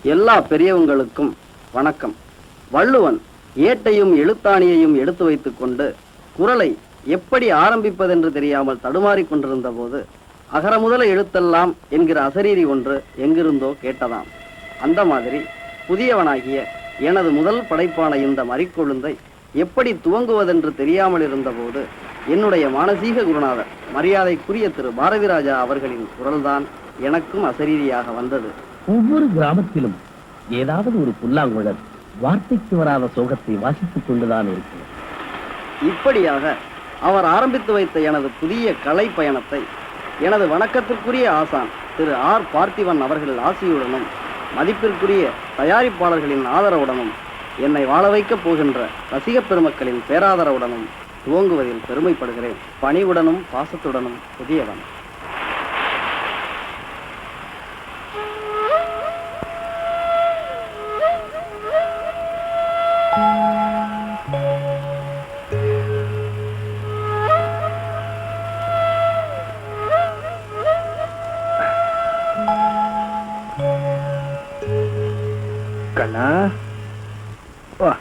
எல்லா பெரியவங்களுக்கும் வணக்கம். வள்ளுவன் ஏட்டையும் எழுத்தாணியையும் எடுத்து வைத்துக் கொண்டு குறளை எப்படி ஆரம்பிப்பதென்று தெரியாமல் தடுமாறிக் கொண்டிருந்த போது அகர முதல எழுத்தெல்லாம் என்கிற அசரீரி ஒன்று எங்கிருந்தோ கேட்டதாம். அந்த மாதிரி புதியவனாகிய எனது முதல் படைப்பான இந்த மறிக்கொழுந்தை எப்படி துவங்குவதென்று தெரியாமல் இருந்தபோது என்னுடைய மானசீக குருநாதர் மரியாதைக்குரிய திரு பாரதிராஜா அவர்களின் குரல்தான் எனக்கும் அசரீரியாக வந்தது. ஒவ்வொரு கிராமத்திலும் ஏதாவது ஒரு புல்லாங்குழல் வார்த்தைக்கு வராத சோகத்தை வாசித்துக் கொண்டுதான் இருக்கிறது. இப்படியாக அவர் ஆரம்பித்து வைத்த எனது புதிய கலை பயணத்தை எனது வணக்கத்திற்குரிய ஆசான் திரு ஆர் பார்த்திவன் அவர்கள் ஆசியுடனும் மதிப்பிற்குரிய தயாரிப்பாளர்களின் ஆதரவுடனும் என்னை வாழ வைக்கப் போகின்ற ரசிக பெருமக்களின் பேராதரவுடனும் துவங்குவதில் பெருமைப்படுகிறேன். பணிவுடனும் பாசத்துடனும் புதியவன். கண்ணா வா.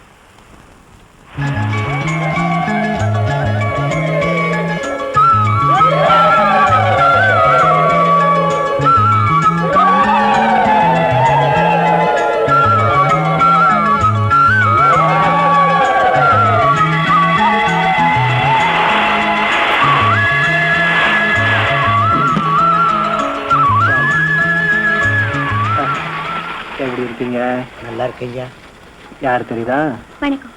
எப்படி இருக்கீங்க? நல்லா இருக்கீங்க. யார் தெரியுதா? வணக்கம்.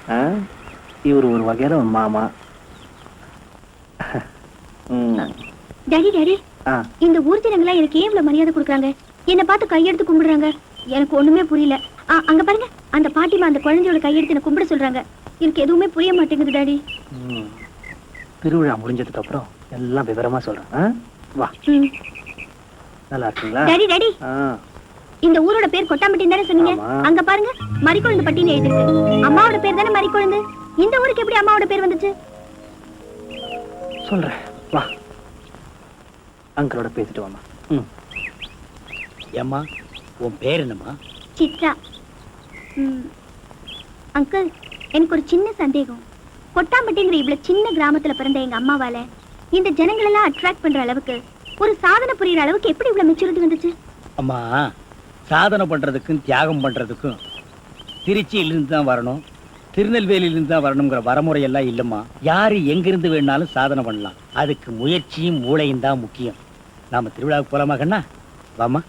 இவர் ஒரு வகையில ஒரு மாமா. டாடி டாடி, இந்த ஊர் ஜனங்களா எனக்கு ஏன் இவ்வளவு மரியாதை கொடுக்குறாங்க? என்ன பார்த்து கையெடுத்து கும்பிடுறாங்க. எனக்கு ஒண்ணுமே புரியல. அங்க பாருங்க, அந்த பாட்டிமா அந்த குழந்தையோட கையெடுத்து என்ன கும்பிட சொல்றாங்க. எனக்கு எதுவுமே புரிய மாட்டேங்குது டாடி. திருவிழா முடிஞ்சதுக்கு அப்புறம் எல்லாம் விவரமா சொல்றேன். வா. நல்லா இருக்கீங்களா? டாடி டாடி, இந்த ஊரோட பேர் கொட்டாம்பட்டி தானே சொன்னீங்க? அங்க பாருங்க, மறிக்கொழுந்து பட்டின்னு எழுதிருக்கு. அம்மாவோட பேர் தானே மறிக்கொழுந்து. இந்த ஊருக்கு எப்படி அம்மாவோட பேர் வந்துச்சு? சொல்றேன், வா. அங்கிளோட பேசிட்டு வாமா. ஏம்மா, உன் பேர் என்னம்மா? சித்ரா. அங்கிள், எனக்கு ஒரு சின்ன சந்தேகம். கொட்டாம்பட்டிங்கிற இவ்வளவு சின்ன கிராமத்துல பிறந்த எங்க அம்மாவால இந்த ஜனங்கள் எல்லாம் அட்ராக்ட் பண்ற அளவுக்கு, ஒரு சாதனை புரியுற அளவுக்கு எப்படி இவ்வளவு மெச்சூரிட்டி வந்துச்சு? அம்மா, சாதனை பண்றதுக்கும் தியாகம் பண்றதுக்கும் திருச்சியிலிருந்து தான் வரணும், திருநெல்வேலியிலிருந்து தான் வரணுங்கிற வரமுறையெல்லாம் இல்லம்மா. யாரு எங்கிருந்து வேணாலும் சாதனை பண்ணலாம். அதுக்கு முயற்சியும் மூளையும் தான் முக்கியம். நாம திருவிழாவுக்கு போலாமா கண்ணா? வாமா.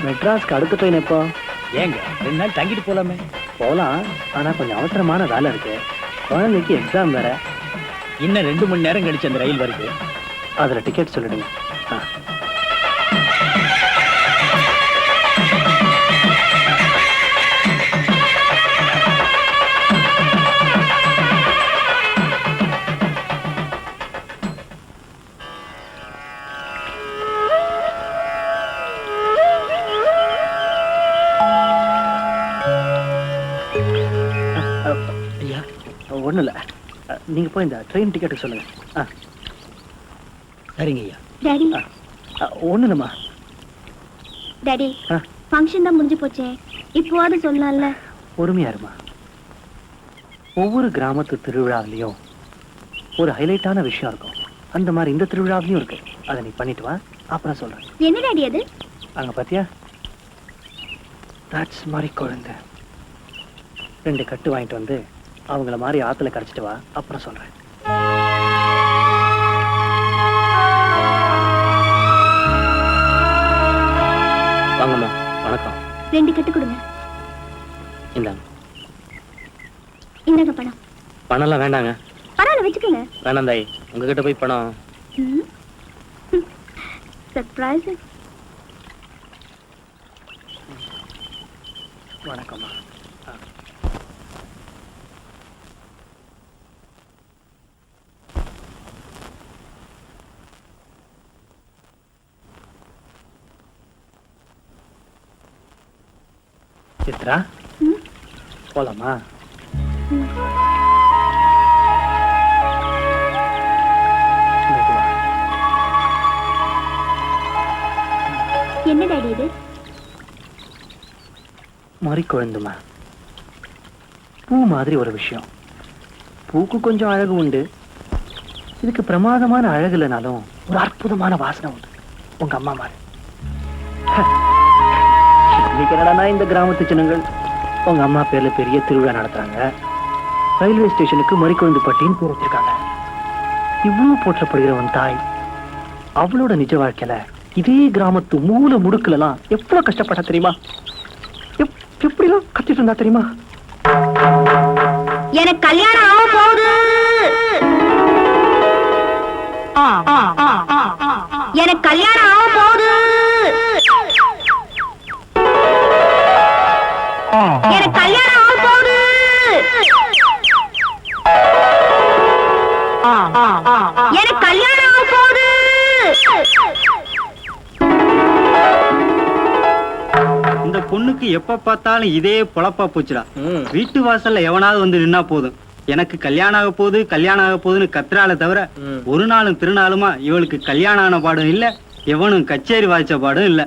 மெட்ராஸ்க்கு அடுத்த ட்ரெயின் எப்போ? ஏங்க 2 நாள் தங்கிட்டு போலாமே? போலாம், ஆனா கொஞ்சம் அவசரமான வேலை இருக்கு. குழந்தைக்கு எக்ஸாம் வேற. இன்னும் 2 மணி நேரம் கழிச்சு அந்த ரயில் வருது. அதுல டிக்கெட் சொல்லிடுங்க. ஒன்றும் இல்லை, நீங்க போய் இந்த ட்ரெயின் டிக்கெட்டு சொல்லுங்க. சரிங்க ஐயா. டாடி, ஒன்றும் இல்லைம்மா. டாடி, ஃபங்க்ஷன் தான் முடிஞ்சு போச்சே, இப்போவாது சொல்லலாம்ல. பொறுமையா இருமா. ஒவ்வொரு கிராமத்து திருவிழாவிலையும் ஒரு ஹைலைட்டான விஷயம் இருக்கும். அந்த மாதிரி இந்த திருவிழாவிலையும் இருக்கு. அதை நீ பண்ணிட்டு வா, அப்புறம் சொல்றேன். என்ன டாடி அது? அங்க பாத்தியா, that's மாதிரி குழந்தை. 2 கட்டு வாங்கிட்டு வந்து அவங்கள மாதிரி ஆத்துல கரைச்சிட்டு வா, அப்புறம் சொல்றேன். வாங்கம்மா. வணக்கம். 2 கட்டு கொடுங்க. இந்தாங்க. இந்தாங்க பணம். பணம்லாம் வேண்டாங்க. பரவாயில்ல, வச்சுக்கோங்க. வேணாம் தாய், உங்ககிட்ட போய் பணம். சர்ப்ரைஸ். வணக்கம்மா. சித்ரா, போலாமா? என்ன டாடி இது? மறி குழந்துமா, பூ மாதிரி ஒரு விஷயம். பூக்கு கொஞ்சம் அழகு உண்டு, இதுக்கு பிரமாதமான அழகு இல்லைனாலும் ஒரு அற்புதமான வாசனை உண்டு. உங்க அம்மா மாதிரி. இன்னைக்கு என்னடானா இந்த கிராமத்து ஜனங்கள் உங்க அம்மா பேர்ல பெரிய திருவிழா நடத்துறாங்க. ரயில்வே ஸ்டேஷனுக்கு மறிக்குழந்து பட்டின்னு பேர் வச்சிருக்காங்க. இவ்வளவு போற்றப்படுகிற உன் தாய் அவளோட நிஜ வாழ்க்கையில இதே கிராமத்து மூல முடுக்குல எல்லாம் எவ்வளவு கஷ்டப்பட்டா தெரியுமா? எப்படிலாம் கத்திட்டு இருந்தா தெரியுமா? எனக்கு கல்யாணம் ஆக போகுது. எனக்கு கல்யாணம் ஆக போகுது. எனக்கு கல்யாணம் ஆக போகுது. எனக்கு கல்யாணம் ஆக போகுது. இந்த பொண்ணுக்கு எப்ப பார்த்தாலும் இதே பொழப்பா போச்சுடா. வீட்டு வாசல்ல எவனாவது வந்து நின்னா போதும், எனக்கு கல்யாணம் ஆக போகுது கல்யாணம் ஆக போகுதுன்னு கத்துறால தவிர ஒரு நாளும் திருநாளுமா இவளுக்கு கல்யாணம் ஆன பாடும் இல்ல, எவனும் கச்சேரி வாய்ச்ச பாடும் இல்ல.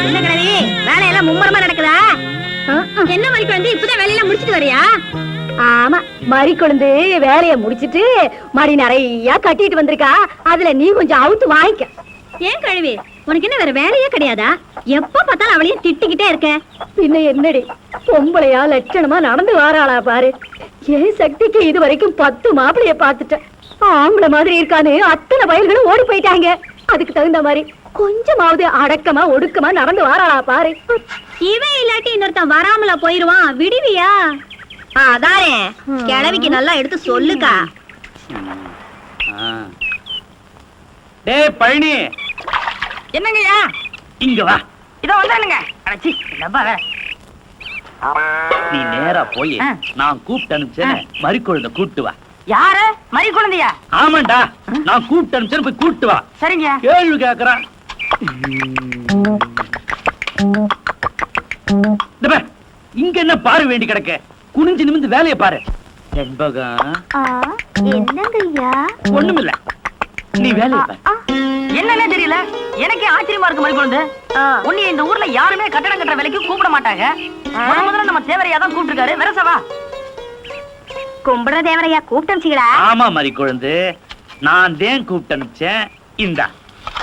என்ன கிழவி, வேலையெல்லாம் மும்மரமா நடக்குதா? என்ன மணி குழந்தை இப்பதான் வேலையெல்லாம் முடிச்சிட்டு வரியா? ஆமா, மறி குழந்தை வேலைய முடிச்சிட்டு மடி நிறைய கட்டிட்டு வந்திருக்கா. அதுல நீ கொஞ்சம் அவுத்து வாங்கிக்க. ஏன் கழுவி, உனக்கு என்ன வேற வேலையே கிடையாதா? எப்ப பார்த்தாலும் அவளையும் திட்டிக்கிட்டே இருக்க. பின்ன என்னடி, பொம்பளையா லட்சணமா நடந்து வாராளா பாரு. ஏன் சக்திக்கு இது வரைக்கும் 10 மாப்பிளைய பாத்துட்டேன். ஆம்பளை மாதிரி இருக்கான்னு அத்தனை வயல்களும் ஓடி போயிட்டாங்க. அதுக்கு தகுந்த மாதிரி கொஞ்சமாவது அடக்கமா ஒடுக்கமா நடந்து வாராளா பாரு. இவன் இல்லாட்டி இன்னொருத்தன் வராமல போயிருவான், விடுவியா? அதானே, கிழவிக்கு நல்லா எடுத்து சொல்லுக்கா. டேய் பழனி, என்னங்கய்யா? இங்க வா. இதோ வந்தானுங்க. அடச்சி, என்னப்பா வேலை? நீ நேரா போய் நான் கூப்பிட்டு அனுப்பிச்சேன் மறிக்குழந்தை கூப்பிட்டு வா. யாரு? மறி குழந்தையா? ஆமாண்டா, நான் கூப்பிட்டு அனுப்பிச்சேன், போய் கூப்பிட்டு வா. சரிங்க. கேள்வி கேக்குறான். இங்க என்ன பாரு வேண்டி கிடக்க, குனிஞ்சு நிமிந்து வேலையை பாரு. செண்பகம், என்னங்கய்யா? ஒண்ணுமில்ல, நீ வேலையை பாரு. என்னன்னே தெரியல, எனக்கே ஆச்சரியமா இருக்கு. மறி குழந்தை, உன்னை இந்த ஊர்ல யாருமே கட்டடம் கட்டுற வேலைக்கு கூப்பிட மாட்டாங்க. முதல்ல நம்ம தேவரையா தான் கூப்பிட்டுருக்காரு. வெரசவா கும்பிடுற தேவரையா கூப்பிட்டா? ஆமா மறிக்குழந்தை, நான் தான் கூப்பிட்டு அனுப்பிச்சேன். இந்தா.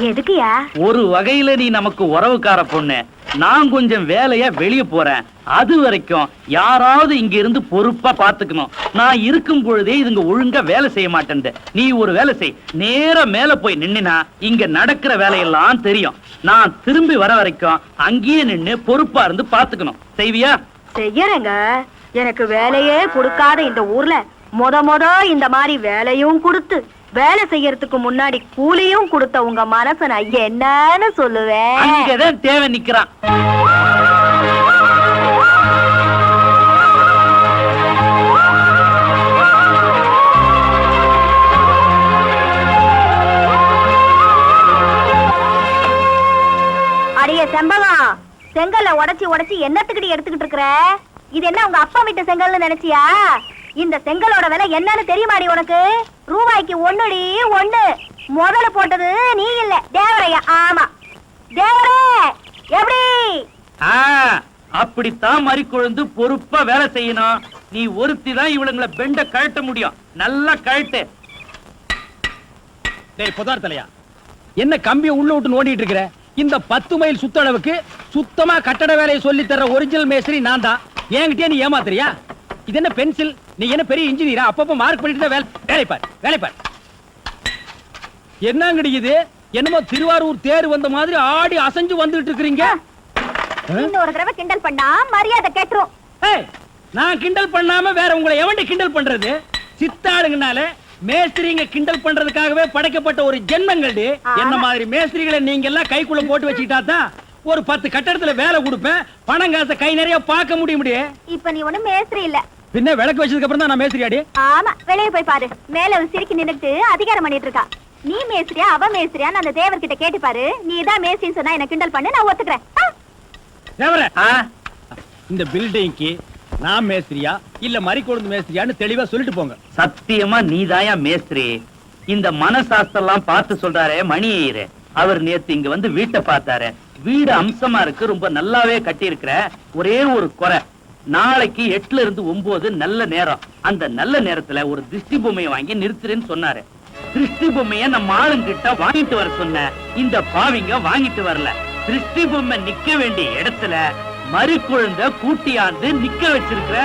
எதுக்குயா? ஒரு வகையில நீ நமக்கு உறவுக்கார பொண்ணு. நான் கொஞ்சம் வேலையா வெளியே போறேன். அது வரைக்கும் யாராவது இங்க இருந்து பொறுப்பா பாத்துக்கணும். நான் இருக்கும் பொழுதே இதுங்க ஒழுங்கா வேலை செய்ய மாட்டேன். நீ ஒரு வேலை செய், நேரா மேல போய் நின்னா இங்க நடக்கிற வேலையெல்லாம் தெரியும். நான் திரும்பி வர வரைக்கும் அங்கேயே நின்னு பொறுப்பா இருந்து பாத்துக்கணும். செய்வியா? செய்யறேங்க. எனக்கு வேலையே கொடுக்காத இந்த ஊர்ல மொத இந்த மாதிரி வேலையும் கொடுத்து வேலை செய்யறதுக்கு முன்னாடி கூலியும் கொடுத்த உங்க மனச நான் என்னன்னு சொல்லுவேன். அங்கதான் தேவை நிக்கிறான். அடியே செம்பகம், செங்கல்ல உடைச்சி என்னத்துக்கிட்ட எடுத்துக்கிட்டு இருக்கிற? இது என்ன உங்க அப்பா வீட்டு செங்கல்னு நினைச்சியா? இந்த செங்கலோட விலை என்னன்னு தெரியுமாடி உனக்கு? ரூபாய்க்கு 1 முதல்ல போட்டது நீ இல்ல, தேவரையா. ஆமா தேவரே, எப்படி? அப்படித்தான் மறிக்குழந்து பொறுப்பா வேலை செய்யணும். நீ ஒருத்தி தான் இவளுங்களை பெண்ட கழட்ட முடியும். நல்லா கழட்டு. டேய் புதார் தலையா, என்ன கம்பியை உள்ள விட்டு நோண்டிட்டு இருக்கிற? இந்த 10 மைல் சுத்தளவுக்கு சுத்தமா கட்டட வேலையை சொல்லி தர ஒரிஜினல் மேஸ்திரி நான் தான். என்கிட்டயே நீ ஏமாத்துறியா? இது என்ன பென்சில்? நீ என்ன பெரிய இன்ஜினியரா? அப்பப்ப மார்க் பண்ணிட்டு தான் வேலை பாரு. என்னங்கடி இது? என்னமோ திருவாரூர் தேர் வந்த மாதிரி ஆடி அசைஞ்சு வந்துட்டு இருக்கீங்க. இன்னொரு தடவை கிண்டல் பண்ணா மரியாதை கேட்டுரும். நான் கிண்டல் பண்ணாம வேற உங்களை எவன்டி கிண்டல் பண்றது? சித்தாளுங்கனால மேஸ்திரிங்க கிண்டல் பண்றதுக்காகவே படைக்கப்பட்ட ஒரு ஜென்மங்கள்டி. என்ன மாதிரி மேஸ்திரிகளை நீங்க எல்லாம் கைக்குள்ள போட்டு வச்சுக்கிட்டா தான் ஒரு 10 கட்டடத்துல வேலை கொடுப்பேன், பணம் காசை கை நிறைய பார்க்க முடியும். இப்ப நீ ஒண்ணும் மேஸ்திரி இல்ல. பின்ன விளக்கு வச்சதுக்கு அப்புறம் தான் நான் மேஸ்திரியாடி. ஆமா, வெளியே போய் பாரு. மேல ஒரு சிரிக்கி நின்னுட்டு அதிகாரம் பண்ணிட்டு இருக்கா. நீ மேஸ்திரியா அவ மேஸ்திரியான்னு அந்த தேவர்கிட்ட கேட்டு பாரு. நீ தான் மேஸ்திரின்னு சொன்னா என்ன கிண்டல் பண்ணு, நான் ஒத்துக்கிறேன். தேவரே, இந்த பில்டிங்க்கு நான் மேஸ்திரியா இல்ல மறிக்கொழுந்து மேஸ்திரியான்னு தெளிவா சொல்லிட்டு போங்க. சத்தியமா நீதாயா மேஸ்திரி. இந்த மனசாஸ்திரம் பார்த்து சொல்றாரே மணியையரு, அவர் நேத்து இங்க வந்து வீட்டை பார்த்தாரு. வீடு அம்சமா இருக்கு, ரொம்ப நல்லாவே கட்டி இருக்கிற. ஒரே ஒரு குறை, நாளைக்கு 8ல இருந்து 9 நல்ல நேரம். அந்த நல்ல நேரத்துல ஒரு திருஷ்டி பொம்மையை வாங்கி நிறுத்துறேன்னு சொன்னாரு. திருஷ்டி பொம்மைய நம்ம ஆளுங்கிட்ட வாங்கிட்டு வர சொன்ன. இந்த பாவிங்க வாங்கிட்டு வரல. திருஷ்டி பொம்மை நிக்க வேண்டிய இடத்துல மறிக்குழந்த கூட்டியாந்து நிக்க வச்சிருக்கிற.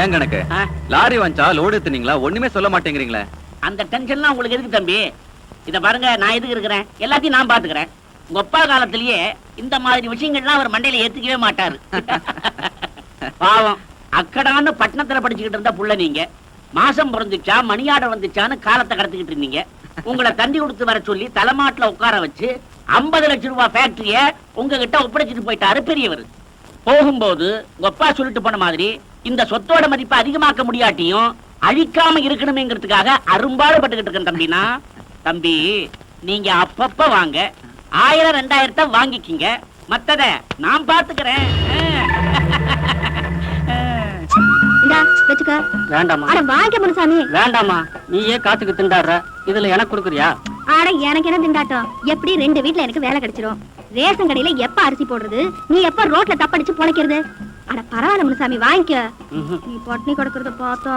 ஏன் கணக்கு லாரி வந்துச்சா லோடு எடுத்துனீங்களா ஒண்ணுமே சொல்ல மாட்டேங்கிறீங்களே. அந்த டென்ஷன்லாம் உங்களுக்கு எதுக்கு தம்பி? இத பாருங்க, நான் எதுக்கு இருக்கிறேன், எல்லாத்தையும் நான் பாத்துக்கிறேன். உங்க அப்பா காலத்திலேயே இந்த மாதிரி விஷயங்கள்லாம் அவர் மண்டையில ஏத்துக்கவே மாட்டாரு. பாவம், அக்கடான்னு பட்டணத்துல படிச்சுக்கிட்டு இருந்த புள்ள நீங்க. மாசம் பிறந்துச்சா மணி ஆர்டர் வந்துச்சான்னு காலத்தை கடத்திக்கிட்டு இருந்தீங்க. உங்களை தந்தி கொடுத்து வர சொல்லி தலைமாட்டுல உட்கார வச்சு 50 லட்சம் ரூபாய் ஃபேக்டரிய உங்ககிட்ட ஒப்படைச்சிட்டு போயிட்டாரு பெரியவர். போகும்போது உங்க அப்பா சொல்லிட்டு போன மாதிரி இந்த சொத்தோட மதிப்பை அதிகமாக்க முடியாட்டியும் அழிக்காம இருக்கணுமேங்கிறதுக்காக அரும்பாடுபட்டுக்கிட்டு இருக்கேன் தம்பினா. தம்பி, நீங்க அப்பப்ப வாங்க, 1000 2000 வாங்கிக்கிங்க, மத்தத நான் பாத்துக்கிறேன். இந்தா வச்சுக்க. வேண்டாமா அட வாங்க முனுசாமி. வேண்டாமா, நீயே காத்துக்கு திண்டாடுற, இதுல எனக்கு கொடுக்குறியா? ஆட எனக்கு என்ன திண்டாட்டம்? எப்படி 2 வீட்ல எனக்கு வேலை கிடைச்சிரும். ரேஷன் கடையில எப்ப அரிசி போடுறது, நீ எப்ப ரோட்ல தப்படிச்சு பொழைக்கிறது? அட பரவாயில்ல முனுசாமி, வாங்கிக்க. நீ பட்னி கிடக்குறத பார்த்தா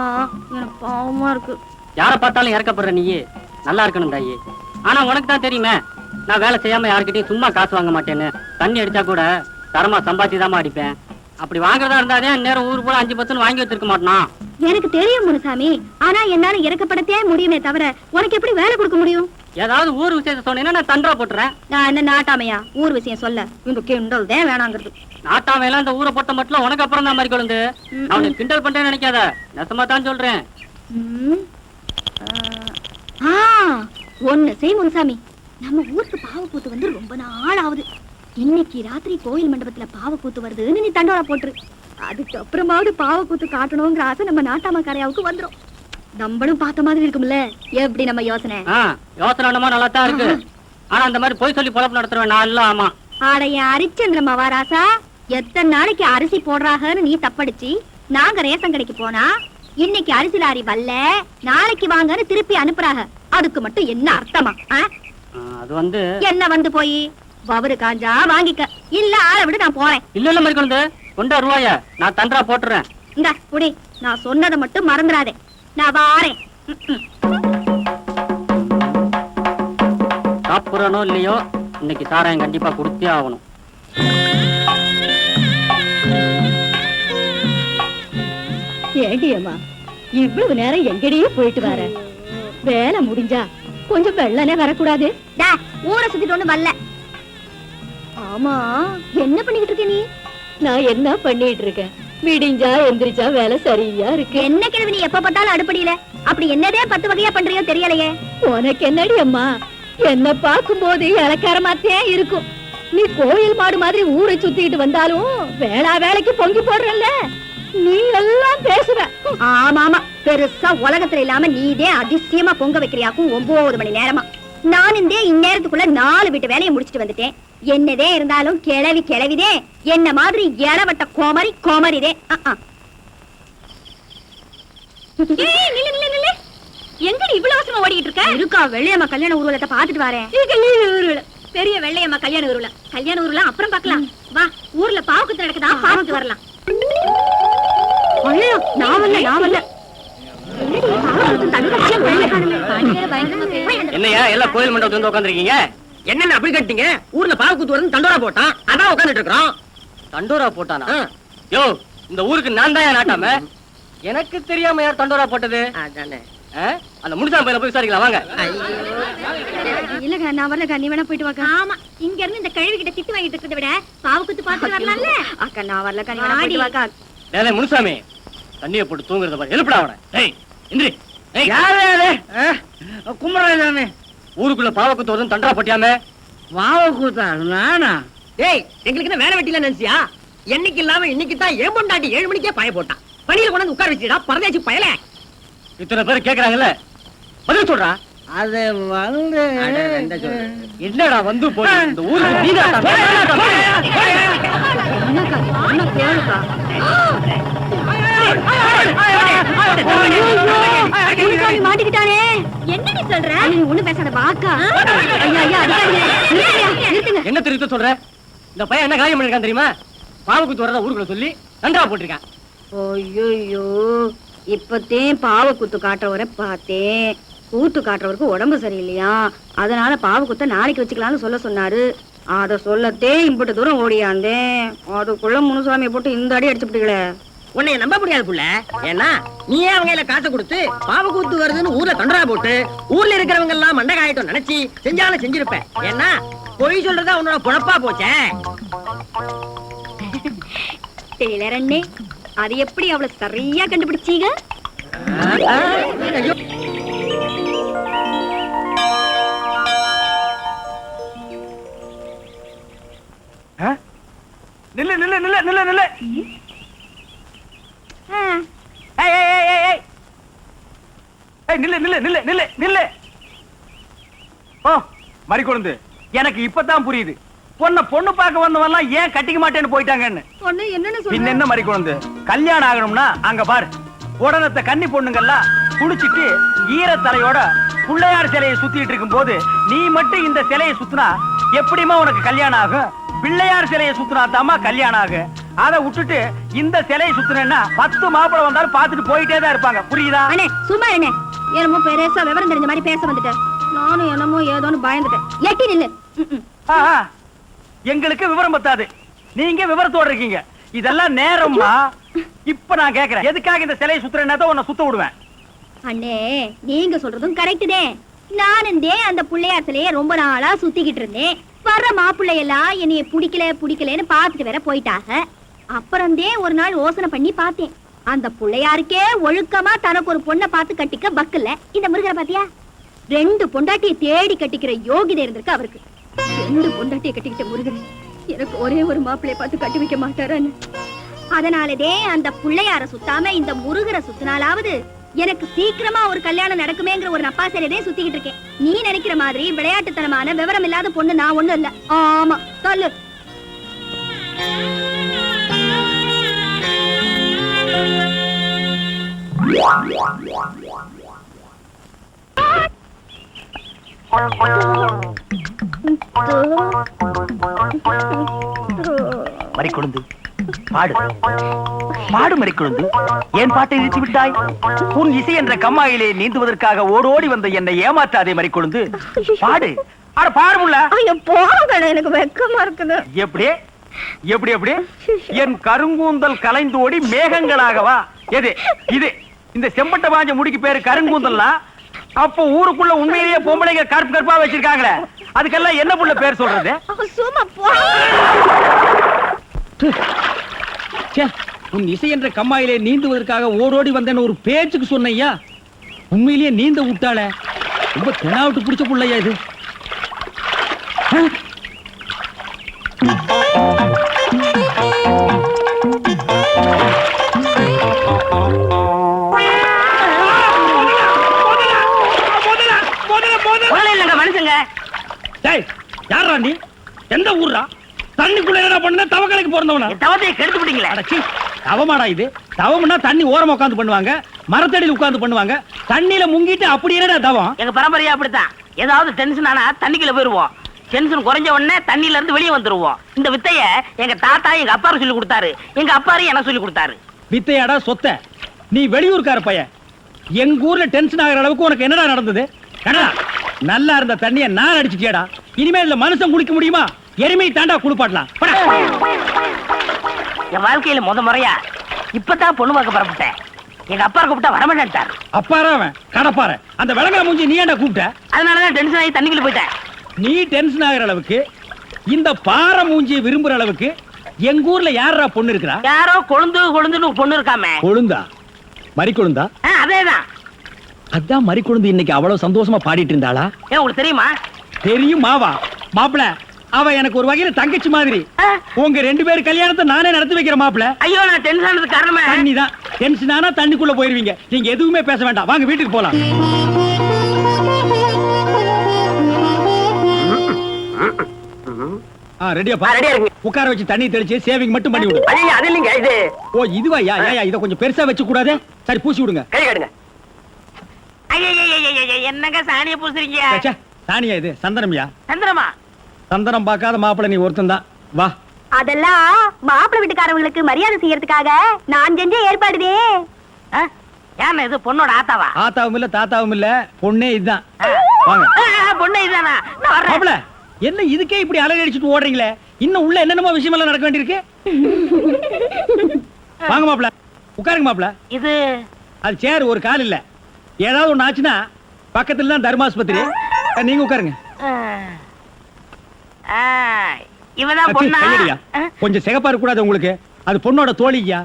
எனக்கு பாவமா இருக்கு. யார பார்த்தாலும் இறக்கப்படுற நீயே நல்லா இருக்கணும் தாயி. ஆனா உனக்கு தான் தெரியுமே, நான் வேலை செய்யாம யாருக்கிட்டையும் சும்மா காசு வாங்க மாட்டேன்னு. தண்ணி அடிச்சா கூட தரமா சம்பாதிச்சு தான் அடிப்பேன். அப்படி வாங்குறதா இருந்தாதே நேரம் ஊர் போல 5-10 வாங்கி வச்சிருக்க மாட்டான். எனக்கு தெரியும் முனுசாமி, ஆனா என்னால இறக்கப்படத்தே முடியுமே தவிர உனக்கு எப்படி வேலை கொடுக்க முடியும்? ஏதாவது ஊர் விஷயத்த சொன்னீங்கன்னா நான் தண்டா போட்டுறேன். நான் என்ன நாட்டாமையா ஊர் விஷயம் சொல்ல? இந்த கிண்டல் தான் வேணாங்கிறது. நாட்டாமையெல்லாம் இந்த ஊரை போட்ட மட்டும் உனக்கு அப்புறம் தான் மாதிரி கொழுந்து. அவனுக்கு கிண்டல் பண்றேன்னு நினைக்காத, நெசமா தான் சொல்றேன். ஒண்ணு செய் முனுசாமி, நம்ம ஊருக்கு பாவக்கூத்து வந்து ரொம்ப நாள் ஆகுது. இன்னைக்கு ராத்திரி கோயில் மண்டபத்துல பாவக்கூத்து வருதுன்னு நீ தண்டோரா போட்டுரு. அதுக்கப்புறமாவது பாவக்கூத்து காட்டணுங்கிற ஆசை நம்ம நாட்டாம கரையாவுக்கு வந்துடும். நம்மளும் பார்த்த மாதிரி இருக்கும்ல. எப்படி நம்ம யோசனை? யோசனை நல்லா தான் இருக்கு. ஆனா அந்த மாதிரி போய் சொல்லி பொழப்பு நடத்துறேன் நான் இல்ல. ஆமா, ஆடைய அரிச்சந்திர மகாராசா, எத்தனை நாளைக்கு அரிசி போடுறாங்கன்னு நீ தப்படிச்சு நாங்க ரேஷன் கடைக்கு போனா இன்னைக்கு அரிசி லாரி வரல, நாளைக்கு வாங்கன்னு திருப்பி அனுப்புறாங்க. அதுக்கு மட்டும் என்ன அர்த்தமா? அது வந்து என்ன வந்து போய் பவரு காஞ்சா வாங்கிக்க, இல்ல ஆளை விட நான் போறேன். இல்ல இல்ல மாதிரி கொண்டு கொண்டா ரூபாய நான் தண்டா போட்டுறேன். இந்த புடி, நான் சொன்னதை மட்டும் மறந்துடாதே. நான் வாரேன். சாப்பிடறனோ இல்லையோ, இன்னைக்கு சாராயம் கண்டிப்பா கொடுத்தே ஆகணும். ஏடியம்மா, இவ்வளவு நேரம் எங்கடியே போயிட்டு வர? வேலை முடிஞ்சா கொஞ்சம் வெள்ளனே வரக்கூடாது? ஊரை சுத்திட்டு ஒண்ணு வரல. ஆமா, என்ன பண்ணிக்கிட்டு இருக்க நீ? நான் என்ன பண்ணிட்டு இருக்கேன்? விடிஞ்சா எந்திரிச்சா வேலை சரியா இருக்கு. என்ன கிழவி நீ எப்ப பார்த்தாலும் அடுப்படியில? அப்படி என்னதே 10 வகையா பண்றியோ தெரியலையே. உனக்கு என்னடி அம்மா, என்ன பார்க்கும் போது இலக்காரமாத்தே இருக்கும். நீ கோயில் மாடு மாதிரி ஊரை சுத்திட்டு வந்தாலும் வேளா வேலைக்கு பொங்கி போடுறல்ல, நீ எல்லாம் பேசுற. ஆமா ஆமா, பெருசா உலகத்துல இல்லாம நீதே அதிசயமா பொங்க வைக்கிறியாக்கும் 9 மணி நேரமா. நான் இந்நேரத்துக்குள்ள 4 வீட்டு வேலையை முடிச்சிட்டு வந்துட்டேன். என்னதே இருந்தாலும் கிளவி கிளவிதே, என்ன மாதிரி இளவட்ட கோமரி கோமரிதே. எங்கடி இவ்வளவு அவசரமா ஓடிட்டு இருக்க? இருக்கா, வெள்ளையம்மா கல்யாண ஊர்வலத்தை பாத்துட்டு வரேன். பெரிய வெள்ளையம்மா கல்யாண ஊர்வலம். கல்யாண ஊர்வலம் அப்புறம் பாக்கலாம். வா, ஊர்ல பாவக்குத்து நடக்குதா, பாத்துட்டு வரலாம். நான் வரல. என்னையா எல்லாம் கோயில் மண்டபத்துல வந்து உட்காந்துருக்கீங்க? என்னென்ன அப்படி கட்டிங்க? ஊர்ல பாவக்கூத்து வந்து தண்டோரா போட்டான், அதான் உட்காந்துட்டு இருக்கிறோம். தண்டோரா போட்டானா? யோ, இந்த ஊருக்கு நான் தான் நாட்டாம. எனக்கு தெரியாம யார் தண்டோரா போட்டது? அந்த முனிசாமி பையனை போய் விசாரிக்கலாம் வாங்க. இல்லங்க, நான் வரலக்கா, நீ வேணா போயிட்டு வாங்க. ஆமா, இங்க இருந்து இந்த கழுவி கிட்ட திட்டு வாங்கிட்டு இருக்கிறத விட பாவக்குத்து பார்த்து வரலாம்ல. அக்கா நான் வரலக்கா, நீ வேணா போயிட்டு வாக்கா. டேய் முனிசாமி, தண்ணியை போட்டு தூங்குறத பாரு. எழுப்புடா அவனை. ஏய் இந்திரி, ஏய் யாரு யாரு? கும்பராஜாமி. ஊருக்குள்ள பாவக்கூத்து வந்து தண்டோரா போட்டியாமே? பாவக்கூத்தா? நானா? ஏய், எங்களுக்கு என்ன வேலை வெட்டில நினைச்சியா? என்னைக்கு இல்லாம இன்னைக்கு தான் ஏன் பொண்டாட்டி 7 மணிக்கே பாய போட்டான். பணியில கொண்டு உட்கார வச்சுடா, பரதேசி பயல. இத்தனை பேர் கேக்குறாங்கல்ல, பதில் சொல்றா. அது வந்து என்னடா வந்து போய் இந்த ஊருக்கு நீதான் மாட்டிக்கிட்டானே. என்ன நீ சொல்ற? நீ ஒண்ணு பேசாத வாக்கா. என்ன தெரிவித்து சொல்ற? இந்த பையன் என்ன காரியம் பண்ணிருக்கான் தெரியுமா? பாவக்கூத்து வரத ஊருக்குள்ள சொல்லி தண்டா போட்டிருக்கான். ஐயோ, இப்பத்தே பாவக்கூத்து காட்டுறவரை பார்த்தேன். கூத்து காட்டுறவருக்கு உடம்பு சரியில்லையா, அதனால பாவக்கூத்த நாளைக்கு வச்சுக்கலாம்னு சொல்ல சொன்னாரு. அத சொல்லத்தே இம்பட்டு தூரம் ஓடியாந்தேன். அதுக்குள்ள முனுசாமியை போட்டு இந்த அடி அடிச்சுட்டீங்களே. உன்னை நம்ப முடியாது புள்ள. ஏன்னா நீயே அவங்க கையில காசை கொடுத்து பாவ கூத்து வருதுன்னு ஊர்ல தண்டரா போட்டு ஊர்ல இருக்கிறவங்க எல்லாம் மண்டை காயட்டும் நினைச்சு செஞ்சாலும் செஞ்சிருப்பேன். ஏன்னா பொய் சொல்றதா உன்னோட பொழப்பா போச்சே. டெய்லர் அண்ணே, அது எப்படி அவ்வளவு சரியா கண்டுபிடிச்சீங்க? ஐயோ, நில்லு நில்லு நில்லு நில்லு நில்லு. ஆ, ஏய் ஏய் ஏய் ஏய் ஏய். ஏய் நில்லு நில்லு நில்லு நில்லு நில்லு. ஓ மறிக்கொழுந்து, எனக்கு இப்பதான் புரியுது பொண்ணு பார்க்க வந்தவன்லாம் ஏன் கட்டிக்க மாட்டேன்னு போயிட்டாங்கன்னு. பொண்ணு என்னன்னு பின்ன சொல்ற? என்ன மறிக்கொழுந்து, கல்யாணம் ஆகணும்னா அங்க பாரு உடனத்த கன்னி பொண்ணுங்கெல்லாம் குளிச்சிட்டு ஈரத்தலையோட பிள்ளையார் சிலையை சுத்திட்டு இருக்கும் போது நீ மட்டும் இந்த சிலையை சுத்தினா எப்படிமா உனக்கு கல்யாணம் ஆகும்? பிள்ளையார் சிலையை சுத்தினா தாமா கல்யாணம் ஆகும். அதை விட்டுட்டு இந்த சிலையை சுத்தினா 10 மாப்பிளை வந்தாலும் பார்த்துட்டு போயிட்டே தான் இருப்பாங்க. புரியுதா? அண்ணே சும்மா இருங்க. என்னமோ பெருசா விவரம் தெரிஞ்ச மாதிரி பேச வந்துட்டேன். நானும் என்னமோ ஏதோன்னு பயந்துட்டேன். எட்டி நில்லு. ஆ, ஆ. எங்களுக்கு விவரம் பத்தாது, நீங்க விவரத்தோட இருக்கீங்க. இதெல்லாம் நேரமா? இப்ப நான் கேக்குறேன், எதுக்காக இந்த சிலையை சுத்துறேன்னா உன்னை சுத்த விடுவேன். அண்ணே நீங்க சொல்றதும் கரெக்ட் தான். நானும் அந்த பிள்ளையார் சிலையை ரொம்ப நாளா சுத்திக்கிட்டு இருந்தேன். வர்ற மாப்பிள்ளையெல்லாம் என்னைய பிடிக்கலன்னு பாத்துட்டு வேற போயிட்டாங்க. அப்புறம் ஒரு நாள் யோசனை பண்ணி பார்த்தேன். அந்த பிள்ளையாருக்கே ஒழுக்கமா தனக்கு ஒரு பொண்ணை பார்த்து கட்டிக்க பக்கல்ல. இந்த முருகரை பாத்தியா, 2 பொண்டாட்டியை தேடி கட்டிக்கிற யோகிதை இருந்திருக்கு அவருக்கு. 2 பொண்டாட்டியை கட்டிக்கிட்ட முருகன் எனக்கு ஒரே ஒரு மாப்பிள்ளைய பார்த்து கட்டி வைக்க மாட்டாரான்னு. அதனாலதே அந்த பிள்ளையார சுத்தாம இந்த முருகரை சுத்தினாலாவது எனக்கு சீக்கிரமா ஒரு கல்யாணம் நடக்குமேங்கிற ஒரு நப்பாசையிலே சுத்திக்கிட்டு இருக்கேன். நீ நினைக்கிற மாதிரி விளையாட்டுத்தனமான விவரம் இல்லாத பொண்ணு நான் ஒண்ணும் இல்ல. ஆமா சொல்லு. மறிக்கொழுந்து பாடு பாடு. மறிக்கொழுந்து, ஏன் பாட்டை இழுத்து விட்டாய்? உன் இசை என்ற கம்மாயிலே நீந்துவதற்காக ஓடோடி வந்த என்னை ஏமாற்றாதே மறிக்கொழுந்து. பாடு. அட பாடுமுல்ல. ஐயோ போங்க, எனக்கு வெக்கமா இருக்குது. எப்படி எப்படி எப்படி? என் கருங்கூந்தல் கலைந்தோடி மேகங்களாகவா? எது இது? இந்த செம்பட்ட பாஞ்ச முடிக்கு பேரு கருங்கூந்தல்னா அப்போ ஊருக்குள்ள உண்மையிலேயே பொம்பளைங்க கருப்பு கருப்பா வச்சிருக்காங்களே, அதுக்கெல்லாம் என்ன புள்ள பேர் சொல்றது? சும்மா போ. உன் இசை என்ற கம்மாயிலே நீந்துவதற்காக ஓடோடி வந்தேன்னு ஒரு பேச்சுக்கு சொன்னையா, உண்மையிலேயே நீந்த விட்டாளே. ரொம்ப தெனாவிட்டு பிடிச்ச புள்ளையா இது. மனுஷங்க யாரா நீ? எந்த ஊர்ரா? தண்ணிக்குள்ள என்ன பண்ண? தவக்கலைக்கு பிறந்தவனா? தவத்தை கெடுத்து விட்டீங்களே. தவமாடா இது? தவம்னா தண்ணி ஓரமா உட்கார்ந்து பண்ணுவாங்க, மரத்தடியில் உட்கார்ந்து பண்ணுவாங்க. தண்ணியில முங்கிட்டு அப்படி என்னடா தவம்? எங்க பரம்பரையா அப்படித்தான். ஏதாவது டென்ஷன் ஆனா தண்ணிக்குள்ள போயிருவோம். டென்ஷன் குறைஞ்ச உடனே தண்ணியில இருந்து வெளியே வந்துருவோம். இந்த வித்தைய எங்க தாத்தா எங்க அப்பாரு சொல்லி கொடுத்தாரு. எங்க அப்பாரு எனக்கு சொல்லி கொடுத்தாரு. வித்தையாடா சொத்த? நீ வெளியூர்கார பையன். எங்க ஊர்ல டென்ஷன் ஆகிற அளவுக்கு உனக்கு என்னடா நடந்தது? நல்லா இருந்த தண்ணிய நான் அடிச்சுட்டியாடா. இனிமே இதுல மனுஷன் குளிக்க முடியுமா? எருமை தாண்டா குளிப்பாட்டலாம். என் வாழ்க்கையில முறையா இப்பதான் பொண்ணு பார்க்க பரப்பிட்டேன். எங்க அப்பா கூப்பிட்டா வரமாட்டாரு. அப்பாரா அவன் கடப்பார. அந்த விளங்கா மூஞ்சி நீ ஏன்டா கூப்பிட்ட? அதனாலதான் டென்ஷன் ஆகி தண்ணிக்குள்ள போயிட்டேன். நீ டென்ஷன் ஆகிற அளவுக்கு, இந்த பாறை மூஞ்சியை விரும்புற அளவுக்கு எங்க ஊர்ல யாரா பொண்ணு இருக்கிறா? யாரோ கொழுந்துன்னு பொண்ணு இருக்காமே. கொழுந்தா? மறிக்கொழுந்தா? அதேதான். அதான் மறிக்கொழுந்து இன்னைக்கு அவ்வளவு சந்தோஷமா பாடிட்டு இருந்தாளா? ஏன் உங்களுக்கு தெரியுமா? தெரியும் மாவா. மாப்பிள, அவ எனக்கு ஒரு வகையில தங்கச்சி மாதிரி. உங்க 2 பேர் கல்யாணத்தை நானே நடத்தி வைக்கிற மாப்பிள. ஐயோ, நான் டென்ஷன் ஆனதுக்கு காரணமே தண்ணி தான். டென்ஷன் ஆனா தண்ணிக்குள்ள போயிருவீங்க. நீங்க எதுவுமே பேச வேண்டாம், வாங்க வீட்டுக்கு போலாம். ரெடியா இருக்கு. உட்கார வச்சு தண்ணி தெளிச்சு சேவிங் மட்டும் பண்ணி விடு. அது இல்லைங்க இது. ஓ இதுவா? இத கொஞ்சம் பெருசா வச்சு கூடாது. சரி பூசி விடுங்க. கை கடுங்க. என்னங்க சாணிய பூசுறீங்க? சாணியா இது? சந்தனம்யா. சந்தனமா? சந்தனம் பார்க்காத மாப்பிள்ள நீ ஒருத்தன் தான். வா. அதெல்லாம் மாப்பிள்ளை வீட்டுக்காரங்களுக்கு மரியாதை செய்யறதுக்காக நான் செஞ்ச ஏற்பாடுதே. ஏன் இது பொண்ணோட ஆத்தாவா? ஆத்தாவும் இல்ல தாத்தாவும் இல்ல, பொண்ணே இதுதான். வாங்க. பொண்ணே இதுதானா? மாப்பிள்ள, என்ன இதுக்கே இப்படி அலறி அடிச்சுட்டு ஓடுறீங்களே? இன்னும் உள்ள என்னென்னமோ விஷயம் எல்லாம் நடக்க வேண்டியிருக்கு. வாங்க மாப்பிள்ள. உட்காருங்க மாப்பிள. இது அது சேர் ஒரு கால் இல்ல. ஏதாவது ஒண்ணு ஆச்சுன்னா பக்கத்துல தான் தர்மாஸ்பத்திரி. நீங்க உட்காருங்க. இவதான் பொண்ணா? கையடியா. கொஞ்சம் சிகப்பா இருக்க கூடாது உங்களுக்கு. அது பொண்ணோட தோழியா.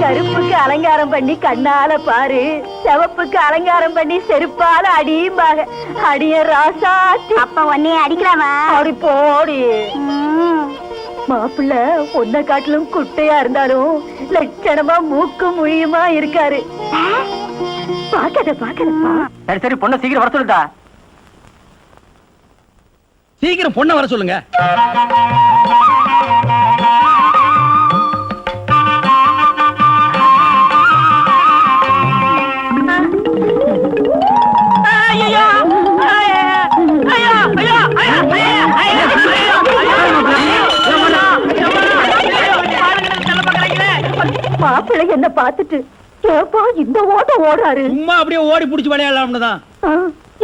கருப்புக்கு அலங்காரம் பண்ணி கண்ணால பாரு, சிவப்புக்கு அலங்காரம் பண்ணி செருப்பால அடியும்பாக. அடிய ராசாத்தி. அப்ப உன்னைய அடிக்கலாமா? அப்படி போடி. மாப்பிள்ள ஒன்ன காட்டிலும் குட்டையா இருந்தாலும் லட்சணமா மூக்கு முழியுமா இருக்காரு. பாக்கதப்பா. சரி சரி, பொண்ணை சீக்கிரம் வர சொல்லுடா. சீக்கிரம் பொண்ணை வர சொல்லுங்க. மாப்பிள்ளை என்ன பார்த்துட்டு ஏப்பா இந்த ஓட்டம் ஓடுறாரு? சும்மா அப்படியே ஓடி புடிச்சு விளையாடலாம்னு தான்.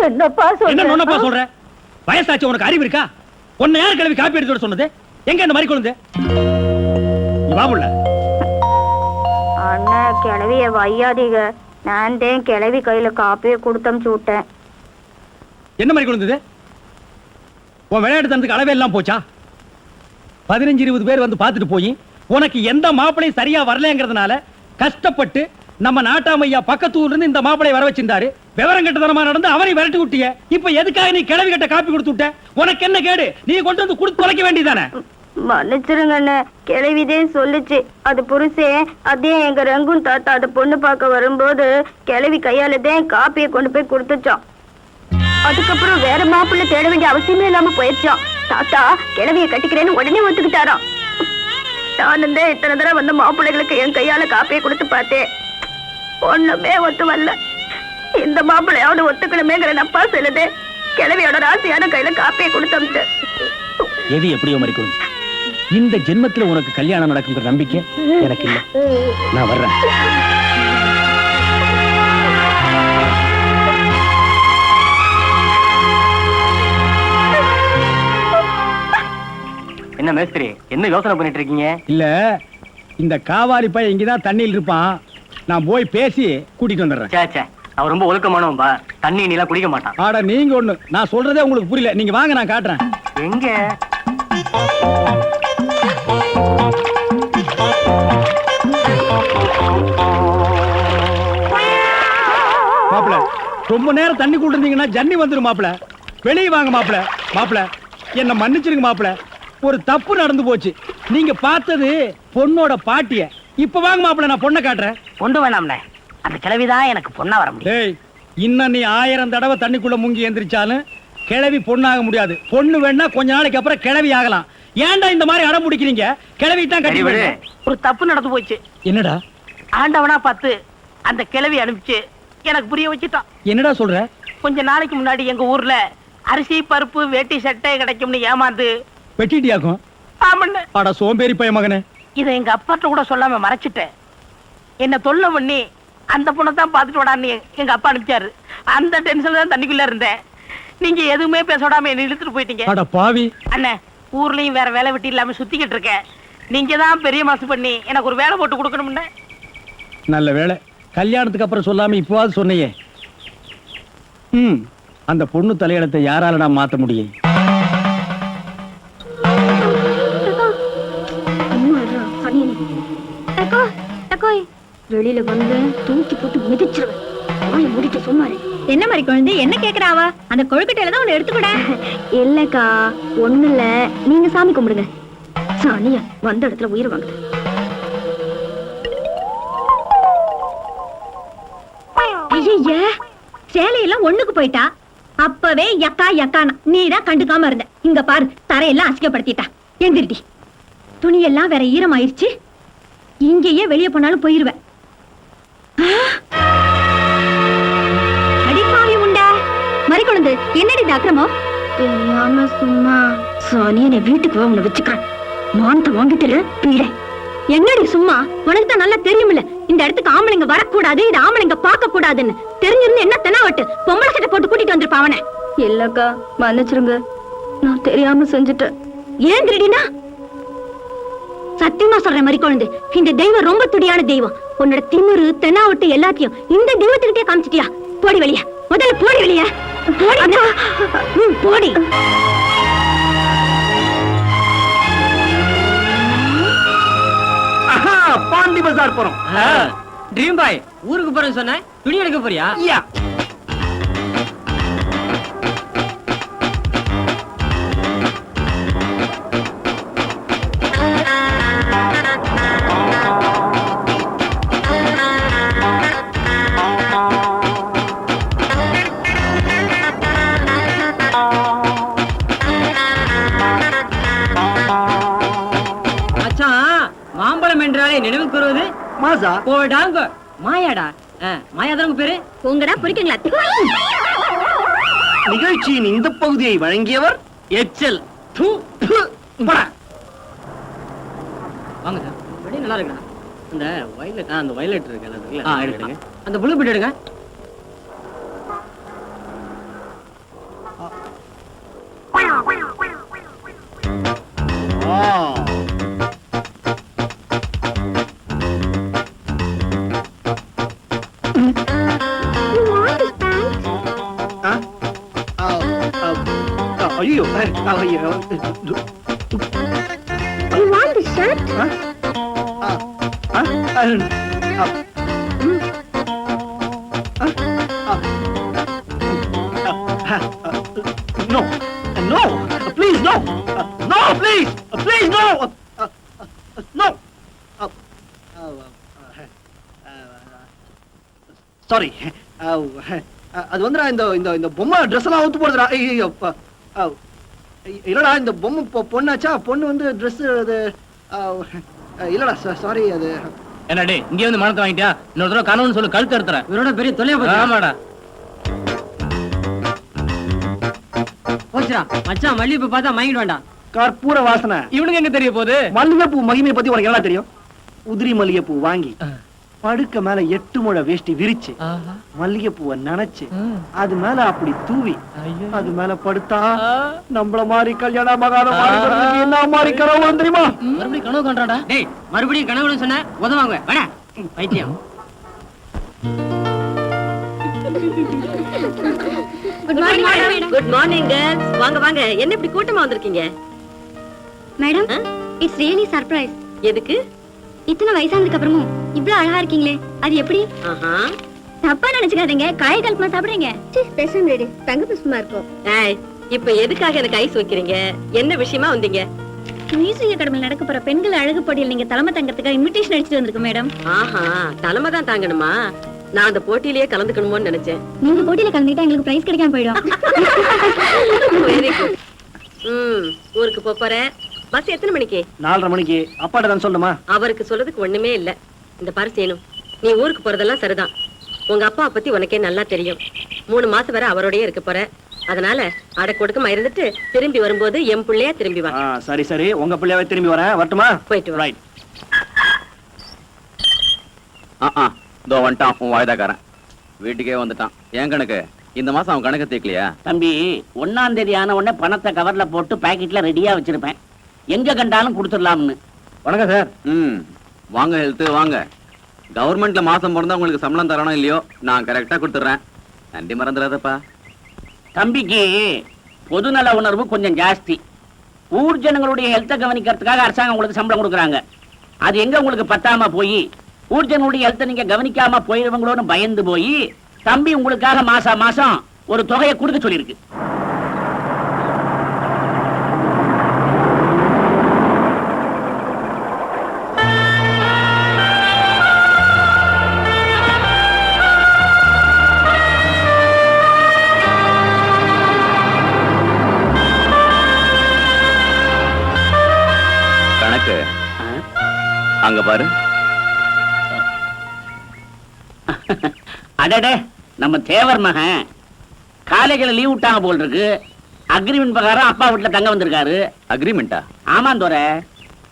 என்னப்பா என்ன சொல்ற? நொன்னப்பா சொல்ற? வயசாச்சு, உனக்கு அறிவு இருக்கா? உன்னை யார் கிளவி காப்பி எடுத்து சொன்னது? எங்க இந்த மாதிரி குழந்தை? பாபுள்ள அண்ணா கிளவிய வையாதீங்க. நான் தான் கிளவி கையில காப்பியை கொடுத்தமுச்சு விட்டேன். என்ன மாதிரி குழந்தை? உன் விளையாட்டு தனத்துக்கு அளவே எல்லாம் போச்சா? 15-20 பேர் வந்து பார்த்துட்டு போய் உனக்கு எந்த மாப்பிளையும் சரியா வரலங்கிறதுனால கஷ்டப்பட்டு நம்ம நாட்டாமையா பக்கத்து ஊர்ல இருந்து இந்த மாப்பிளை வர வச்சிருந்தாரு. விவரம் கெட்டதனமா நடந்து அவரை விரட்டி விட்டிய. இப்ப எதுக்காக நீ கிளவி கட்ட காப்பி கொடுத்து விட்ட? உனக்கு என்ன கேடு? நீ கொண்டு வந்து கொடுத்து தொலைக்க வேண்டியதானே? மன்னிச்சிருங்க அண்ணே, கிளவிதே சொல்லுச்சு. அது புருஷே அதே எங்க ரங்குன் தாத்தா அந்த பொண்ணு பார்க்க வரும்போது கிளவி கையாலதான் காப்பியை கொண்டு போய் கொடுத்துச்சான். அதுக்கப்புறம் வேற மாப்பிள்ளை தேட வேண்டிய அவசியமே இல்லாம போயிடுச்சான். தாத்தா கிளவியை கட்டிக்கிறேன்னு உடனே ஒத்துக்கிட்டாராம். நானும் தான் இத்தனை தடவை வந்த மாப்பிள்ளைகளுக்கு என் கையால காப்பியை கொடுத்து பார்த்தேன். ஒண்ணுமே ஒத்து வரல. இந்த மாப்பிள்ளையாவது ஒத்துக்கணுமேங்கிற நப்பா சொல்லுது. கிளவியோட ராசியான கையில காப்பியை கொடுத்தம்ட்டு. எது எப்படியோ மாதிரி குழந்தை, இந்த ஜென்மத்துல உனக்கு கல்யாணம் நடக்குங்கிற நம்பிக்கை எனக்கு இல்ல. நான் வர்றேன். என்ன மேஸ்திரி, என்ன யோசனை பண்ணிட்டு இருக்கீங்க? இல்ல, இந்த காவாலி பையன் இங்கதான் தண்ணியில் இருப்பான். நான் போய் பேசி கூட்டிட்டு வந்துடுறேன். சே, அவன் ரொம்ப ஒழுக்கமானவன்பா. தண்ணி நீலாம் குடிக்க மாட்டான். ஆட நீங்க ஒண்ணு, நான் சொல்றதே உங்களுக்கு புரியல. நீங்க வாங்க, நான் காட்டுறேன். எங்க? மாப்பிள, ரொம்ப நேரம் தண்ணி கூட இருந்தீங்கன்னா ஜன்னி வந்துரும் மாப்பிள. வெளியே வாங்க மாப்பிள. மாப்பிள, என்ன மன்னிச்சிருங்க மாப்பிள. ஒரு தப்பு நடந்து போச்சு. நீங்க பார்த்தது பொண்ணோட பாட்டிய. இப்ப வாங்க மாப்பிள, நான் பொண்ணை காட்டுறேன். கொண்டு வேணாம்ண்ணே, அந்த கிழவிதான் எனக்கு பொண்ணா வர முடியும். டேய், இன்னும் நீ 1000 தடவை தண்ணிக்குள்ள முங்கி எந்திரிச்சாலும் கிழவி பொண்ணாக முடியாது. பொண்ணு வேணா கொஞ்ச நாளைக்கு அப்புறம் கிழவி ஆகலாம். ஏன்டா இந்த மாதிரி அடம் பிடிக்கிறீங்க? கிழவி தான் கட்டி விடு. ஒரு தப்பு நடந்து போச்சு. என்னடா? ஆண்டவனா பார்த்து அந்த கிழவி அனுப்பிச்சு எனக்கு புரிய வச்சுட்டான். என்னடா சொல்ற? கொஞ்ச நாளைக்கு முன்னாடி எங்க ஊர்ல அரிசி பருப்பு வேட்டி சட்டை கிடைக்கும்னு ஏமாந்து வெட்டிட்டியாக்கும். ஆமண்ணே. அட சோம்பேறி பைய மகனே. இதை எங்க அப்பாட்ட கூட சொல்லாம மறைச்சிட்டேன். என்ன தொல்லை பண்ணி அந்த பொண்ணை தான் பார்த்துட்டு விடான்னு எங்க அப்பா அனுப்பிச்சாரு. அந்த டென்ஷன்ல தான் தண்ணிக்குள்ள இருந்தேன். நீங்க எதுவுமே பேச விடாம என்ன இழுத்துட்டு போயிட்டீங்க. அட பாவி. அண்ணே, ஊர்லயும் வேற வேலை வெட்டி இல்லாம சுத்திக்கிட்டு இருக்கேன். நீங்க தான் பெரிய மனசு பண்ணி எனக்கு ஒரு வேலை போட்டு கொடுக்கணும்னு. நல்ல வேலை, கல்யாணத்துக்கு அப்புறம் சொல்லாம இப்பவாது சொன்னையே. அந்த பொண்ணு தலையெழுத்தை யாரால நான் மாத்த முடியும்? வெளியில வந்து தூக்கி போட்டு மிதிச்சிருவேன். வாயை மூடிட்டு சும்மாரு. என்ன மாதிரி குழந்தை? என்ன கேக்குறாவா? அந்த கொழுக்கட்டையில தான் ஒண்ணு எடுத்துக்கூட. இல்லக்கா, ஒண்ணு இல்ல. நீங்க சாமி கும்பிடுங்க. சாணியா வந்த இடத்துல உயிர் வாங்குது. ஐய, சேலையெல்லாம் ஒண்ணுக்கு போயிட்டா. அப்பவே யக்கா யக்கானா நீதான் கண்டுக்காம இருந்த. இங்க பாரு, தரையெல்லாம் அசிங்கப்படுத்திட்டா. எந்திரிட்டி. துணியெல்லாம் வேற ஈரமாயிருச்சு. இங்கேயே வெளியே போனாலும் போயிருவேன். அடிப்பாவி உண்டா மறிக்குழந்து. என்னடி அக்கிரமம்? தெரியாம சும்மா. சானிய வீட்டுக்கு வா, உன்னை வச்சுக்கிறேன். மானத்தை வாங்கிட்டு பீட. என்னடி சும்மா? உனக்கு தான் நல்லா தெரியுமில்ல இந்த இடத்துக்கு ஆம்பளைங்க வரக்கூடாது, இது ஆம்பளைங்க பார்க்க கூடாதுன்னு. தெரிஞ்சிருந்து என்ன தெனாவட்டு பொம்பளை சட்டை போட்டு கூட்டிட்டு வந்திருப்பா அவனை. இல்லக்கா, மன்னிச்சிருங்க, நான் தெரியாம செஞ்சுட்டேன். ஏன் திருடினா? சத்தியமா சொல்ற மாதிரி குழந்தை, இந்த தெய்வம் ரொம்ப துடியான தெய்வம். உன்னோட திமிரு தென்னாவட்டு எல்லாத்தையும் இந்த தெய்வத்துக்கிட்டே காமிச்சிட்டியா? போடி வெளிய, முதல்ல போடி வெளிய. போடி. பாண்டி பஜார் போறோம். ட்ரீம் பாய், ஊருக்கு போறேன்னு சொன்ன, துணி எடுக்க போறியா? மாம்பழம் என்றாலே நினைவுக்கு வருவது மாசா போடாங்க மாயாடா. மாயாதான் உங்க பேரு? உங்கடா பிடிக்குங்களா? நிகழ்ச்சியின் இந்த பகுதியை வழங்கியவர் எச்சல். வாங்க சார், வெளியே நல்லா இருக்கா? அந்த வயலட், அந்த வயலட் இருக்கு, அந்த ப்ளூ பீட் எடுங்க. ஐயோ no, no, please, no, no, please, please, no, no. Sorry. அது வந்து இந்த இந்த இந்த பொம்மை ட்ரெஸ் எல்லாம் ஊத்து போடுறா. ஐயோ இல்லடா, இந்த பொம்மை பொண்ணாச்சா? பொண்ணு வந்து ட்ரெஸ் அது இல்லடா, சாரி. அது என்னடே இங்க வந்து மனத்தை வாங்கிட்டியா? இன்னொரு தடவை கனவுன்னு சொல்லு, கழுத்து எடுத்துறேன். இவரோட பெரிய தொல்லையா போச்சு. ஆமாடா. போச்சுடா மச்சான், மல்லிகைப்பூ பார்த்தா மயங்கிட வேண்டாம். கற்பூர வாசனை. இவனுக்கு எங்க தெரிய போகுது? மல்லிகைப்பூ மகிமையை பத்தி உனக்கு என்ன தெரியும்? உதிரி மல்லிகைப்பூ வாங்கி படுக்க மேல 8 முழ வேஷ்டி விரிச்சு மல்லிகைப்பூவை நனைச்சு அது மேல அப்படி தூவி அது மேல படுத்தா நம்மள மாதிரி கல்யாணம் என்ன மாதிரி கனவு தெரியுமா? மறுபடியும் கனவு கண்டாடா. டேய், மறுபடியும் கனவுன்னு சொன்ன உதவாங்க வேணா பைத்தியம். Good morning madam. Good morning girls. வாங்க வாங்க. என்ன இப்படி கூட்டமா வந்திருக்கீங்க? Madam, it's really surprise. எதுக்கு? இத்தனை வயசானதுக்கு அப்புறமும் இவ்ளோ அழகா இருக்கீங்களே, அது எப்படி? ஆஹா. தப்பா நினைச்சுக்காதீங்க, காய் கல்பமா சாப்பிடுறீங்க. ஸ்பெஷல் ரெடி, தங்க புஷ்பமா இருக்கும். ஏய், இப்போ எதுக்காக எனக்கு ஐஸ் வைக்கிறீங்க? என்ன விஷயமா வந்தீங்க? மியூசிக் அகாடமியில் நடக்க போற பெண்கள் அழகு போட்டியில் நீங்க தலைமை தங்கறதுக்காக இன்விடேஷன் அடிச்சிட்டு வந்திருக்கு மேடம். ஆஹா, தலைமை தான் தாங்கணுமா? நான் அந்த போட்டியிலேயே கலந்துக்கணுமோன்னு நினைச்சேன். நீங்க போட்டியில கலந்துக்கிட்டா எங்களுக்கு பிரைஸ் கிடைக்காம போயிடும். Very good. ஊருக்கு போறேன். பஸ் எத்தனை மணிக்கு? 4:30 மணிக்கு. அப்பாட்ட தான் சொல்லுமா? அவருக்கு சொல்றதுக்கு ஒண்ணுமே இல்ல. இந்த பரிசேனும், நீ ஊருக்கு போறதெல்லாம் சரிதான். உங்க அப்பா பத்தி உனக்கே நல்லா தெரியும். 3 மாசம் வரை அவரோடயே இருக்க போற. அதனால அடக்கு ஒடுக்கமா இருந்துட்டு திரும்பி வரும்போது என் பிள்ளையா திரும்பி வா. சரி சரி, உங்க பிள்ளையாவே திரும்பி வரேன். வரட்டுமா? போயிட்டு வா. ரைட். இதோ வந்துட்டான் உன் வாய்தாக்காரன். வீட்டுக்கே வந்துட்டான். ஏன் கணக்கு? இந்த மாசம் அவன் கணக்கு தீக்கலையா? தம்பி, 1ஆம் தேதி ஆன உடனே பணத்தை கவர்ல போட்டு பாக்கெட்ல ரெடியா வச்சிருப்பேன். எங்க கண்டாலும் கொடுத்துடலாம்னு. வணக்கம் சார். வாங்க ஹெல்த் வாங்க. கவர்மெண்ட்ல மாசம் பிறந்தா உங்களுக்கு சம்பளம் தரணும் இல்லையோ, நான் கரெக்டா கொடுத்துறேன். நன்றி மறந்துடாதப்பா. தம்பிக்கு பொதுநல உணர்வு கொஞ்சம் ஜாஸ்தி. ஊர் ஜனங்களுடைய ஹெல்த்தை கவனிக்கிறதுக்காக அரசாங்கம் உங்களுக்கு சம்பளம் கொடுக்குறாங்க. அது எங்க உங்களுக்கு பத்தாம போய் ஊர் ஜனங்களுடைய ஹெல்த்தை நீங்க கவனிக்காம போயிடுவங்களோன்னு பயந்து போய் தம்பி உங்களுக்காக மாசம் ஒரு தொகையை கொடுக்க சொல்லியிருக்கு. கணக்கு அங்க பாரு. அடடே, நம்ம தேவர் மகன் காலேஜ்ல லீவ் விட்டாங்க போல் இருக்கு. அக்ரிமெண்ட் பிரகாரம் அப்பா வீட்டுல தங்க வந்திருக்காரு. அக்ரிமெண்டா? ஆமாந்தோர,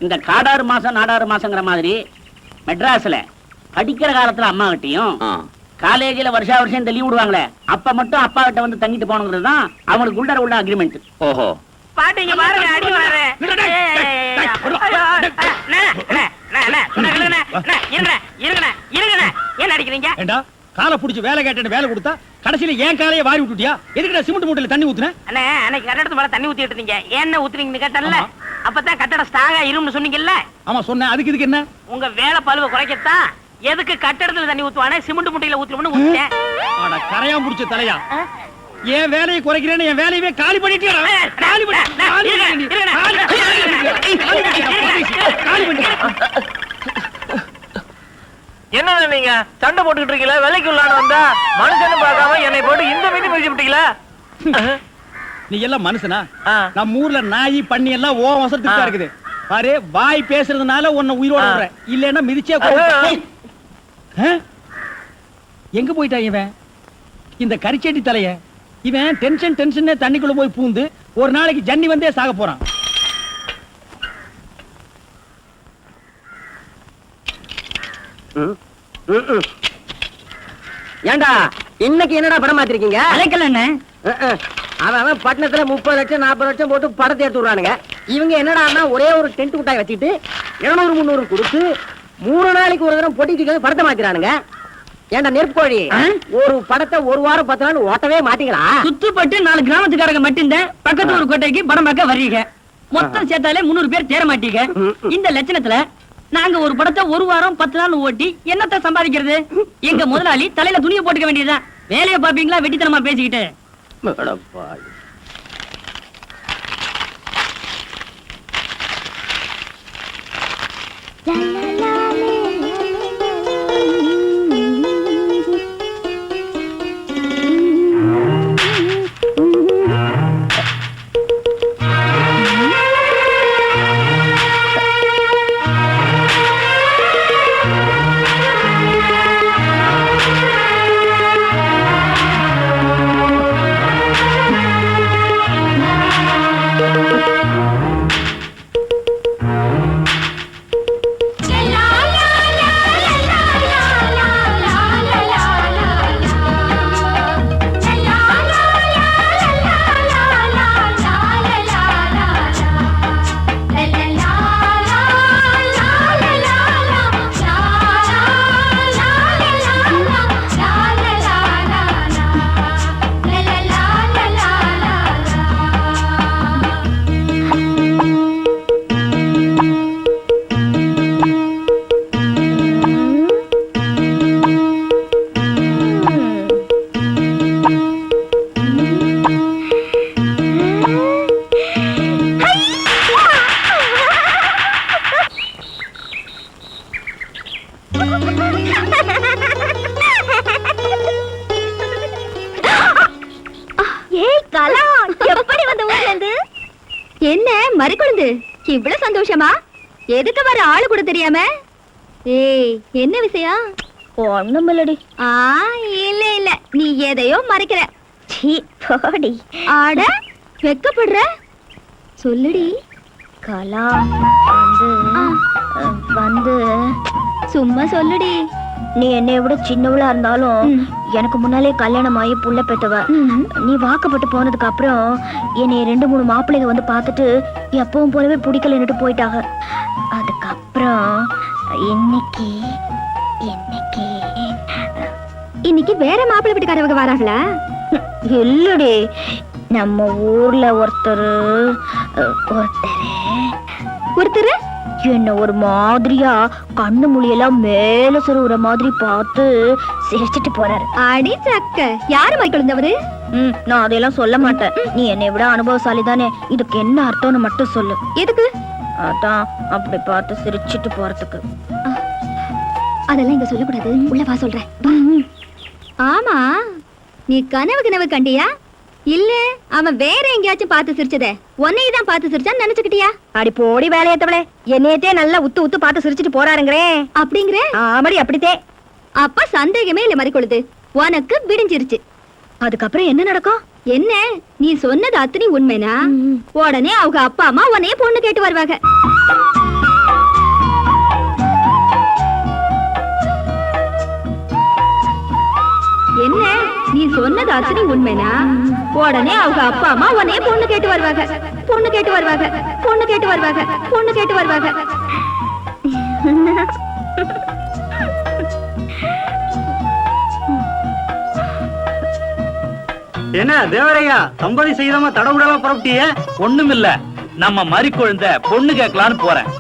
இந்த காடாறு மாசம் நாடாறு மாசங்கிற மாதிரி மெட்ராஸ்ல படிக்கிற காலத்துல அம்மா கிட்டையும் காலேஜ்ல வருஷம் இந்த லீவ் விடுவாங்களே அப்ப மட்டும் அப்பா கிட்ட வந்து தங்கிட்டு போனது தான் அவங்களுக்கு உள்ள அக்ரிமெண்ட். ஓஹோ, பாட்டிங்க பாருங்க அடி வராரு. என்ன அடிக்கிறீங்க? ஏண்டா காலை புடிச்சு வேலை கேட்டேன்னு வேலை கொடுத்தா கடைசியில ஏன் காலையை வாரி விட்டுட்டியா? எதுக்குடா சிமெண்ட் மூட்டையில தண்ணி ஊத்துன? அண்ணே அன்னைக்கு கட்டடத்து மேல தண்ணி ஊத்திட்டு இருந்தீங்க. என்ன ஊத்துறீங்கன்னு கேட்டல. அப்பதான் கட்டடம் ஸ்ட்ராங்கா இரும்னு சொன்னீங்கல்ல. ஆமா சொன்னேன். அதுக்கு இதுக்கு என்ன? உங்க வேலை பழுவ குறைக்கத்தான் எதுக்கு கட்டடத்துல தண்ணி ஊத்துவானே சிமெண்ட் மூட்டையில ஊத்துறோம்னு ஊத்திட்டேன். அட கரையா முடிச்ச தலையா, என் வேலையை குறைக்கிறேன்னு என் வேலையவே காலி பண்ணிட்டியா? என்ன நீங்க சண்டை போட்டுக்கிட்டு இருக்கீங்களா? வேலைக்கு உள்ளான வந்தா மனுஷன்னு பார்க்காம என்னை போட்டு இந்த மீதி முடிச்சு விட்டீங்களா? நீ எல்லாம் மனுஷனா? நம்ம ஊர்ல நாய் பண்ணி எல்லாம் ஓ வசத்துக்கு தான் இருக்குது பாரு. வாய் பேசுறதுனால உன்னை உயிரோட விடுறேன், இல்லன்னா மிதிச்சே கொல்லுவேன். எங்க போயிட்டா இவன் இந்த கரிச்செட்டி தலைய? இவன் டென்ஷன் தண்ணிக்குள்ள போய் பூந்து ஒரு நாளைக்கு ஜன்னி வந்தே சாக போறான். ஏண்டா இன்னைக்கு என்னடா படம் மாத்திருக்கீங்க? அவன் பட்டணத்துல 30 லட்சம் 40 லட்சம் போட்டு படத்தை எடுத்து விடுறானுங்க. இவங்க என்னடா ஒரே ஒரு டென்ட் முட்டாய் வச்சுட்டு 200 300 கொடுத்து 3 நாளைக்கு ஒரு தடவை போட்டிட்டு படத்தை மாத்திரானுங்க. ஏண்டா நெருப்பு கோழி, ஒரு படத்தை ஒரு வாரம் 10 நாள் ஓட்டவே மாட்டீங்களா? சுத்துப்பட்டு 4 கிராமத்துக்காரங்க மட்டும்தான் பக்கத்து ஒரு கோட்டைக்கு படம் பார்க்க வர்றீங்க. மொத்தம் சேர்த்தாலே 300 பேர் தேர மாட்டீங்க. இந்த லட்சணத்துல நாங்க ஒரு படத்தை ஒரு வாரம் 10 நாள் ஓட்டி என்னத்தை சம்பாதிக்கிறது? எங்க முதலாளி தலையில துணியை போட்டுக்க வேண்டியதுதான். வேலையை பாப்பீங்களா வெட்டித்தனமா பேசிக்கிட்டு? என்ன மறிக்குழுந்து இவ்வளவு சந்தோஷமா? எதுக்கு வர ஆளு கூட தெரியாம? ஏய் என்ன விஷயம்? ஒண்ணுமில்லடி. இல்ல இல்ல நீ எதையோ மறைக்கிற. சீ போடி. ஆட வெக்கப்படுற? சொல்லுடி. கலா வந்து சும்மா சொல்லுடி. நீ என்னை விட சின்னவளா இருந்தாலும் எனக்கு முன்னாலே கல்யாணம் ஆகி புள்ள பெத்தவ. நீ வாக்கப்பட்டு போனதுக்கு அப்புறம் என்னை 2-3 மாப்பிள்ளைங்க வந்து பார்த்துட்டு எப்பவும் போலவே பிடிக்கலன்னுட்டு போயிட்டாங்க. அதுக்கப்புறம் இன்னைக்கு வேற மாப்பிள்ளை வீட்டுக்காரவங்க வராங்களா? இல்லடி, நம்ம ஊர்ல ஒருத்தர் என்ன ஒரு மாதிரியா கண்ணு மொழியெல்லாம் மேல சொருகிற மாதிரி பார்த்து சிரிச்சிட்டு போறாரு. அடி சக்க, யாரு மைக்கழுந்தவரு? நான் அதையெல்லாம் சொல்ல மாட்டேன். நீ என்னை விட அனுபவசாலி தானே, இதுக்கு என்ன அர்த்தம்னு மட்டும் சொல்லு. எதுக்கு? அதான் அப்படி பார்த்து சிரிச்சிட்டு போறதுக்கு. அதெல்லாம் இங்க சொல்லக்கூடாது, உள்ள வா சொல்றேன். ஆமா, நீ கனவு கண்டியா? இல்ல அவன் வேற எங்கேயாச்சும் பார்த்து சிரிச்சதே உன்னையதான் பார்த்து சிரிச்சான்னு நினைச்சுக்கிட்டியா? அடி போடி வேலையத்தவளே, என்னையத்தே நல்லா உத்து பார்த்து சிரிச்சிட்டு போறாருங்கிறே. அப்படிங்கிற? ஆமாடி அப்படித்தே. அப்ப சந்தேகமே இல்ல மறிக்கொழுது, உனக்கு விடிஞ்சிருச்சு. அதுக்கப்புறம் என்ன நடக்கும்? என்ன நீ சொன்னது அத்தனை உண்மைனா உடனே அவங்க அப்பா அம்மா உன்னைய பொண்ணு கேட்டு வருவாங்க. என்ன நீ சொன்னது அத்தனை உண்மைனா உடனே அவங்க அப்பா அம்மா உன்னைய பொண்ணு கேட்டு வருவாங்க. பொண்ணு கேட்டு வருவாங்க, பொண்ணு கேட்டு வருவாங்க, பொண்ணு கேட்டு வருவாங்க. என்ன தேவரையா, சம்பதி செய்தமா தடவுடலா புறப்பட்டிய? ஒண்ணுமில்ல, நம்ம மறி குழந்தை பொண்ணு கேட்கலான்னு போறேன்.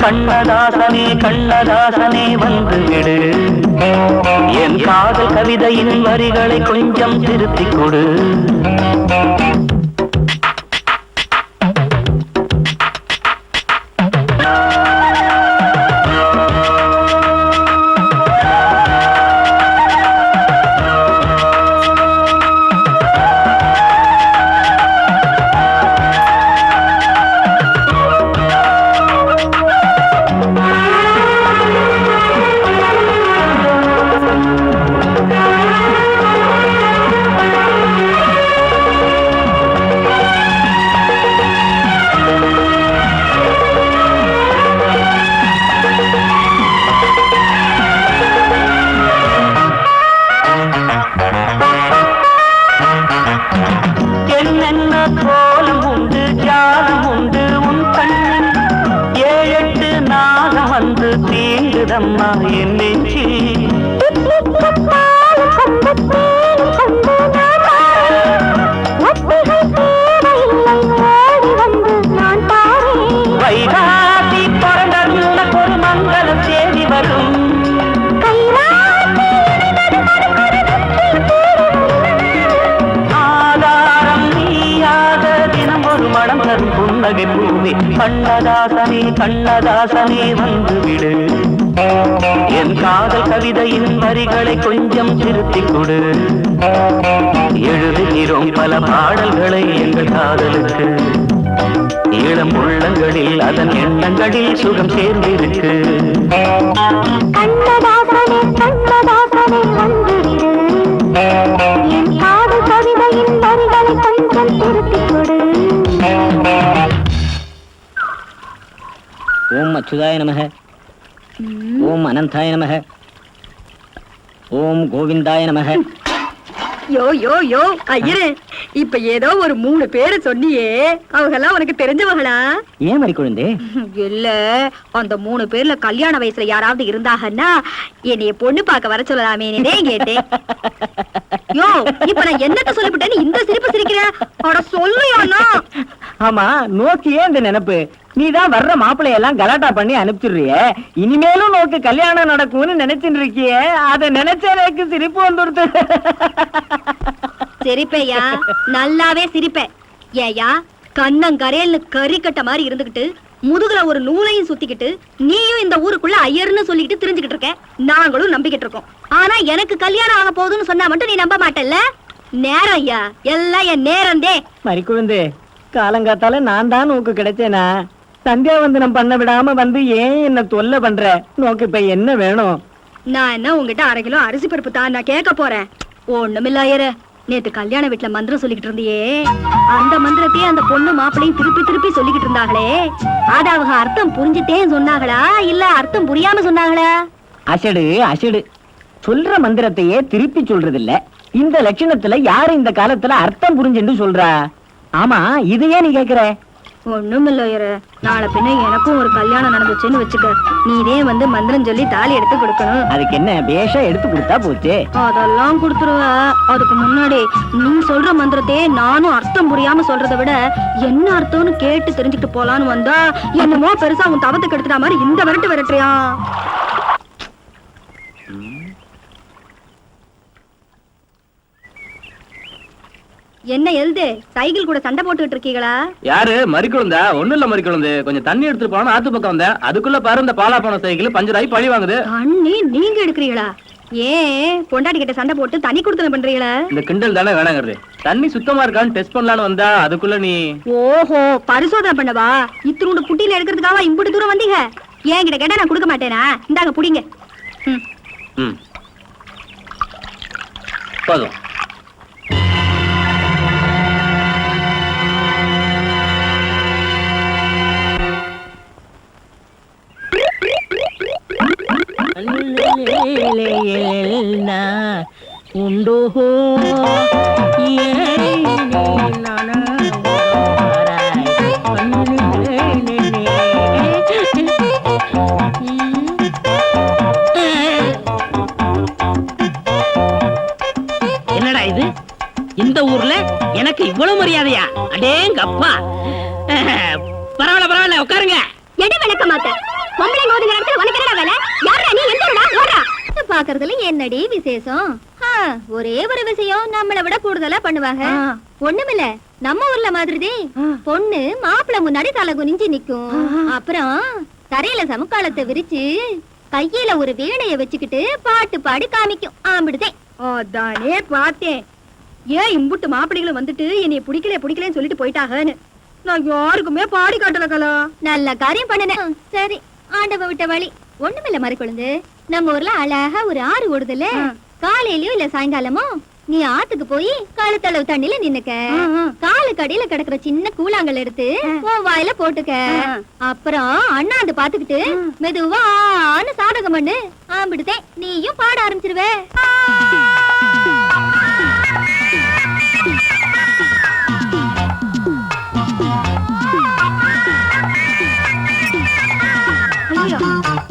கண்ணதாசனே கண்ணதாசனே வந்து விடு, என் காதல் கவிதையின் வரிகளை கொஞ்சம் திருத்திக் கொடு. கண்ணதாசனே கண்ணதாசனே வந்து விடு, என் காதல் கவிதையின் வரிகளை கொஞ்சம் திருத்திக் கொடு. எழுதுகிறோம் பல பாடல்களை எங்கள் காதலுக்கு, இளம் உள்ளங்களில் அதன் எண்ணங்களில் சுகம் சேர்ந்திருக்கு. கண்ணதாசனே கண்ணதாசனே வந்து விடு, என் காதல் கவிதையின் வரிகளை கொஞ்சம் திருத்திக் கொடு. ஓம் அச்சுதாய நமக, ஓம் அனந்தாய நமக, ஓம் கோவிந்தாய நமக. யோ யோ யோ ஐயரு, இப்ப ஏதோ ஒரு 3 பேரை சொன்னியே, அவங்க எல்லாம் உனக்கு தெரிஞ்சவங்களா? ஏன் மாதிரி குழந்தை? இல்ல, அந்த 3 பேர்ல கல்யாண வயசுல யாராவது இருந்தாங்கன்னா என்னைய பொண்ணு பார்க்க வர சொல்லலாமே கேட்டேன். யோ, இப்ப நான் என்னத்த சொல்லிவிட்டேன்னு இந்த சிரிப்பு சிரிக்கிற? அட சொல்லுயானா? ஆமா, நோக்கியே இந்த நினைப்பு. நீதான் வர்ற மாப்பிள்ளையெல்லாம் கலாட்டா பண்ணி அனுப்பிச்சிடுறிய. இனிமேலும் நோக்கு கல்யாணம் நடக்கும்னு நினைச்சுட்டு இருக்கியே, அதை நினைச்ச எனக்கு சிரிப்பு வந்துடுது. சிரிப்பையா, நல்லாவே சிரிப்பேன். ஏயா, கண்ணங்கரையல்னு கறிக்கட்ட மாதிரி இருந்துகிட்டு முதுகுல ஒரு நூலையும் சுத்திக்கிட்டு நீயும் இந்த ஊருக்குள்ள ஐயர்னு சொல்லிட்டு தெரிஞ்சுக்கிட்டு இருக்க. நாங்களும் நம்பிக்கிட்டு இருக்கோம். ஆனா எனக்கு கல்யாணம் ஆக போகுதுன்னு சொன்னா மட்டும் நீ நம்ப மாட்டல்ல? நேரம் ஐயா, எல்லாம் என் நேரந்தே. மறிக்குழுந்து, காலங்காத்தால நான் தான் நோக்கு கிடைச்சேனா? சந்தியாவந்தனம் பண்ண விடாம வந்து ஏன் என்ன தொல்லை பண்ற? நோக்கு இப்ப என்ன வேணும்? நான் என்ன உங்ககிட்ட 1/2 கிலோ அரிசி பருப்பு தான் நான் கேட்க போறேன். ஒண்ணுமில்ல ஐயரே, நேத்து கல்யாண வீட்டுல மந்திரம் சொல்லிக்கிட்டு இருந்தியே, அந்த மந்திரத்தையே அந்த பொண்ணு மாப்பிளையும் திருப்பி திருப்பி சொல்லிக்கிட்டு இருந்தாங்களே, அது அவங்க அர்த்தம் புரிஞ்சுட்டே சொன்னாங்களா இல்ல அர்த்தம் புரியாம சொன்னாங்களா? அசடு அசடு, சொல்ற மந்திரத்தையே திருப்பி சொல்றது இல்ல. இந்த லட்சணத்துல யாரு இந்த காலத்துல அர்த்தம் புரிஞ்சுன்னு சொல்றா? ஆமா, இது ஏன் நீ கேக்குற? ஒண்ணுமில்ல ஐயரே, நாளை பின்ன எனக்கும் ஒரு கல்யாணம் நடந்துச்சுன்னு வச்சுக்க, நீதே வந்து மந்திரம் சொல்லி தாலி எடுத்து கொடுக்கணும். அதுக்கு என்ன, பேஷா எடுத்து கொடுத்தா போச்சு. அதெல்லாம் கொடுத்துருவ. அதுக்கு முன்னாடி நீ சொல்ற மந்திரத்தையே நானும் அர்த்தம் புரியாம சொல்றதை விட என்ன அர்த்தம்னு கேட்டு தெரிஞ்சுட்டு போலான்னு வந்தா என்னமோ பெருசா உன் தவத்துக்கு எடுத்துட்டா மாதிரி இந்த விரட்டு விரட்டுறியா? என்ன எழுது, சைக்கிள் கூட சண்டை போட்டுக்கிட்டு இருக்கீங்களா? யாரு மறிக்குழுந்தா? ஒண்ணு இல்ல மறிக்குழுந்து, கொஞ்சம் தண்ணி எடுத்துட்டு போனா ஆத்து பக்கம் வந்தேன். அதுக்குள்ள பாரு இந்த பாலா போன சைக்கிள் பஞ்சர் ஆகி பழி வாங்குது. தண்ணி நீங்க எடுக்கிறீங்களா? ஏன் பொண்டாடி கிட்ட சண்டை போட்டு தண்ணி கொடுத்து பண்றீங்களா? இந்த கிண்டல் தானே வேணாங்கிறது. தண்ணி சுத்தமா இருக்கான்னு டெஸ்ட் பண்ணலான்னு வந்தா அதுக்குள்ள நீ... ஓஹோ, பரிசோதனை பண்ணவா? இத்தினோட புட்டியில எடுக்கிறதுக்காக இம்புட்டு தூரம் வந்தீங்க? ஏன் கிட்ட கேட்டா நான் கொடுக்க மாட்டேனா? இந்தாங்க புடிங்க. போதும். உண்டோ என்னடா இது? இந்த ஊர்ல எனக்கு இவ்வளவு மரியாதையா? அடேங்கப்பா! பரவாயில்ல பரவாயில்ல, உட்காருங்க. எடு விளக்க மாட்ட. பொம்பளை ஓடுற இடத்துல உனக்கு என்னடா வேலை? யாரா நீ? எங்கடா ஓடுறா? பாக்குறதுல என்னடி விசேஷம்? ஒரே ஒரு விஷயம் நம்மளை விட கூடுதலா பண்ணுவாங்க. ஒண்ணுமில்ல, நம்ம ஊர்ல மாதிரி பொண்ணு மாப்பிள்ள முன்னாடி தலை குனிஞ்சு நிக்கும். அப்புறம் தரையில சமுக்காலத்தை விரிச்சு கையில ஒரு வீணைய வச்சுக்கிட்டு பாட்டு பாடி காமிக்கும். ஆம்பிடுதே. அதானே பார்த்தேன். ஏன் இம்புட்டு மாப்பிள்ளைகளும் வந்துட்டு என்னைய பிடிக்கலன்னு சொல்லிட்டு போயிட்டாங்கன்னு நான் யாருக்குமே பாடி காட்டல கலா. நல்ல காரியம் பண்ணன. சரி, ஆண்டவ விட்ட வழி. ஒண்ணுமில்ல மறுக்குழுந்து, நம்ம ஊர்ல அழகா ஒரு ஆறு ஓடுதுல, காலையிலயோ இல்ல சாயங்காலமோ நீ ஆத்துக்கு போய் கழுத்தளவு தண்ணில நின்னுக்க. காலு கடியில கிடக்குற சின்ன கூழாங்கல் எடுத்து உன் வாயில போட்டுக்க. அப்புறம் அண்ணாந்து பாத்துக்கிட்டு மெதுவா சாதகம் பண்ணு. ஆம்பிடுதே, நீயும் பாட ஆரம்பிச்சிருவ.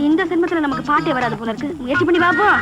இந்த ஜென்மத்துல நமக்கு பாட்டே வராது போல இருக்கு. முயற்சி பண்ணி பாப்போம்.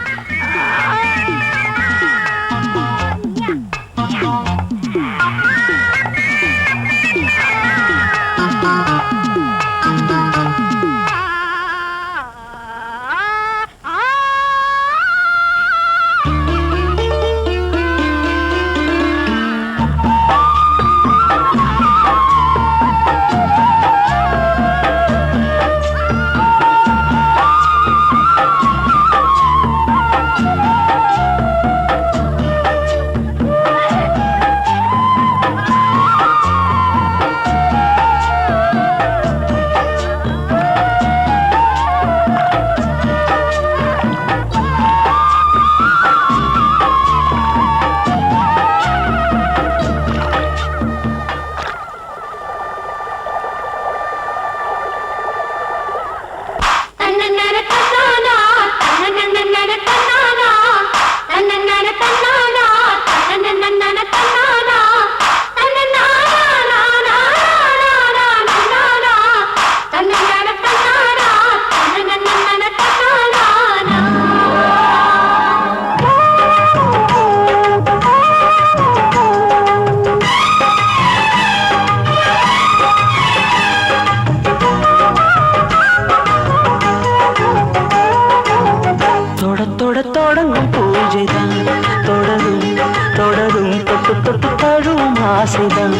ஆசைதான்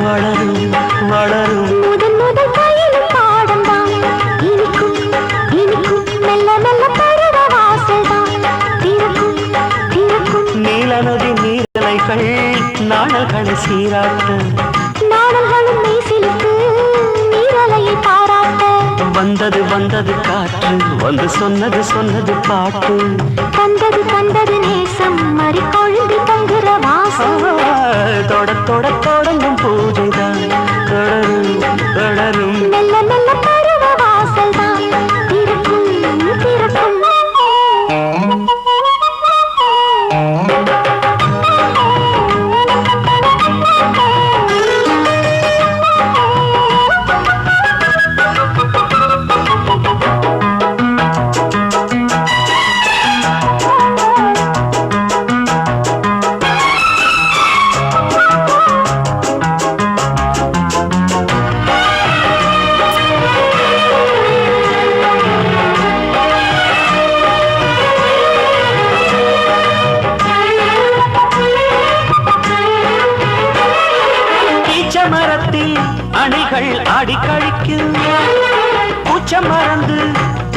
வளரும் வளரும். முதல் முதல் கையில் பாடம் தான் இனிக்கும் இனிக்கும் மெல்ல மெல்ல பருவ வாசல் தான் திறக்கும் திறக்கும். நீல நதி நீரலைகள் நாணல்களை சீராட்ட நாடல்களும் மெய்சிலுக்கு நீரலையை பாராட்ட வந்தது வந்தது காற்று வந்து சொன்னது சொன்னது பாட்டு தந்தது தந்தது நேசம் மறி கொழுந்தி தங்குற வாசம் தொட தொட தொடங்கும் பூஜைதான் தொடரும் தொடரும். மெல்ல மெல்ல பருவ வாசல் தான் திறக்கும் திறக்கும். அணைகள் ஆடி கழிக்கும் உச்சம் மறந்து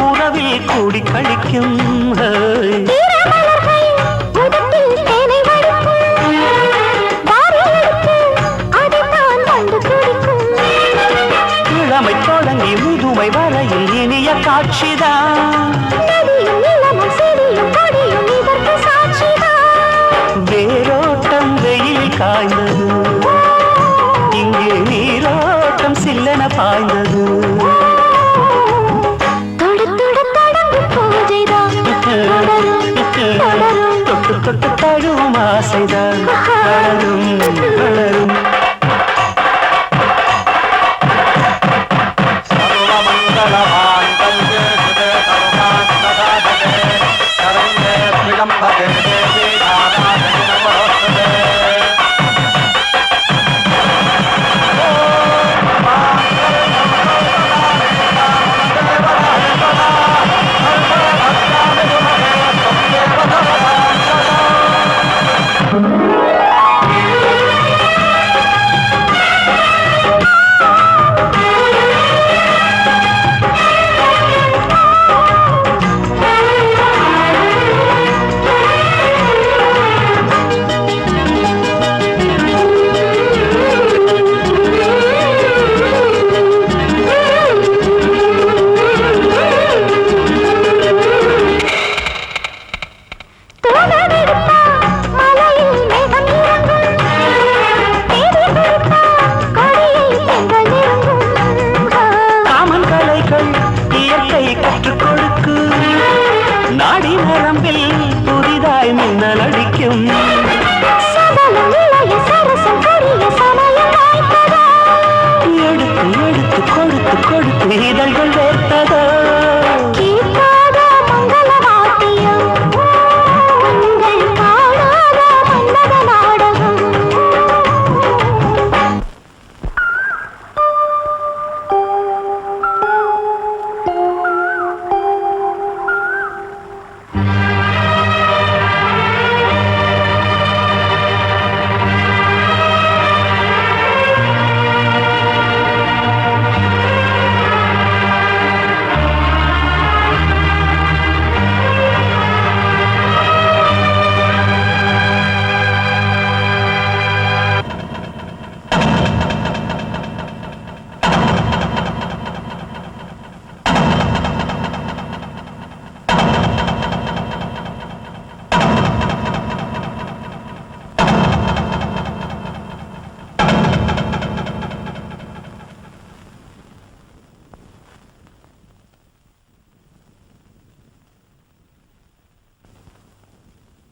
உறவில் கூடி கழிக்கும். இளமை தொடங்கி முதுமை வரையில் இனிய காட்சிதான் வேரோட்டம் வெயில் காய்ந்தது இங்கே நீரோட்டம் சில்லென பாய்ந்தது. தொட்டு தொட்டு தழுவும் ஆசைதான் வளரும் வளரும்.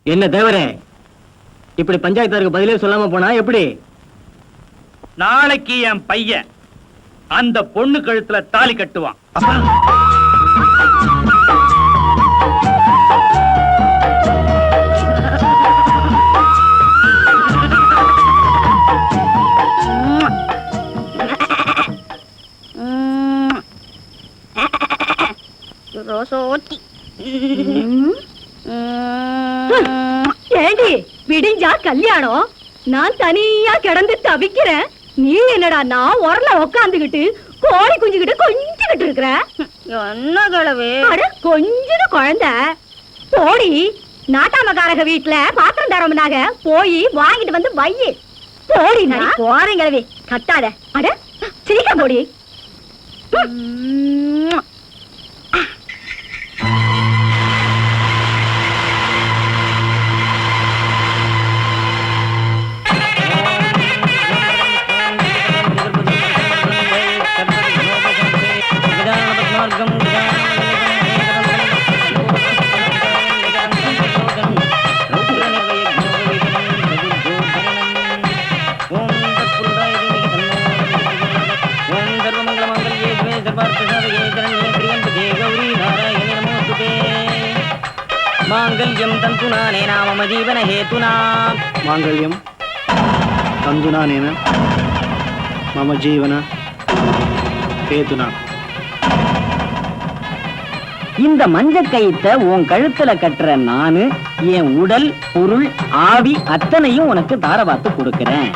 என்ன தேவரே, இப்படி பஞ்சாயத்தாருக்கு பதிலே சொல்லாம போனா எப்படி? நாளைக்கு என் பையன் அந்த பொண்ணு கழுத்துல தாலி கட்டுவான். ஏண்டி விடிஞ்சா கல்யாணம், நான் தனியா கிடந்து தவிக்கிறேன், நீ என்னடா நான் உரல உக்காந்துகிட்டு கோழி குஞ்சுகிட்டு கொஞ்சிக்கிட்டு இருக்கிற. என்ன கிழவி கொஞ்சம் குழந்தை போடி, நாட்டாமக்காரக வீட்டுல பாத்திரம் தரமுனாக போய் வாங்கிட்டு வந்து வையி. போடி போறேன் கிழவி, கத்தாத. அட சீக்கிரம் போடி. மாங்கல்யம் தந்துனானே நாம ஜீவன ஹேதுனா. மாங்கல்யம் தந்துனானேன மம ஜீவன ஹேதுனா. இந்த மஞ்ச கயித்தை உன் கழுத்துல கட்டுற நானு என் உடல் பொருள் ஆவி அத்தனையும் உனக்கு தாரவாத்து கொடுக்கிறேன்.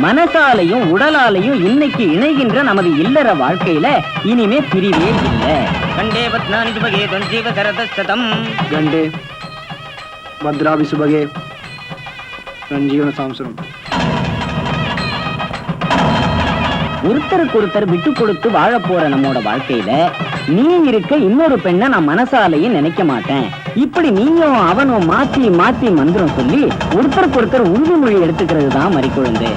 மனசாலையும் உடலாலையும் இன்னைக்கு இணைகின்ற நமது இல்லற வாழ்க்கையில இனிமே பிரிவே இல்லை. கண்டே பத்னானி சுபகே தொஞ்சீவ சரதம். கண்டே பத்ராபி சுபகே ரஞ்சீவன சாம்சரம். ஒருத்தருக்கு ஒருத்தர் விட்டு கொடுத்து வாழ போற நம்மோட வாழ்க்கையில நீ இருக்க இன்னொரு பெண்ணை நான் மனசாலையும் நினைக்க மாட்டேன். இப்படி நீயும் அவனும் மாத்தி மாத்தி மந்திரம் சொல்லி ஒருத்தருக்கு ஒருத்தர் உறுதிமொழி எடுத்துக்கிறது தான் மறிக்குழுந்து.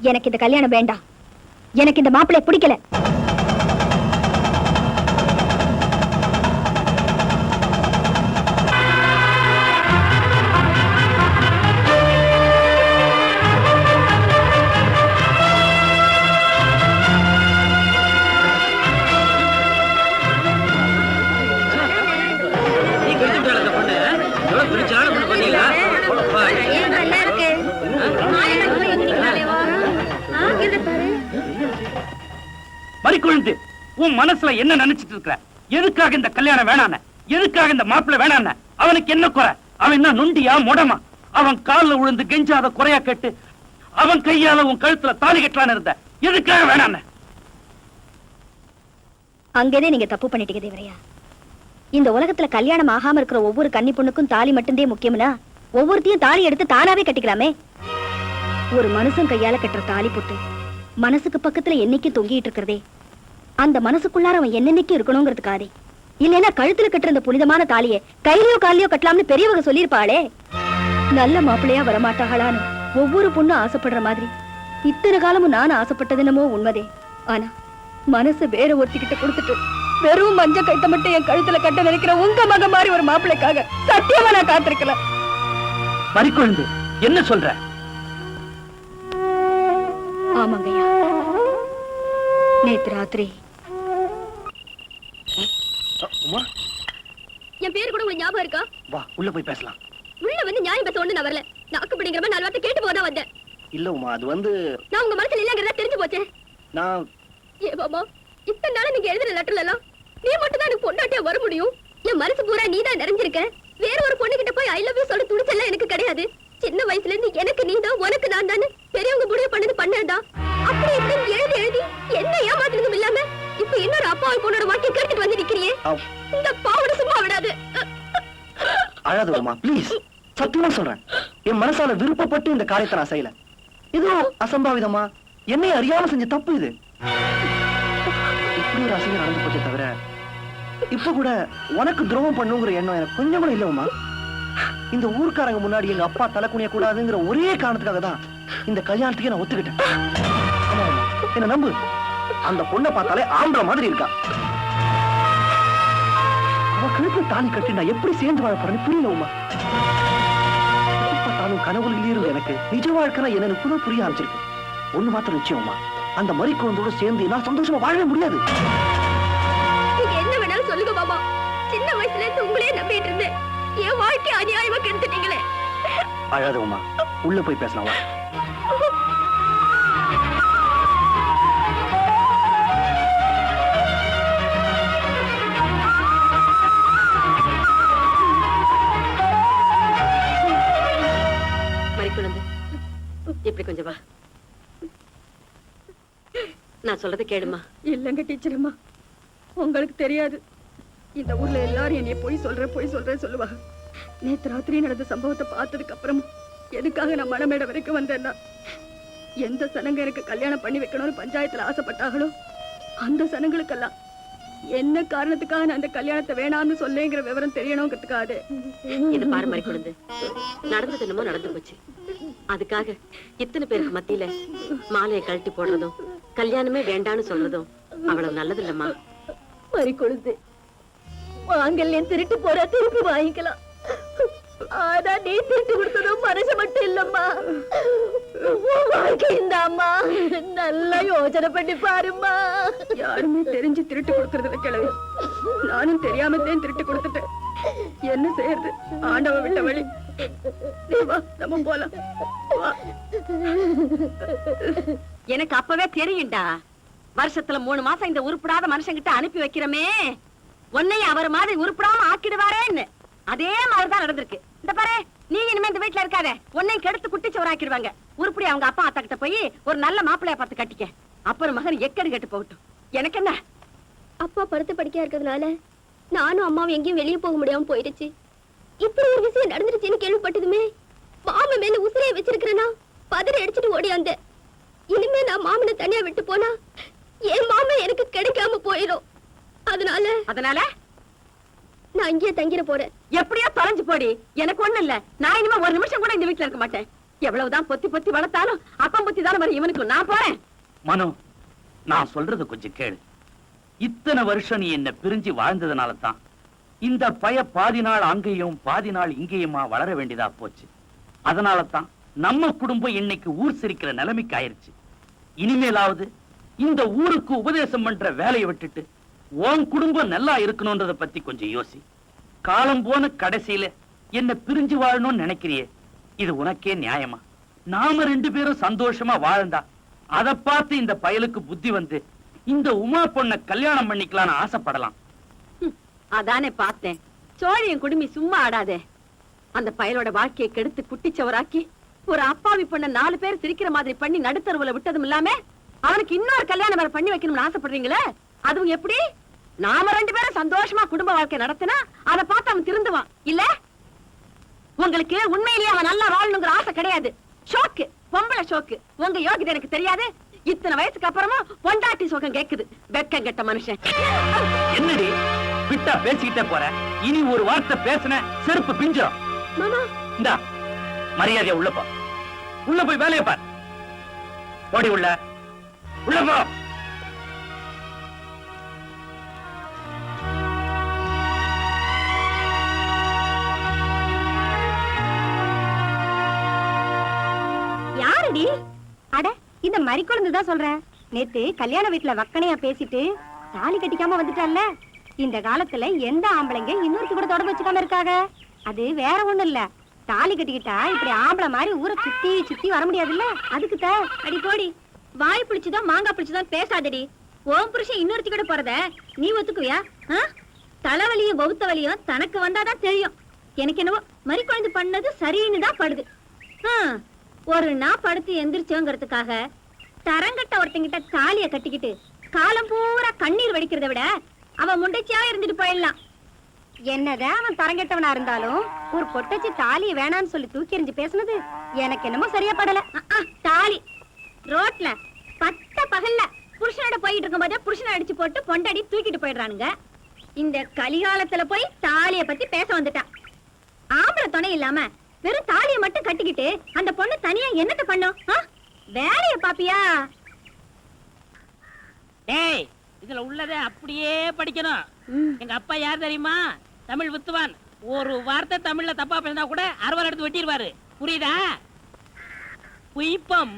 எனக்கு இந்த கல்யாணம் வேண்டாம், எனக்கு இந்த மாப்பிள்ளை பிடிக்கல. மறிக்குழுந்து, உன் மனசுல என்ன நினைச்சிட்டு இருக்கிற? எதுக்காக இந்த கல்யாணம் வேணான? எதுக்காக இந்த மாப்பிள்ளை வேணான? அவனுக்கு என்ன குறை? அவன் என்ன நொண்டியா முடமா? அவன் காலில் விழுந்து கெஞ்சாத குறையா கேட்டு அவன் கையால உன் கழுத்துல தாலி கட்டலான்னு இருந்த. எதுக்காக வேணான? அங்கேதே நீங்க தப்பு பண்ணிட்டீங்க தேவரையா. இந்த உலகத்துல கல்யாணம் ஆகாம இருக்கிற ஒவ்வொரு கன்னி பொண்ணுக்கும் தாலி மட்டும்தே முக்கியம்னா ஒவ்வொருத்தையும் தாலி எடுத்து தானாவே கட்டிக்கலாமே. ஒரு மனுஷன் கையால கட்டுற தாலி போட்டு மனசுக்கு பக்கத்துல என்னைக்கு தொங்கிட்டு இருக்கிறதே, அந்த மனசுக்குள்ளார அவன் என்னென்னைக்கு இருக்கணுங்கிறதுக்காதே. இல்லைன்னா கழுத்துல கட்டுற இந்த புனிதமான தாலியை கையிலயோ காலிலயோ கட்டலாம்னு பெரியவங்க சொல்லியிருப்பாளே. நல்ல மாப்பிள்ளையா வரமாட்டாங்களான்னு ஒவ்வொரு பொண்ணும் ஆசைப்படுற மாதிரி இத்தனை காலமும் நானும் ஆசைப்பட்டது என்னமோ உண்மைதே. ஆனா மனசு வேற ஒருத்திக்கிட்ட கொடுத்துட்டு வெறும் மஞ்ச கைத்த மட்டும் என் கழுத்துல கட்ட நினைக்கிற உங்க மக மாதிரி ஒரு மாப்பிள்ளைக்காக சத்தியமா நான் காத்திருக்கல. மறிக்குழுந்து, என்ன சொல்ற? ஆமாங்கய்யா, நேத்து ராத்திரி என் பேரு கூட உங்களுக்கு ஞாபகம் இருக்கா? வா உள்ள போய் பேசலாம். உள்ள வந்து நியாயம் பேச ஒண்ணு நான் வரல. நாக்கு பிடிங்கிற நாலு வார்த்தை கேட்டு போதான் வந்தேன். இல்ல உமா, அது வந்து நான் உங்க மனசுல இல்லங்கிறதா தெரிஞ்சு போச்சே. நான் ஏ பாபா, இத்தனை நாள நீங்க எழுதுற லெட்டர்ல எல்லாம் நீ மட்டும் தான் எனக்கு பொண்டாட்டியா வர முடியும். என் மனசு பூரா நீ தான் நிறைஞ்சிருக்க. வேற ஒரு பொண்ணு கிட்ட போய் ஐ லவ் யூ சொல்ல துணிச்செல்லாம் எனக்கு கிடையாது. சின்ன வயசுல இருந்து எனக்கு நீ தான், உனக்கு நான் தான், பெரியவங்க முடிவு பண்ணதுதான். அப்படி இப்படி எழுதி எழுதி என்ன ஏமாத்துறதும் இல்லாம இப்ப இன்னொரு அப்பாவை பொண்ணோட வாழ்க்கை கேட்டுட்டு வந்து நிக்கிறியே. இந்த பாவட சும்மா விடாது. அழாத உமா ப்ளீஸ், சத்தியமா சொல்றேன். என் மனசால விருப்பப்பட்டு இந்த காரியத்தை நான் செய்யல. ஏதோ அசம்பாவிதமா என்னை அறியாம செஞ்ச தப்பு இது. இப்படி ஒரு அசிங்கம் நடந்து போச்சே தவிர இப்ப கூட உனக்கு துரோகம் பண்ணுங்கிற எண்ணம் எனக்கு கொஞ்சம் கூட இல்ல உமா. இந்த ஊர்க்காரங்க முன்னாடி எங்க அப்பா தலை குனிய கூடாதுங்கிற ஒரே காரணத்துக்காக தான் இந்த கல்யாணத்துக்கே நான் ஒத்துக்கிட்டேன். என்ன நம்பு, அந்த பொண்ணை பார்த்தாலே ஆம்பளை மாதிரி இருக்கா. அவ கழுத்து தாலி கட்டி நான் எப்படி சேர்ந்து வாழ போறேன்னு புரியல உமா. பார்த்தாலும் கனவுல இருந்து எனக்கு நிஜ வாழ்க்கை என்னன்னு புரிய ஆரம்பிச்சிருக்கு. ஒண்ணு மாத்திரம் நிச்சயம் உமா, அந்த மறி குழந்தையோட சேர்ந்து நான் சந்தோஷமா வாழவே முடியாது. நீங்க என்ன வேணாலும் சொல்லுங்க மாமா. சின்ன வயசுல இருந்து உங்களே நம்பிட்டு இருந்தேன். என் வாழ்க்கை அநியாயமா கெடுத்துட்டீங்களே. அழாத உமா, உள்ள போய் பேசலாம் வா. மறிக்குழந்து, இப்படி கொஞ்சம் வா. நான் சொல்றதை கேளுமா. இல்லங்க டீச்சர் அம்மா, உங்களுக்கு தெரியாது. இந்த ஊர்ல எல்லாரும் என்னைய போய் சொல்றேன் சொல்லுவாங்க. நேத்து ராத்திரி நடந்த சம்பவத்தை பார்த்ததுக்கு அப்புறம் எதுக்காக நான் மணமேட வரைக்கும் வந்தேன்னா, எந்த சனங்க எனக்கு கல்யாணம் பண்ணி வைக்கணும்னு பஞ்சாயத்துல ஆசைப்பட்டாங்களோ அந்த சனங்களுக்கெல்லாம் என்ன காரணத்துக்காக நான் அந்த கல்யாணத்தை வேணாம்னு சொல்லேங்கிற விவரம் தெரியணுங்கிறதுக்காக. இது பாரு மறிக்குழந்து, நடந்தது என்னமோ நடந்து போச்சு. அதுக்காக இத்தனை பேருக்கு மத்தியில மாலையை கழட்டி போடுறதும் கல்யாணமே வேண்டான்னு சொல்றதும் அவ்வளவு நல்லது இல்லம்மா. மறிக்கொழுந்து, மாங்கல்யம் திருட்டு போற திருப்பி வாங்கிக்கலாம். ஆனா நீ திருட்டு கொடுத்ததும் மனசு மட்டும் இல்லம்மா, வாழ்க்கை இந்த அம்மா. நல்லா யோசனை பண்ணி பாருமா. யாருமே தெரிஞ்சு திருட்டு கொடுக்கறதுல கிளவி, நானும் தெரியாமத்தான் திருட்டு கொடுத்துட்டேன். என்ன செய்யறது, ஆண்டவ விட்ட வழி. நீ வா, நம்ம போலாம். எனக்கு அப்பவே தெரியும்டா. வருஷத்துல 3 மாசம் இந்த உருப்படாத மனுஷங்கிட்ட அனுப்பி வைக்கிறமே, உன்னையும் அவர் மாதிரி உருப்படாம ஆக்கிடுவாரேன்னு. அதே மாதிரிதான் நடந்திருக்கு. இந்த பாரு, நீ இனிமே இந்த வீட்டுல இருக்காத, உன்னையும் கெடுத்து குட்டிச்சவராக்கிடுவாங்க. உருப்படி அவங்க அப்பா அத்தா கிட்ட போய் ஒரு நல்ல மாப்பிள்ளைய பார்த்து கட்டிக்க. அப்புறம் மகன் எக்கடி கெட்டு போகட்டும். எனக்கு என்ன, அப்பா படுத்து படிக்க இருக்கிறதுனால நானும் அம்மாவும் எங்கேயும் வெளியே போக முடியாம போயிடுச்சு. இப்படி ஒரு விஷயம் நடந்துருச்சுன்னு கேள்விப்பட்டதுமே மாமன் மேல உசிரைய வச்சிருக்கிறேன்னா பதறி அடிச்சுட்டு ஓடியாந்த. இனிமே நான் மாமனை தனியா விட்டு போனா என் மாமன் எனக்கு கிடைக்காம போயிடும். அதனால நான் இங்கேயே தங்கிட போறேன். எப்படியோ தொலைஞ்சு போடி, எனக்கு ஒண்ணு இல்ல. நான் இனிமே ஒரு நிமிஷம் கூட இந்த வீட்டுல இருக்க மாட்டேன். எவ்வளவுதான் பொத்தி பொத்தி வளர்த்தாலும் அப்பம் புத்தி தானே மாதிரி இவனுக்கு. நான் போறேன். மனோ, நான் சொல்றது கொஞ்சம் கேளு. இத்தனை வருஷம் நீ என்ன பிரிஞ்சு வாழ்ந்ததுனால தான் இந்த பய பாதி நாள் அங்கேயும் பாதி நாள் இங்கேயுமா வளர வேண்டியதா போச்சு. அதனால தான் நம்ம குடும்பம் இன்னைக்கு ஊர் சிரிக்கிற நிலைமைக்கு ஆயிருச்சு. இனிமேலாவது இந்த ஊருக்கு உபதேசம் பண்ற வேலையை விட்டுட்டு உன் குடும்பம் நல்லா இருக்கணும்ன்றத பத்தி கொஞ்சம் யோசி. காலம் போன கடைசியில என்ன பிரிஞ்சு வாழணும்னு நினைக்கிறியே, இது உனக்கே நியாயமா? நாம 2 பேரும் சந்தோஷமா வாழ்ந்தா அதை பார்த்து இந்த பயலுக்கு புத்தி வந்து இந்த உமா பொண்ண கல்யாணம் பண்ணிக்கலாம்னு ஆசைப்படலாம். அதானே பார்த்தேன். சோழியன் குடுமி சும்மா ஆடாதே. அந்த பயலோட வாழ்க்கையை கெடுத்து குட்டிச்சவராக்கி ஒரு அப்பாவி பொண்ண 4 பேர் சிரிக்கிற மாதிரி பண்ணி நடுத்தருவுல விட்டதும் இல்லாம அவனுக்கு இன்னொரு கல்யாணம் வேற பண்ணி வைக்கணும்னு ஆசைப்படுறீங்களே, அதுவும் எப்படி? நாம 2 பேரும் சந்தோஷமா குடும்ப வாழ்க்கை நடத்தினா அதை பார்த்து அவன் திருந்துவான் இல்ல? உங்களுக்கு உண்மையிலேயே அவன் நல்லா வாழணுங்கிற ஆசை கிடையாது. ஷோக்கு, பொம்பளை ஷோக்கு. உங்க யோகிதை எனக்கு தெரியாது. இத்தனை வயசுக்கு அப்புறமா பொண்டாட்டி சோகம் கேக்குது. வெக்கம் கெட்ட மனுஷன். என்னடி விட்டா பேசிக்கிட்டே போற? இனி ஒரு வார்த்தை பேசின செருப்பு பிஞ்சிரும். மாமா, இந்தா மரியாதையா உள்ள போ. உள்ள போய் வேலையை பார். ஓடி உள்ள போ. யாருடி? அட, இந்த மறிக்குழந்து தான் சொல்றேன். நேத்து கல்யாண வீட்டுல வக்கனையா பேசிட்டு தாலி கட்டிக்காம வந்துட்டால. இந்த காலத்துல எந்த ஆம்பளைங்க இன்னொருத்தி கூட தொடர்பு வச்சுக்காம இருக்காங்க? அது வேற ஒண்ணும் இல்ல, தாலி கட்டிக்கிட்டா இப்படி ஆம்பளை மாதிரி ஊரை சுத்தி சுத்தி வர முடியாதுல்ல, அதுக்குத்த. அடி போடி, வாய் பிடிச்சுதான் மாங்காய் பிடிச்சுதான் பேசாதடி. ஓம் புருஷன் இன்னொருத்தி கூட போறத நீ ஒத்துக்குவியா? தலைவலியும் பௌத்த வலியும் தனக்கு வந்தாதான் தெரியும். எனக்கு என்னவோ மறிக்குழந்து பண்ணது சரின்னு தான் படுது. ஒரு நாள் படுத்து எந்திரிச்சோங்கிறதுக்காக தரங்கட்ட ஒருத்தங்கிட்ட தாலிய கட்டிக்கிட்டு காலம் பூரா கண்ணீர் வடிக்கிறத விட அவன் முண்டைச்சியா இருந்துட்டு போயிடலாம். என்னதான் அவன் தரங்கெட்டவனா இருந்தாலும் ஒரு பொட்டச்சி தாலிய வேணான்னு சொல்லி தூக்கி எறிஞ்சு பேசுனது எனக்கு என்னமோ சரியா படல. தாலி ரோட்ல பட்ட பகல்ல புருஷனோட போயிட்டு இருக்கும் போதே புருஷனை அடிச்சு போட்டு பொண்டாடி தூக்கிட்டு போயிடுறானுங்க. இந்த கலிகாலத்துல போய் தாலிய பத்தி பேச வந்துட்டான். ஆம்பளை துணை இல்லாம வெறும் தாலியை மட்டும் கட்டிக்கிட்டு அந்த பொண்ணு தனியா என்னத்த பண்ணும்? வேலைய பாப்பியா? டேய், இதுல உள்ளதை அப்படியே படிக்கணும். எங்க அப்பா யார் தெரியுமா? தமிழ் வித்துவான். ஒரு வார்த்தை தமிழ்ல தப்பா பேசினா கூட 60 எடுத்து வெட்டிடுவாரு. புரியுதா? புய்பம்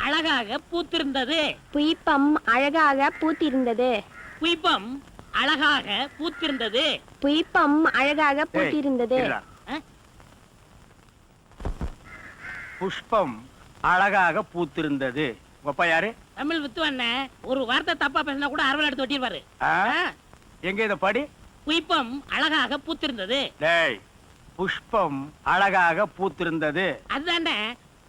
அழகாக பூத்திருந்தது. புய்பம் அழகாக பூத்திருந்தது. புய்பம் அழகாக பூத்திருந்தது. புய்பம் அழகாக பூத்திருந்தது. புஷ்பம் அழகாக பூத்திருந்தது. அப்பா யாரு? தமிழ் வித்துவண்ண. ஒரு வார்த்தை தப்பா பேசினா கூட அரவல் எடுத்து ஒட்டிடுவாரு. எங்க இத படி. புய்பம் அழகாக பூத்திருந்தது. டேய், புஷ்பம் அழகாக பூத்திருந்தது. அதுதானே.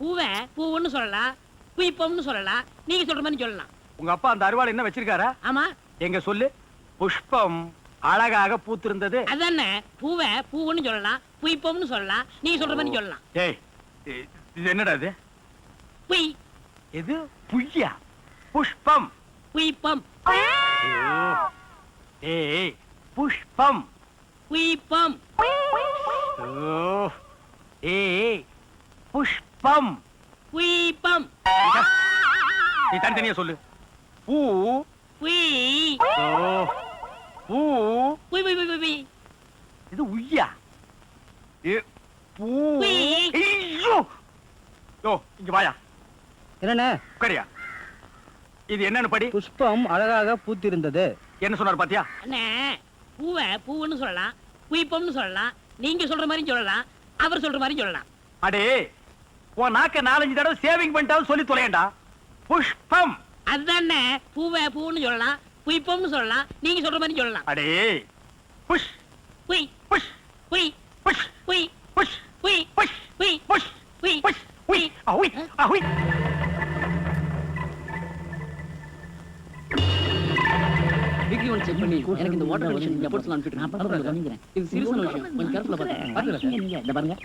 பூவை பூவுன்னு சொல்லலாம், புய்பம்னு சொல்லலாம், நீங்க சொல்ற மாதிரி சொல்லலாம். உங்க அப்பா அந்த அருவாள் என்ன வச்சிருக்காரா? ஆமா. எங்க சொல்லு. புஷ்பம் அழகாக பூத்திருந்தது. அதுதானே. பூவை பூவுன்னு சொல்லலாம், புய்பம்னு சொல்லலாம், நீங்க சொல்ற மாதிரி சொல்லலாம். டேய், இது என்னடா இது? புய். இது புய்யா? புஷ்பம். புய்பம். ஏய், புஷ்பம். புய்பம். ஏய், புஷ்பம். புய்பம். நீ தனித்தனியா சொல்லு. பூ. புய். பூ. புய் புய் புய் புய். இது உய்யா? பூ. ஐயோ! யோ, இங்க வாயா. என்னண்ணே? உட்காரியா. இது என்னன்னு படி. புஷ்பம் அழகாக பூத்திருந்தது. என்ன சொன்னார் பாத்தியா? அண்ணே, பூவை பூவுன்னு சொல்லலாம், புய்பம்னு சொல்லலாம், நீங்க சொல்ற மாதிரி சொல்லலாம், அவர் சொல்ற மாதிரி சொல்லலாம். அடே, உன் நாக்க 4-5 தடவை சேவிங் பண்ணிட்டாலும் சொல்லி தொலையண்டா. புஷ்பம். அதுதானே. பூவை பூன்னு சொல்லலாம், புய்பம்னு சொல்லலாம், நீங்க சொல்ற மாதிரி சொல்லலாம். அடே, புஷ். புய். புஷ். புய். புஷ். புய். புஷ். புய். புஷ். புய். புஷ். புய். புஷ். உய். அஹுய். அஹுய். வீக்லி ஒன் செக் பண்ணி எனக்கு இந்த வாட்டர் கண்டிஷன் ரிப்போர்ட்ஸ் அனுப்பிட்டு நான் பண்ணிக்கிறேன். இது சீரியஸான விஷயம். கொஞ்சம் கேர்ஃபுல்லா பாருங்க. நீங்க இந்த பாருங்க.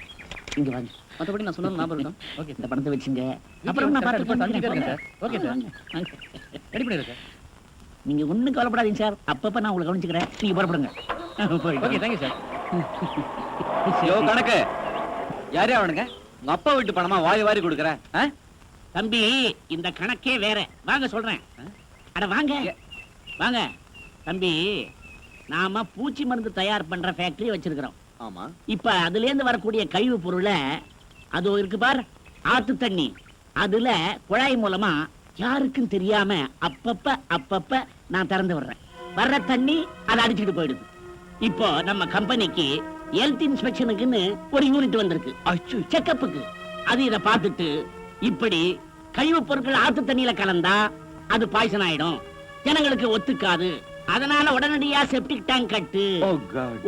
இங்க வாங்க. மத்தபடி நான் சொன்னது ஞாபகம் இருக்கா? ஓகே. இந்த பணத்தை வெச்சுங்க. அப்புறம் நான் பார்த்து பண்ணிக்கிறேன் சார். Okay sir. ரெடி பண்ணிடுங்க சார். நீங்க ஒண்ணும் கவலைப்படாதீங்க சார். அப்பப்ப நான் உங்களை கவனிச்சுக்கிறேன். நீங்க புறப்படுங்க. Okay, thank you sir. யோ கணக்கு. யாரே அவனுங்க? உங்க அப்பா வீட்டு பணமா வாரி வாரி கொடுக்குற? தம்பி, இந்த கணக்கே வேற. வாங்க சொல்றேன். அட வாங்க. வாங்க. தம்பி, நாம பூச்சி மருந்து தயார் பண்ற ஃபேக்டரி வச்சிருக்கிறோம். ஆமா. இப்ப அதுல இருந்து வரக்கூடிய கழிவு பொருளை, அது இருக்கு பார், ஆத்து தண்ணி, அதுல குழாய் மூலமா யாருக்கும் தெரியாம அப்பப்ப நான் திறந்து விடுறேன். வர்ற தண்ணி அதை அடிச்சுட்டு போயிடுது. இப்போ நம்ம கம்பெனிக்கு ஹெல்த் இன்ஸ்பெக்ஷனுக்குன்னு ஒரு யூனிட் வந்திருக்கு. செக்கப்புக்கு. அது இதை பார்த்துட்டு, இப்படி கழிவு பொருட்கள் ஆத்து தண்ணியில கலந்தா அது பாய்சன் ஆயிடும், ஜனங்களுக்கு ஒத்துக்காது, அதனால உடனடியா செப்டிக் டேங்க் கட்டு,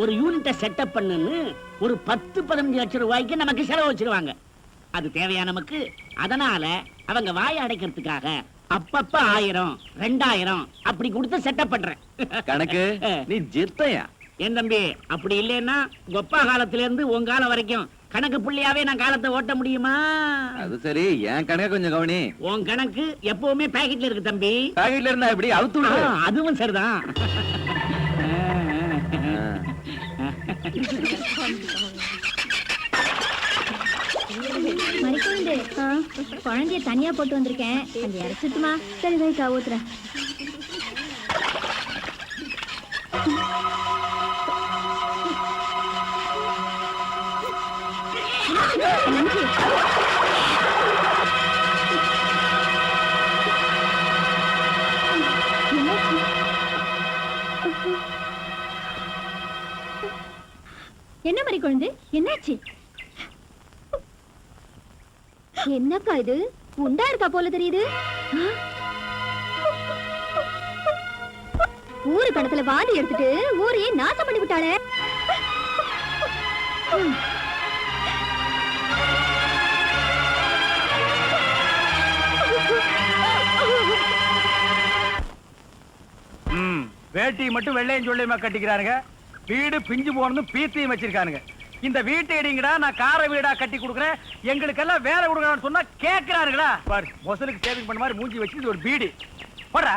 ஒரு யூனிட்ட செட்டப் பண்ணுன்னு ஒரு 10-15 லட்சம் ரூபாய்க்கு நமக்கு செலவு வச்சிருவாங்க. அது தேவையா நமக்கு? அதனால அவங்க வாயை அடைக்கிறதுக்காக அப்பப்ப 1000-2000 அப்படி கொடுத்து செட்டப் பண்றேன். கணக்கு நீ ஜித்தையா? என் தம்பி, அப்படி இல்லைன்னா கொப்பா காலத்துல இருந்து உன் காலம் வரைக்கும் கணக்கு புள்ளியாவே நான் காலத்தை ஓட்ட முடியுமா? அது சரி, என் கணக்கு கொஞ்சம் கவனி. உன் கணக்கு எப்பவுமே பாக்கெட்ல இருக்கு தம்பி. பாக்கெட்ல இருந்தா எப்படி அவுத்து விடு. அதுவும் சரிதான். மறிக்குண்டு குழந்தைய தனியா போட்டு வந்திருக்கேன். அந்த இறச்சுட்டுமா? சரி வைக்கா ஊத்துறேன். என்ன மாதிரி குழந்தை? என்னாச்சு? என்னக்கா இது? உண்டா இருக்கா போல தெரியுது. ஊரு கடத்துல வாதி எடுத்துட்டு ஊரையே நாசம் பண்ணி விட்டாளே. வேட்டி மட்டும் வெள்ளையும் சொல்லியமா கட்டிக்கிறானுங்க. வீடு பிஞ்சு போனதும் பீத்தையும் வச்சிருக்கானுங்க. இந்த வீட்டை இடிங்கடா, நான் கார வீடா கட்டி கொடுக்குறேன், எங்களுக்கெல்லாம் வேலை கொடுக்கறான்னு சொன்னா கேட்கிறானுங்களா? பாரு, மொசலுக்கு சேவிங் பண்ண மாதிரி மூஞ்சி வச்சு ஒரு பீடி போடுறா.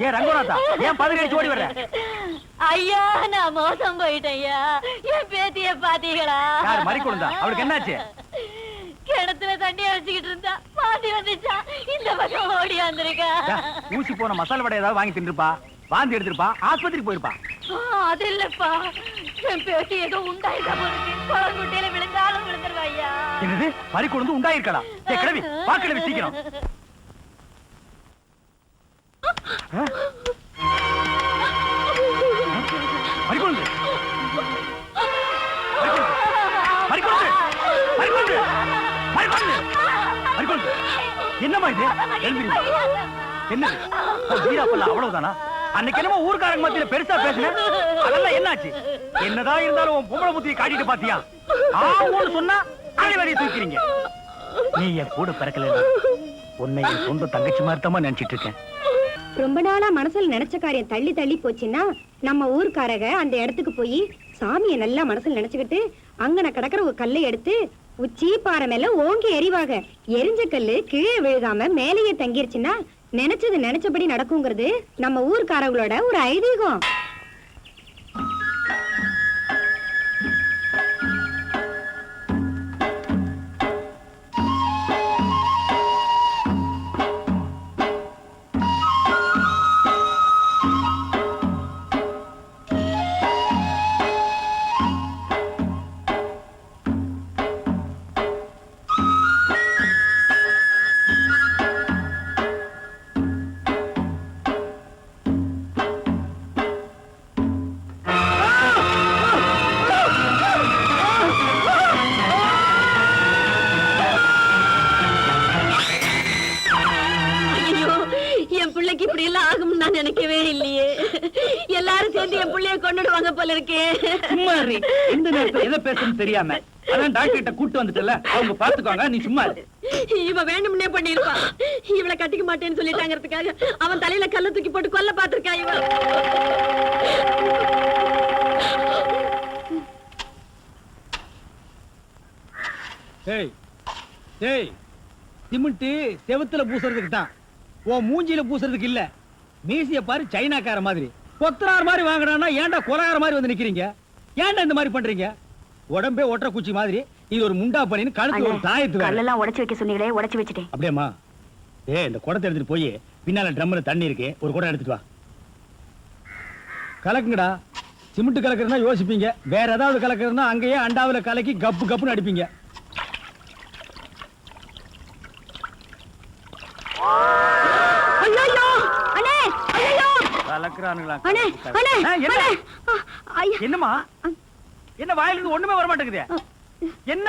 ஏன் ரங்கநாதா, ஏன் பதவி ஓடி வர்ற? ஐயா, நான் மோசம் போயிட்டேன் ஐயா. என் பேத்திய பாத்தீங்களா? யார் மறிக்கொழுந்தா? அவளுக்கு என்னாச்சு? கிணத்துல தண்ணி அடிச்சுக்கிட்டு இருந்தா பாட்டி வந்துச்சா, இந்த பக்கம் ஓடி வந்திருக்கா. ஊசி போன மசாலா வடை ஏதாவது வாங்கி தின்றுப்பா, வாந்தி எடுத்திருப்பா, ஆஸ்பத்திரிக்கு போயிருப்பா. அது இல்லப்பா, என் பேட்டி ஏதோ உண்டாயிருக்கா போருக்கு குளங்குட்டையில விழுந்தாலும் விழுந்துருவா ஐயா. என்னது பறிக்கொண்டு உண்டாயிருக்கலாம்? கிளவி வாக்கிழவி சீக்கிரம். பறிக்கொண்டு என்னமா இது? என்ன அவ்வளவுதானா? அன்னைக்கு என்னமோ ஊர்க்காரங்க மத்தியில பெருசா பேசுனேன், அதெல்லாம் என்னாச்சு? என்னதான் இருந்தாலும் உன் பொம்பளை புத்தியை காட்டிட்டு பாத்தியா? ஆவோன்னு சொன்னா அனைவரையும் தூக்கிறீங்க. நீ என் கூட பிறக்கல, உன்னை என் சொந்த தங்கச்சி மாதிரி தான் நினைச்சிட்டு இருக்கேன். ரொம்ப நாளா மனசுல நினைச்ச காரியம் தள்ளி தள்ளி போச்சுன்னா நம்ம ஊர்க்காரங்க அந்த இடத்துக்கு போய் சாமியை நல்லா மனசுல நினைச்சுக்கிட்டு அங்கன கிடக்குற ஒரு கல்லை எடுத்து உச்சி பாறை மேல ஓங்கி எறிவாங்க. எரிஞ்ச கல்லு கீழே விழுகாம மேலேயே தங்கிருச்சுன்னா நினைச்சது நினைச்சபடி நடக்குங்கிறது நம்ம ஊர்க்காரங்களோட ஒரு ஐதீகம். இப்படி எல்லாம் ஆகும் நான் நினைக்கவே இல்லையே. எல்லாரும் சேர்ந்து என் பிள்ளைய கொண்டுடுவாங்க போல இருக்கே. சும்மா இரு. இந்த நேரத்துல எதை பேசணும்னு தெரியாம அதான் டாக்டர் கிட்ட கூட்டு வந்துட்டல, அவங்க பாத்துக்குவாங்க, நீ சும்மா இரு. இவ வேண்டும்னே பண்ணிருப்பான். இவளை கட்டிக்க மாட்டேன்னு சொல்லிட்டாங்கிறதுக்காக அவன் தலையில கல்ல தூக்கி போட்டு கொல்ல பாத்திருக்கா இவ. சிமெண்ட் செவத்துல பூசுறதுக்கு தான், உன் மூஞ்சியில பூசுறதுக்கு இல்ல. மீசிய பாரு சைனாக்கார மாதிரி, கொத்தனார் மாதிரி வாங்குறான்னா ஏன்டா கொலகார மாதிரி வந்து நிக்கிறீங்க? ஏன்டா இந்த மாதிரி பண்றீங்க? உடம்பே ஒற்ற குச்சி மாதிரி இது ஒரு முண்டா பண்ணின்னு கழுத்து ஒரு தாயத்து கல்லெல்லாம் உடைச்சு வைக்க சொன்னீங்களே, உடைச்சு வச்சுட்டேன். அப்படியேம்மா? இந்த குடத்தை எடுத்துட்டு போய் பின்னால ட்ரம்ல தண்ணி இருக்கு, ஒரு குடம் எடுத்துட்டு வா. கலக்குங்கடா. சிமெண்ட் கலக்குறதுனா யோசிப்பீங்க, வேற ஏதாவது கலக்குறதுனா அங்கேயே அண்டாவில கலக்கி கப்பு கப்புன்னு அடிப்பீங்க. என்னமா என்ன வாயில இருந்து ஒண்ணுமே வர மாட்டேங்குது? என்ன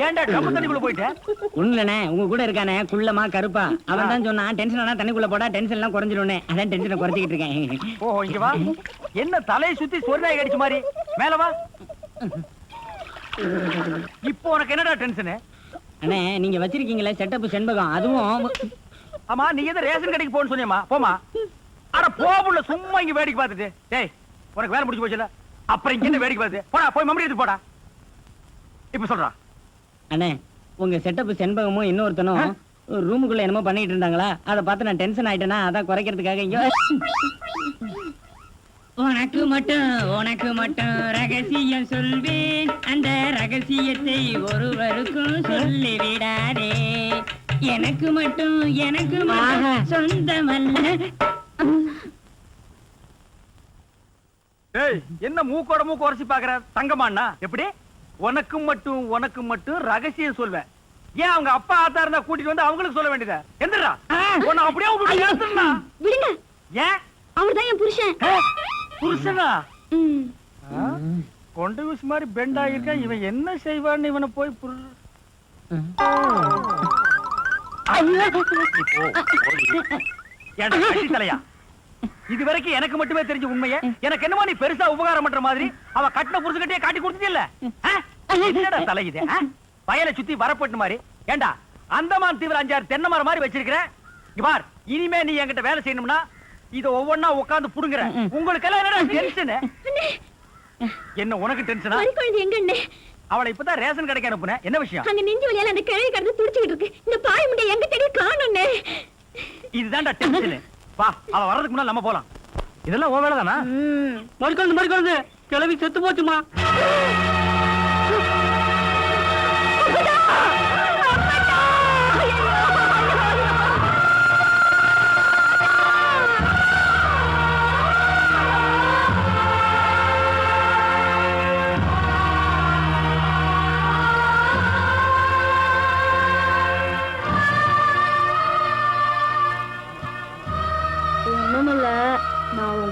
ஏன்டா டப்பு தண்ணிக்குள்ள போயிட்ட? ஒண்ணுலண்ணே, உங்க கூட இருக்கானே குள்ளமா கருப்பா, அவன் தான் சொன்னான் டென்ஷன் ஆனா தண்ணிக்குள்ள போடா டென்ஷன் எல்லாம் குறைஞ்சிடும். அதான் டென்ஷனை குறைச்சிக்கிட்டு இருக்கேன். ஓ இங்க வா. என்ன தலையை சுத்தி சொர்ணாய் கடிச்ச மாதிரி மேல வா. இப்போ உனக்கு என்னடா டென்ஷன்? அண்ணே நீங்க வச்சிருக்கீங்களே செட்டப் செண்பகம், அதுவும் ஆமா. நீ எதை ரேஷன் கடைக்கு போன்னு சொன்னியம்மா? போமா. அட போபுள்ள சும்மா இங்க வேடிக்கை பார்த்துட்டு. டேய் உனக்கு வேலை முடிஞ்சு போச்சுல, அப்புறம் இங்க என்ன வேடிக்கை பார்த்து போடா, போய் மம்படி எடுத்து போடா. இப்ப சொல்றா. அண்ணே உங்க செட்டப் செண்பகமும் இன்னொருத்தனும் ரூமுக்குள்ள என்னமோ பண்ணிட்டு இருந்தாங்களா, அதை பார்த்து நான் டென்ஷன் ஆயிட்டேனா, அதான் குறைக்கிறதுக்காக இங்க. உனக்கு மட்டும் ரகசியம் சொல்வேன், அந்த ரகசியத்தை ஒருவருக்கும் சொல்லி விடாதே. எனக்கு மட்டும் சொந்தமல்ல. என்ன மூக்கோட மூக்கு உரைச்சி பாக்குற தங்கமாண்ணா? எப்படி உனக்கு மட்டும் ரகசியம் சொல்வேன்? ஏன் அவங்க அப்பா ஆத்தா இருந்தா கூட்டிட்டு வந்து அவங்களுக்கு சொல்ல வேண்டியதா? எந்திரா உன்னை அப்படியே விடுங்க. ஏன்? அவர்தான் என் புருஷன். புருஷனா? கொண்டு வீசு மாதிரி பெண்ட் ஆகிருக்கா. இவன் என்ன செய்வான்னு இவனை போய் தலையா? இது வரைக்கும் எனக்கு மட்டுமே தெரிஞ்ச உண்மையை எனக்கு என்னமோ நீ பெருசா உபகாரம் பண்ற மாதிரி அவ கட்டின புருஷகிட்டே காட்டி கொடுத்தது. என்னடா தலை இது? வயலை சுத்தி வரப்பட்டு மாதிரி. ஏண்டா அந்தமான் தீவிர 5-6 தென்னை மரம் மாதிரி வச்சிருக்கிறேன். பார், இனிமே நீ என்கிட்ட வேலை செய்யணும்னா இத ஒவ்வொன்னா உட்கார்ந்து புடுங்குற. உங்களுக்கு எல்லாம் என்னடா டென்ஷன்? என்ன உனக்கு டென்ஷனா? அவளை இப்பதான் ரேஷன் கடைக்கு அனுப்புனேன். என்ன விஷயம்? அங்க நெஞ்சு வலியால அந்த கிழவி கடந்து துடிச்சிட்டு இருக்கு. இந்த பாய் முண்டை எங்க தேடி காணோம்னே. இதுதான்டா டென்ஷன். வா, அவ வர்றதுக்கு முன்னால நம்ம போலாம். இதெல்லாம் ஓ வேலை தானா? மறுக்கொண்டு கிளவி செத்து போச்சுமா.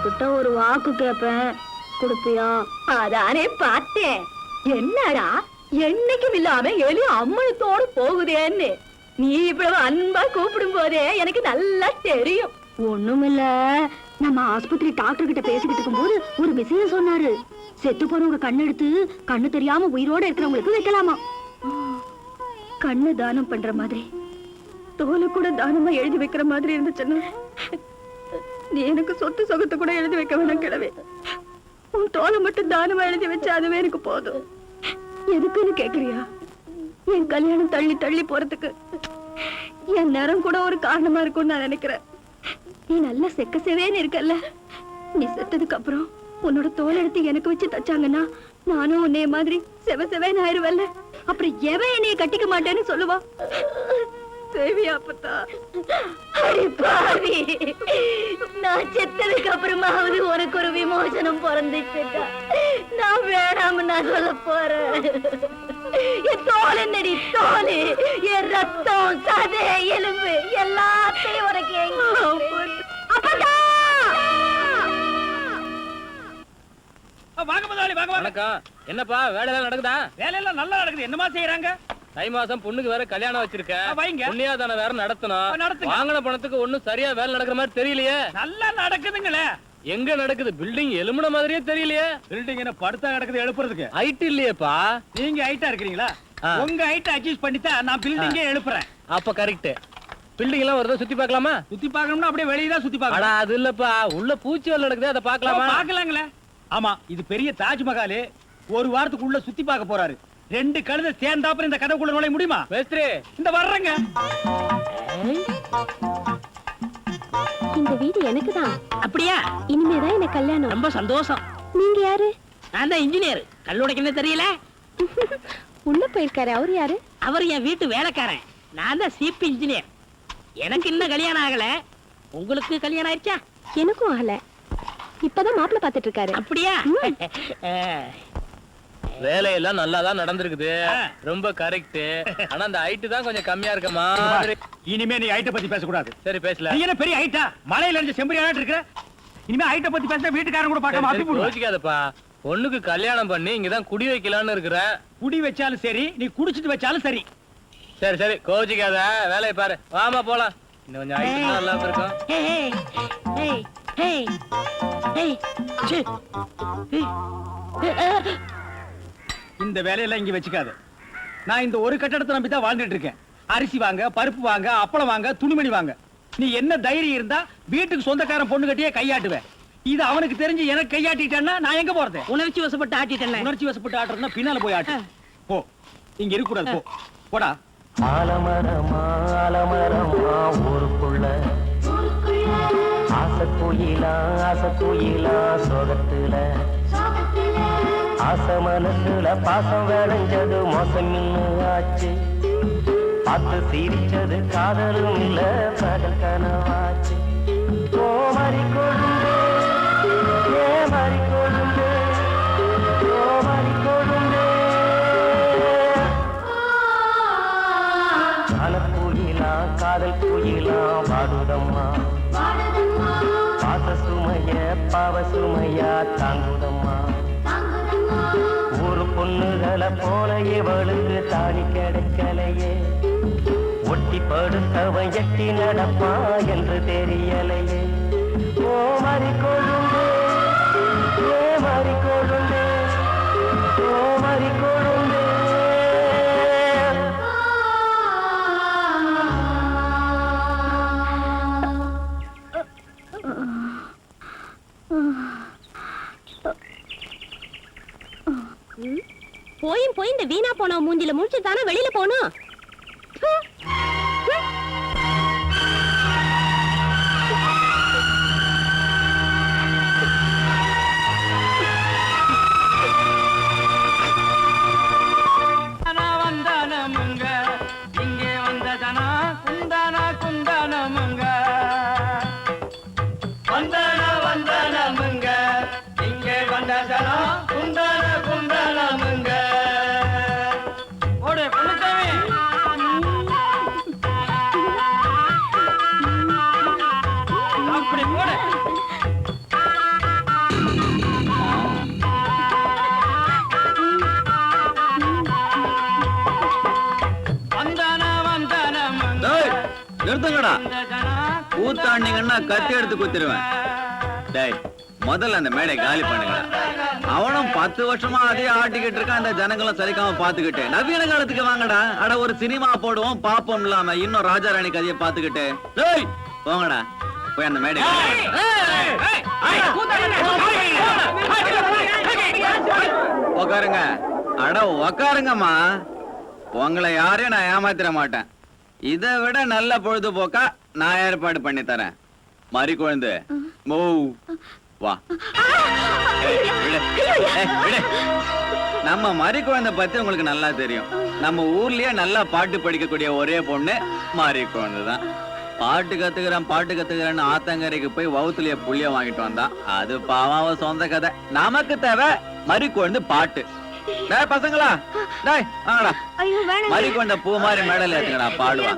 உன்கிட்ட ஒரு வாக்கு கேப்பேன், கொடுப்பியா? அதானே பார்த்தேன். என்னடா என்னைக்கும் இல்லாம எலி அம்மனத்தோடு போகுதேன்னு நீ இவ்வளவு அன்பா கூப்பிடும் போதே எனக்கு நல்லா தெரியும். ஒண்ணுமில்ல, நம்ம ஆஸ்பத்திரி டாக்டர் கிட்ட பேசிக்கிட்டு இருக்கும்போது ஒரு விஷயம் சொன்னாரு. செத்து போறவங்க கண்ணு எடுத்து கண்ணு தெரியாம உயிரோட இருக்கிறவங்களுக்கு வைக்கலாமா. கண்ணு தானம் பண்ற மாதிரி தோலை கூட தானமா எழுதி வைக்கிற மாதிரி இருந்துச்சுன்னா நீ எனக்கு சொத்து சொகத்தை கூட எழுதி வைக்க வேணாம் கிழவே. உன் தோலை மட்டும் தானமா எழுதி வச்சு அதுவே எனக்கு போதும். எதுக்குன்னு கேக்குறியா? என் கல்யாணம் தள்ளி தள்ளி போறதுக்கு என் நேரம் கூட ஒரு காரணமா இருக்கும்னு நான் நினைக்கிறேன். நீ நல்ல செக்க செவேன்னு இருக்கல்ல, நீ செத்ததுக்கு அப்புறம் உன்னோட தோல் எடுத்து எனக்கு வச்சு தச்சாங்கன்னா நானும் உன்னைய மாதிரி செவ செவேன்னு ஆயிருவல்ல. அப்புறம் எவன் என்னைய கட்டிக்க மாட்டேன்னு சொல்லுவா. தேவியா அப்பத்தா? நான் செத்ததுக்கு அப்புறமாவது உனக்கு ஒரு விமோசனம் பிறந்துச்சுட்டா நான் வேணாம் நான் சொல்ல போறேன். என் தோல் என்னடி தோல், என் ரத்தம் சதை எலும்பு எல்லாத்தையும் உனக்கு அப்பதா. வாங்க முதலாளி, வாங்க வாங்க. வணக்கம். என்னப்பா வேலையெல்லாம் நடக்குதா? வேலையெல்லாம் நல்லா நடக்குது. என்னமா செய்யறாங்க? தை மாசம் பொண்ணுக்கு வேற கல்யாணம் வச்சிருக்கேன். வைங்க. புண்ணியாதானம் வேற நடத்தணும். நடத்துங்க. வாங்கின பணத்துக்கு ஒண்ணும் சரியா வேலை நடக்கிற மாதிரி தெரியலையே. நல்லா நடக்குதுங்களே. எங்க நடக்குது? பில்டிங் எலும்புன மாதிரியே தெரியலையே. பில்டிங் என்ன படுத்தா கிடக்குது எழுப்புறதுக்கு? ஹைட் இல்லையேப்பா. நீங்க ஹைட்டா இருக்கிறீங்களா? உங்க ஹைட் அட்ஜஸ்ட் பண்ணிட்டா நான் பில்டிங்கே எழுப்புறேன். அப்ப கரெக்ட். பில்டிங் எல்லாம் வருதா சுத்தி பார்க்கலாமா? சுத்தி பார்க்கணும்னா அப்படியே வெளியே தான் சுத்தி பார்க்கணும். அட அது இல்லப்பா, உள்ள பூச்சி வேலை நடக்குது, அதை பார்க்கலாமா? பார்க்கலாங்களே. ஆமா, இது பெரிய தாஜ்மஹால். ஒரு வாரத்துக்குள்ள சுத்தி பார்க்க போறாரு. 2 கழுதை சேர்ந்தாப்புல இந்த கதவுக்குள்ள நுழைய முடியுமா? மேஸ்திரி இந்த வர்றங்க. இந்த வீடு எனக்கு தான். அப்படியா? இனிமேதான் எனக்கு கல்யாணம். ரொம்ப சந்தோஷம். நீங்க யாரு? நான் தான் இன்ஜினியர். கல்லுடைக்கு என்ன தெரியல? உள்ள போயிருக்காரு. அவரு யாரு? அவர் என் வீட்டு வேலைக்காரன். நான் தான் சீப் இன்ஜினியர். எனக்கு இன்னும் கல்யாணம் ஆகல. உங்களுக்கு கல்யாணம் ஆயிடுச்சா? எனக்கும் ஆகல. இப்பதான் மாப்பிள்ளை பாத்துட்டு இருக்காரு. அப்படியா? வேலையெல்லாம் நல்லா தான் நடந்திருக்குது. ரொம்ப கரெக்ட். ஆனா அந்த ஹைட் தான் கொஞ்சம் கம்மியா இருக்க மாதிரி. இனிமே நீ ஹைட்ட பத்தி பேசக்கூடாது. சரி பேசல. நீ என்ன பெரிய ஹைட்டா? மலையில இருந்து செம்பரியாட்டு இருக்கிற. இனிமே ஹைட்ட பத்தி பேசினா வீட்டுக்காரங்க கூட பார்க்காம அப்படி போடுவாங்க. யோசிக்காதப்பா. பொண்ணுக்கு கல்யாணம் பண்ணி இங்கதான் குடி வைக்கலாம்னு இருக்கிறேன். குடி வச்சாலும் சரி, நீ குடிச்சிட்டு வச்சாலும் சரி. சரி சரி கோச்சிக்காத, வேலையை பாரு. வாமா போலாம். இன்னும் கொஞ்சம் ஹைட் நல்லா இருக்கும். இந்த வேலையெல்லாம் இங்க வச்சுக்காத. நான் இந்த ஒரு கட்டடத்தை நம்பி தான் வாழ்ந்துட்டு இருக்கேன். அரிசி வாங்க, பருப்பு வாங்க, அப்பளம் வாங்க, துணிமணி வாங்க. நீ என்ன தைரியம் இருந்தா வீட்டுக்கு சொந்தக்காரன் பொண்ணு கட்டியே கையாட்டுவேன். இது அவனுக்கு தெரிஞ்சு எனக்கு கையாட்டிட்டேன்னா நான் எங்க போறது? உணர்ச்சி வசப்பட்டு ஆட்டிட்டேன். உணர்ச்சி வசப்பட்டு ஆட்டுறதுன்னா பின்னால போய் ஆட்டு. போ, இங்க இருக்க கூடாது. போ, போடா. ஆலமரமா ஆலமரமா ஊருக்குள்ள ஆசை குயிலா சோகத்துல ஆசை மனசுல பாசம் விளைஞ்சது மோசம் ஆச்சு. பார்த்து சிரிச்சது காதலும் இல்ல பகல் கனவாச்சு. ஓ மறி கொழுந்து ஏ மறி கொழுந்து ஓ மறி கொழுந்து அனக்குயிலா காதல் குயிலா பாடுதம்மா. பாச சுமைய பாவ சுமையா தாங்குதம்மா. ஊரு பொண்ணுகளை போல இவளுக்கு தாடி கிடைக்கலையே. ஒட்டி படுத்தவன் எட்டி நடப்பா என்று தெரியலையே. ஓ மறி கொழுந்து ஏ மறி கொழுந்து ஓ மறி கொழுந்து. போய் இந்த வீணா போன மூஞ்சில முடிச்சு தானே வெளியில போகணும். வந்தானமுங்க இங்கே வந்ததனா குந்தானா குந்தானமுங்க. வந்தானமுங்க இங்கே வந்ததனா குந்தானா குந்தானமுங்க. ஓடு பொண்ணுசாமி. அப்படி போடு. பசங்களா கூத்தாண்டிங்கன்னா கத்தி எடுத்து குத்திருவேன். டேய் முதல்ல அந்த மேடை காலி பண்ணுங்க. அவனும் 10 வருஷமா அதே ஆட்டிக்கிட்டு இருக்கான். அந்த ஜனங்களும் சரிக்காம பாத்துக்கிட்டு நவீன காலத்துக்கு வாங்கடா. அட ஒரு சினிமா போடுவோம் பாப்போம் இல்லாம இன்னும் ராஜாராணி கதையை பாத்துக்கிட்டு டேய் போங்கடா போய் அந்த மேடை உக்காருங்க. அட உக்காருங்கம்மா. உங்களை யாரையும் நான் ஏமாத்திர மாட்டேன். இதை விட நல்ல பொழுதுபோக்கா நான் ஏற்பாடு பண்ணி தரேன். மறி குழந்தை மோ வா. நம்ம மறி குழந்தை பத்தி உங்களுக்கு நல்லா தெரியும். நம்ம ஊர்லயே நல்லா பாட்டு படிக்கக்கூடிய ஒரே பொண்ணு மறி குழந்தை தான். பாட்டு கத்துக்கிறேன்னு ஆத்தங்கரைக்கு போய் வவுத்துலயே புள்ளிய வாங்கிட்டு வந்தான். அது பாவாவ சொந்த கதை. நமக்கு தேவை மறி குழந்தை பாட்டு. டேய் பசங்களா டேய் வாங்கடா. மறி குழந்தை பூ மாதிரி மேடல் ஏத்துங்கடா பாடுவா.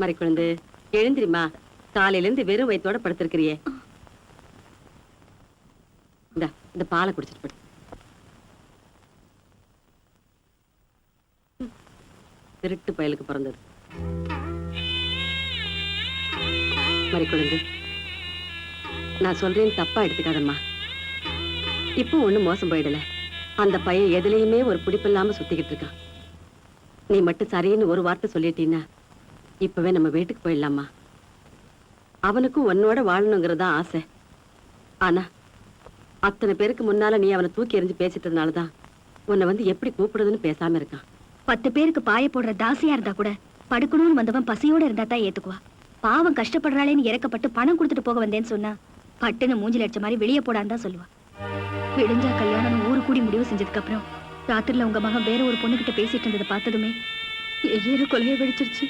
மறிக்குழந்து எழுந்திரிமா, காலையில இருந்து வெறும் வயித்தோட படுத்திருக்கிறியே. இந்த பாலை குடிச்சிட்டு படு. திருட்டு பயலுக்கு பிறந்தது. மறிக்குழந்து, நான் சொல்றேன் தப்பா எடுத்துக்காதம்மா. இப்போ ஒண்ணும் மோசம் போயிடல. அந்த பையன் எதுலயுமே ஒரு பிடிப்பில்லாம சுத்திக்கிட்டு இருக்கான். நீ மட்டும் சரின்னு ஒரு வார்த்தை சொல்லிட்டீன்னா இப்பவே நம்ம வீட்டுக்கு போயிடலாமா. அவனுக்கும் உன்னோட வாழணுங்கிறதா ஆசை. ஆனா அத்தனை பேருக்கு முன்னால நீ அவனை தூக்கி எறிஞ்சு பேசிட்டதுனாலதான் உன்னை வந்து எப்படி கூப்பிடுறதுன்னு பேசாம இருக்கான். 10 பேருக்கு பாய போடுற தாசியா இருந்தா கூட படுக்கணும்னு வந்தவன் பசியோட இருந்தா தான் ஏத்துக்குவா. பாவம் கஷ்டப்படுறாளேன்னு இறக்கப்பட்டு பணம் கொடுத்துட்டு போக வந்தேன்னு சொன்னா பட்டுன்னு மூஞ்சில அடிச்ச மாதிரி வெளியே போடான்னு தான் சொல்லுவா. விடிஞ்சா கல்யாணம் ஊரு கூடி முடிவு செஞ்சதுக்கு அப்புறம் ராத்திரில உங்க மகன் வேற ஒரு பொண்ணுகிட்ட பேசிட்டு இருந்ததை பார்த்ததுமே ஏறு கொலையை வெடிச்சிருச்சு.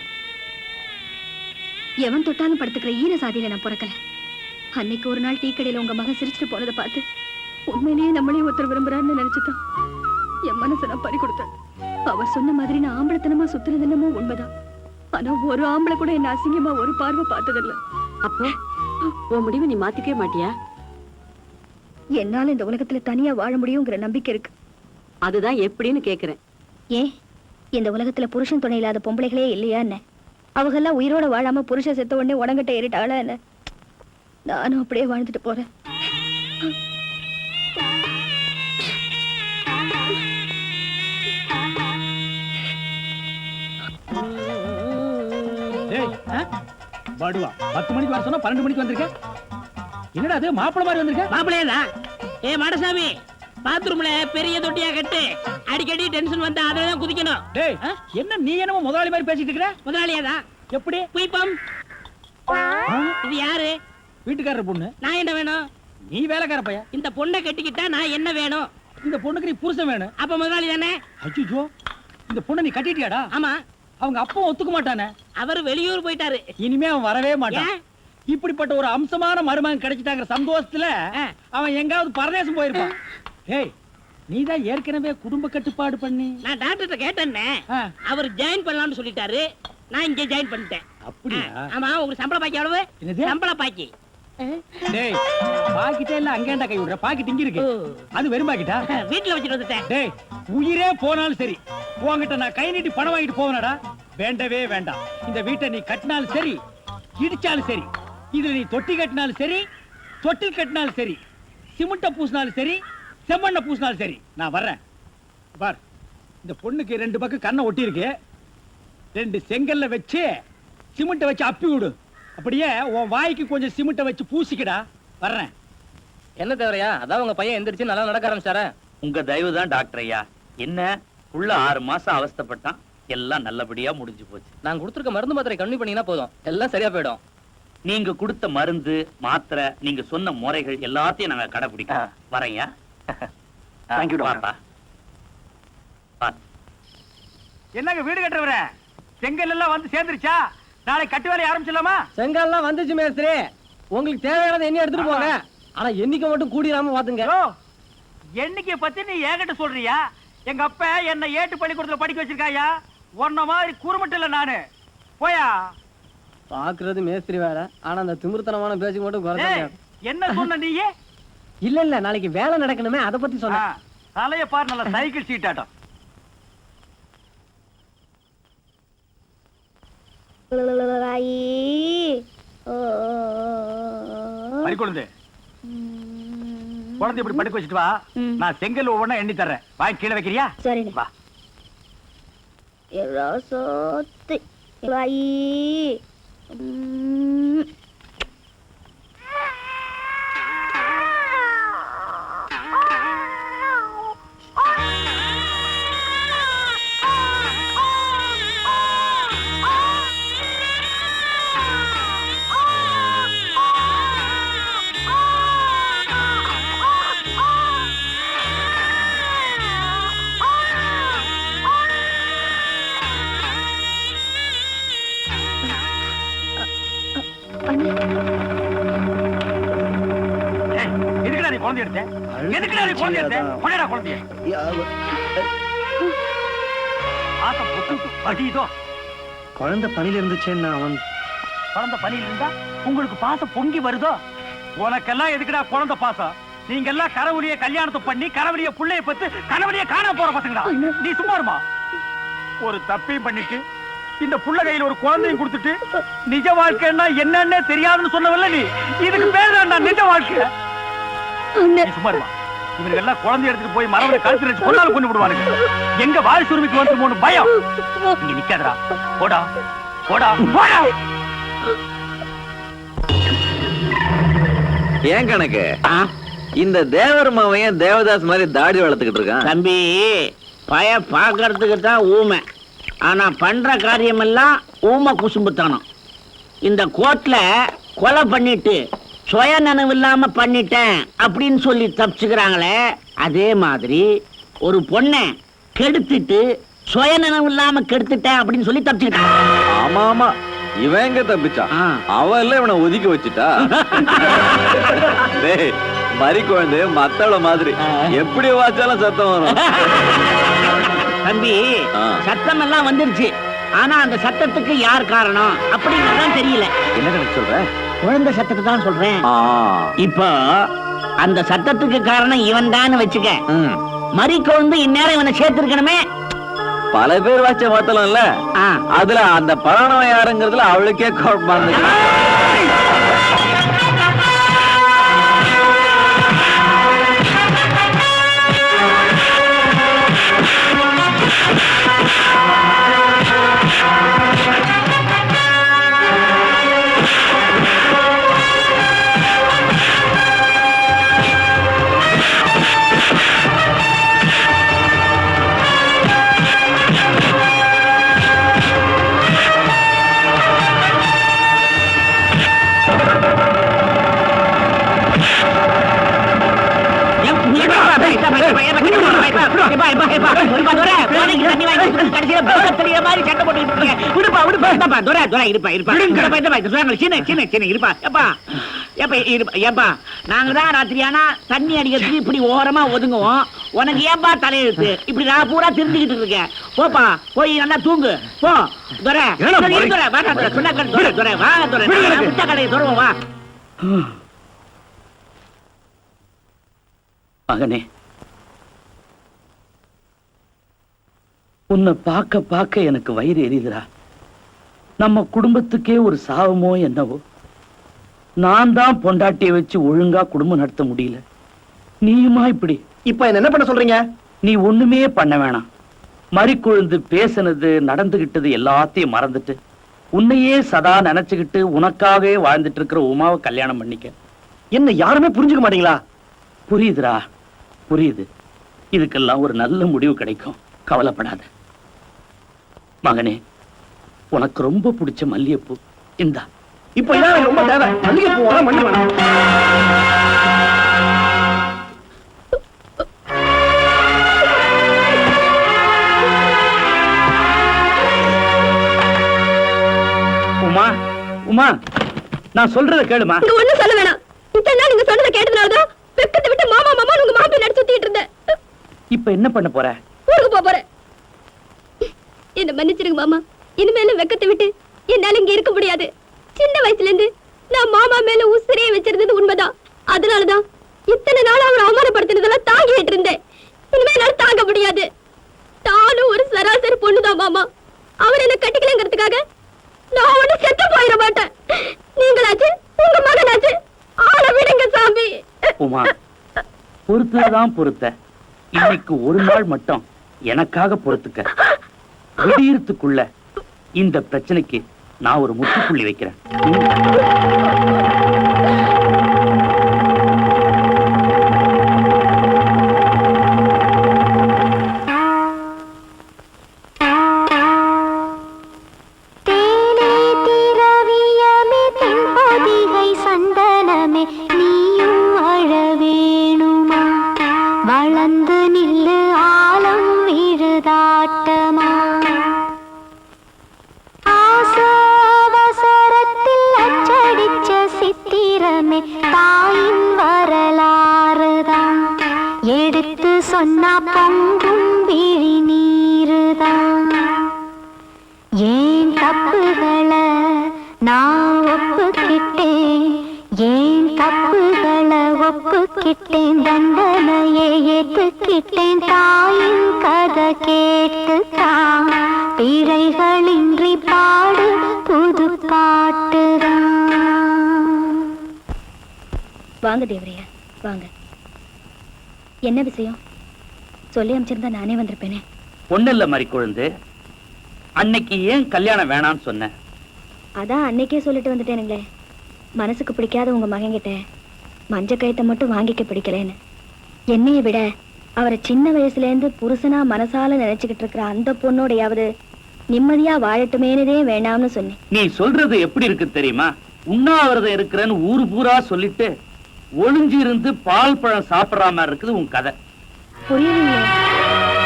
எவன் தொட்டாலும் படுத்துக்கிற ஈர சாதியில நான் பிறக்கல. அன்னைக்கு ஒரு நாள் டீ கடையில உங்க மகன் சிரிச்சுட்டு போனதை பார்த்து உண்மையிலேயே நம்மளையும் ஒருத்தர் விரும்புறான்னு நினைச்சுதான் என் மனசை நான் பறி கொடுத்தேன். அவர் சொன்ன மாதிரி நான் ஆம்பளத்தனமா சுத்துனது என்னமோ உண்மைதான். ஆனா ஒரு ஆம்பளை கூட என்ன அசிங்கமா ஒரு பார்வை பார்த்ததில்ல. அப்போ உன் முடிவை நீ மாத்திக்கவே மாட்டியா? என்னால இந்த உலகத்துல தனியா வாழ முடியுங்கிற நம்பிக்கை இருக்கு. அதுதான் எப்படின்னு கேக்குறேன். ஏன் இந்த உலகத்துல புருஷன் துணை இல்லாத பொம்பளைகளே இல்லையா என்ன? அவங்கெல்லாம் உயிரோட வாழாம புருஷன் செத்த உடனே உடங்கிட்ட ஏறிட்டாளா என்ன? நானும் அப்படியே வாழ்ந்துட்டு போறேன். பாடுவா 10 மணிக்கு வர சொன்னா 12 மணிக்கு வந்திருக்க. என்னடா அது மாப்பிள மாதிரி வந்திருக்க? மாப்பிளையதான். மாடசாமி, பாத்ரூம்ல பெரிய தொட்டியா கட்டு. அடிக்கடி டென்ஷன் வந்தா அததான் குதிக்கணும். டேய், என்ன நீ என்னமோ முதலாளி மாதிரி பேசிட்டு இருக்கற? முதலாளியாதான். எப்படி? குயிப்பம். இது யாரு? வீட்டுக்காரர் பொண்ணு. நான் என்ன வேணும்? நீ வேலைக்கார பையன். இந்த பொண்ணை கட்டிக்கிட்டா நான் என்ன வேணும்? இந்த பொண்ணுக்கு நீ புருஷன் வேணும். அப்ப முதலாளி தானே? அச்சோ, இந்த பொண்ணை நீ கட்டிட்டியாடா? ஆமா. அவங்க அப்பா ஒத்துக்க மாட்டானே. அவர் வெளியூர் போயிட்டாரு. இனிமே அவன் வரவே மாட்டான். இப்படிப்பட்ட ஒரு அம்சமான மருமகன் கிடைச்சிட்டாங்கிற சந்தோஷத்துல அவன் எங்காவது பரதேசம் போயிருப்பான். ஏய், நீதான் ஏற்கனவே குடும்ப கட்டுப்பாடு பண்ணி. நான் டாக்டர்கிட்ட கேட்டேன்னே, அவர் ஜாயின் பண்ணலாம்னு சொல்லிட்டாரு. நான் இங்க ஜாயின் பண்ணிட்டேன். அப்படியா? ஆமா. உங்களுக்கு சம்பள பாக்கி எவ்வளவு? சம்பள பாக்கி டேய், பாக்கிட்டே இல்ல அங்கேண்டா கை விடுற. பாக்கெட் இங்க இருக்கு. அது வெறும் பாக்கெட்டா? வீட்டுல வச்சிட்டு வந்துட்டேன். டேய், உயிரே போனாலும் சரி உன்கிட்ட நான் கை நீட்டி பணம் வாங்கிட்டு போவனடா. வேண்டவே வேண்டாம். இந்த வீட்டை நீ கட்டினாலும் சரி, இடிச்சாலும் சரி, இதுல நீ தொட்டி கட்டினாலும் சரி, தொட்டில் கட்டினாலும் சரி, சிமெண்ட பூசினாலும் சரி, செம்மண்ண பூசினாலும் சரி, நான் வர்றேன். பார், இந்த பொண்ணுக்கு 2 பக்கம் கண்ணை ஒட்டி இருக்கு. 2 செங்கல்ல வச்சு சிமெண்ட வச்சு அப்பி விடு. அப்படியே உன் வாய்க்கு கொஞ்சம் சிமெண்ட வச்சு பூசிக்கடா. வர்றேன். என்ன தேவரையா? அதான் உங்க பையன் எந்திரிச்சு நல்லா நடக்க ஆரம்பிச்சாரா? உங்க தயவு தான் டாக்டர் ஐயா. என்ன உள்ள 6 மாசம் அவஸ்தைப்பட்டான். எல்லாம் நல்லபடியா முடிஞ்சு போச்சு. நான் கொடுத்துருக்க மருந்து மாத்திரை கம்மி பண்ணீங்கன்னா போதும், எல்லாம் சரியா போயிடும். நீங்க கொடுத்த மருந்து மாத்திரை, நீங்க சொன்ன முறைகள் எல்லாத்தையும் நாங்க கடைபிடிக்கிறோம். வரையா? Thank you doctor. என்னங்க வீடு கட்டுறவர? செங்கல் எல்லாம் வந்து சேர்ந்துருச்சா? நாளை கட்டு வேலைய ஆரம்பிச்சலாமா? செங்கல் எல்லாம் வந்துச்சு மேஸ்திரி. உங்களுக்கு தேவையானதை என்ன எடுத்துட்டு போங்க. ஆனா எண்ணிக்கை மட்டும் கூடிராம பாத்துங்க. எண்ணிக்கை பத்தி நீ ஏகிட்ட சொல்றியா? எங்க அப்பா என்ன ஏட்டு பள்ளிக்கூடத்துல படிக்க வச்சிருக்காயா? உன்ன மாதிரி குறுமட்டு இல்ல நானு. போயா. பாக்குறது மேஸ்திரி வேற, ஆனா அந்த திமிர்த்தனமான பேச்சுக்கு மட்டும் குறைஞ்ச. என்ன சொன்ன நீ? இல்ல நாளைக்கு வேலை நடக்கணுமே, அத பத்தி சொன்ன. தலைய பாரு, நல்ல சைக்கிள் சீட் ஆட்டம். குழந்தை குழந்தை இப்படி படுக்க வச்சுட்டு வா. நான் செங்கல் ஒவ்வொன்னா எண்ணி தர்றேன். வாங்கி கீழே வைக்கிறியா? சரி வா. குழந்தை எடுத்தேன். எதுக்குடா நீ குழந்தை எடுத்தேன்? கொண்டடா குழந்தைய. ஆத்த பொட்டு படிதோ. குழந்தை பணியில இருந்துச்சேன்னா அவன் குழந்தை பணியில் இருந்தா உங்களுக்கு பாசம் பொங்கி வருதோ? உனக்கெல்லாம் எதுக்குடா குழந்தை பாசம்? நீங்க எல்லாம் கரவழிய கல்யாணத்தை பண்ணி கரவழிய புள்ளைய பத்து கரவழிய காண போற பசங்களா? நீ சும்மா இருமா. ஒரு தப்பையும் பண்ணிட்டு இந்த புள்ள கையில ஒரு குழந்தையும் கொடுத்துட்டு நிஜ வாழ்க்கைன்னா என்னன்னு தெரியாதுன்னு சொன்னவல்ல நீ. இதுக்கு பேர் தான் நிஜ வாழ்க்கை. நீ சும்மா இருமா. இவங்க எல்லாம் குழந்தை எடுத்துட்டு போய் மரவரை கழுத்து வச்சு கொண்டாலும் கொண்டு விடுவானுங்க. எங்க வாய் சுருமிக்கு வந்துருமோன்னு பயம். இங்க நிக்காதடா. போடா போடா போடா. ஏன் கணக்கு இந்த தேவர் மாவையன் தேவதாஸ் மாதிரி தாடி வளர்த்துக்கிட்டு இருக்கான்? தம்பி, பய பாக்குறதுக்கு தான் ஊமை, ஆனா பண்ற காரியம் எல்லாம் ஊமை குசும்புத்தானம். இந்த கோர்ட்ல கொலை பண்ணிட்டு சுய நினைவு இல்லாம பண்ணிட்டேன் அப்படின்னு சொல்லி தப்பிச்சுக்கிறாங்களே, அதே மாதிரி ஒரு பொண்ணை கெடுத்துட்டு சுய நினைவு இல்லாம கெடுத்துட்டேன் அப்படின்னு சொல்லி தப்பிச்சுக்கிட்டான். ஆமா ஆமா, இவன் எங்க தப்பிச்சான்? அவன் எல்லாம் இவனை ஒதுக்கி வச்சுட்டா. டேய், மறி குழந்தை மத்தள மாதிரி எப்படி வாச்சாலும் சத்தம் வரும். தம்பி, சத்தம் எல்லாம் வந்துருச்சு, ஆனா அந்த சத்தத்துக்கு யார் காரணம் அப்படிங்கறதான் தெரியல. என்ன கணக்கு சொல்ற? குழந்தை சத்தத்தை தான் சொல்றேன். இப்போ அந்த சத்தத்துக்கு காரணம் இவன் தான் வச்சுக்க. மறி குழந்தை இந்நேரம் இவனை சேர்த்திருக்கணுமே. பல பேர் வச்ச மத்தளம் இல்ல, அதுல அந்த பழனவன் யாருங்கிறதுல அவளுக்கே குழப்பமா இருந்துச்சு. நாங்கதான் ராத்திரியானா தண்ணி அடிக்கிறதுக்கு இப்படி ஓரமா ஒதுங்குவோம். உனக்கு ஏன்பா தலையெழுத்து? இப்படி நான் பூரா தெரிஞ்சுக்கிட்டு இருக்கேன். போப்பா, போய் நல்லா தூங்கு போ. துரை சொன்ன கடை வா, முட்டை கடையை துறவோம் வா. மகனே, உன்னை பார்க்க பார்க்க எனக்கு வயிறு எரியுதுடா. நம்ம குடும்பத்துக்கே ஒரு சாவமோ என்னவோ. நான் தான் பொண்டாட்டியை வச்சு ஒழுங்கா குடும்பம் நடத்த முடியல, நீயுமா இப்படி? இப்ப என்ன பண்ண சொல்றீங்க? நீ ஒண்ணுமே பண்ண வேணாம். மறிக்கொழுந்து பேசினது நடந்துகிட்டது எல்லாத்தையும் மறந்துட்டு உன்னையே சதா நினைச்சுக்கிட்டு உனக்காகவே வாழ்ந்துட்டு இருக்கிற உமாவை கல்யாணம் பண்ணிக்க. என்ன யாருமே புரிஞ்சுக்க மாட்டீங்களா? புரியுதுடா, புரியுது. இதுக்கெல்லாம் ஒரு நல்ல முடிவு கிடைக்கும், கவலைப்படாத. மகனே, உனக்கு ரொம்ப பிடிச்ச மல்லிகைப்பூ இந்தா. இப்ப இதான் ரொம்ப தேவை. மல்லிகைப்பூ மண்ணு வேணும். உமா, உமா, நான் சொல்றத கேளுமா. நீங்க ஒண்ணும் சொல்ல வேணாம். இத்தனை நாள் நீங்க சொன்னதை கேட்டதுனாலதான் வெக்கத்தை விட்டு மாமா மாமா உங்க மாப்பிள்ளை நடிச்சு சுத்திட்டு இருந்தேன். இப்ப என்ன பண்ண போற? ஊருக்கு போறேன். என்ன மன்னிச்சிருங்க மாமா. இனிமேலும் வெக்கத்தை விட்டு என்னால இங்க இருக்க முடியாது. சின்ன வயசுல இருந்து நான் மாமா மேல உசிரியை வச்சிருந்தது உண்மைதான். அதனாலதான் இத்தனை நாள் அவர் அவமானப்படுத்தினதெல்லாம் தாங்கிட்டு இருந்தேன். இனிமே என்னால தாங்க முடியாது. நானும் ஒரு சராசரி பொண்ணுதான் மாமா. அவர் என்ன கட்டிக்கலங்கிறதுக்காக நான் ஒண்ணு செத்து போயிட மாட்டேன். நீங்களாச்சு உங்க மகனாச்சு ஆள விடுங்க சாமி. உமா, பொறுத்ததான் பொறுத்த. இன்னைக்கு ஒரு நாள் மட்டும் எனக்காக பொறுத்துக்க. விடியறதுக்குள்ள இந்த பிரச்சனைக்கு நான் ஒரு முற்றுப்புள்ளி வைக்கிறேன். சந்தனமே நீயும் அழ வேணுமா? வளர்ந்து நில்லு ஆலம் விழுதாட்டமா? ஆசாவசரத்தில் அச்சடிச்ச தப்புகளை நான் ஒப்புக்கிட்டேன், ஏன் தப்புகளை ஒப்புக்கிட்டேன், தண்டனையை ஏற்றுக்கிட்டேன், தாயின் கதை கேட்டுத்தான் பிழைகளின்றி பாடு புது பாட்டுதான். வாங்க தேவரையா, வாங்க. என்ன விஷயம்? சொல்லி அமைச்சிருந்தா நானே வந்திருப்பேனே. ஒண்ணு இல்ல மறிக்குழுந்து, அன்னைக்கு ஏன் கல்யாணம் வேணான்னு சொன்ன? அதான் அன்னைக்கே சொல்லிட்டு வந்துட்டேனுங்களே, மனசுக்கு பிடிக்காத உங்க மகன்கிட்ட மஞ்ச கயத்தை மட்டும் வாங்கிக்க பிடிக்கலன்னு. என்னைய விட அவரை சின்ன வயசுல இருந்து புருஷனா மனசால நினைச்சுக்கிட்டு இருக்கிற அந்த பொண்ணோடையாவது நிம்மதியா வாழட்டுமேனதே வேணாம்னு சொன்னேன். நீ சொல்றது எப்படி இருக்கு தெரியுமா? உண்ணாவிரதம் இருக்கிறேன்னு ஊரு பூரா சொல்லிட்டு ஒளிஞ்சு இருந்து பால் பழம் சாப்பிடுற மாதிரி இருக்குது உன் கதை. புரியலையே.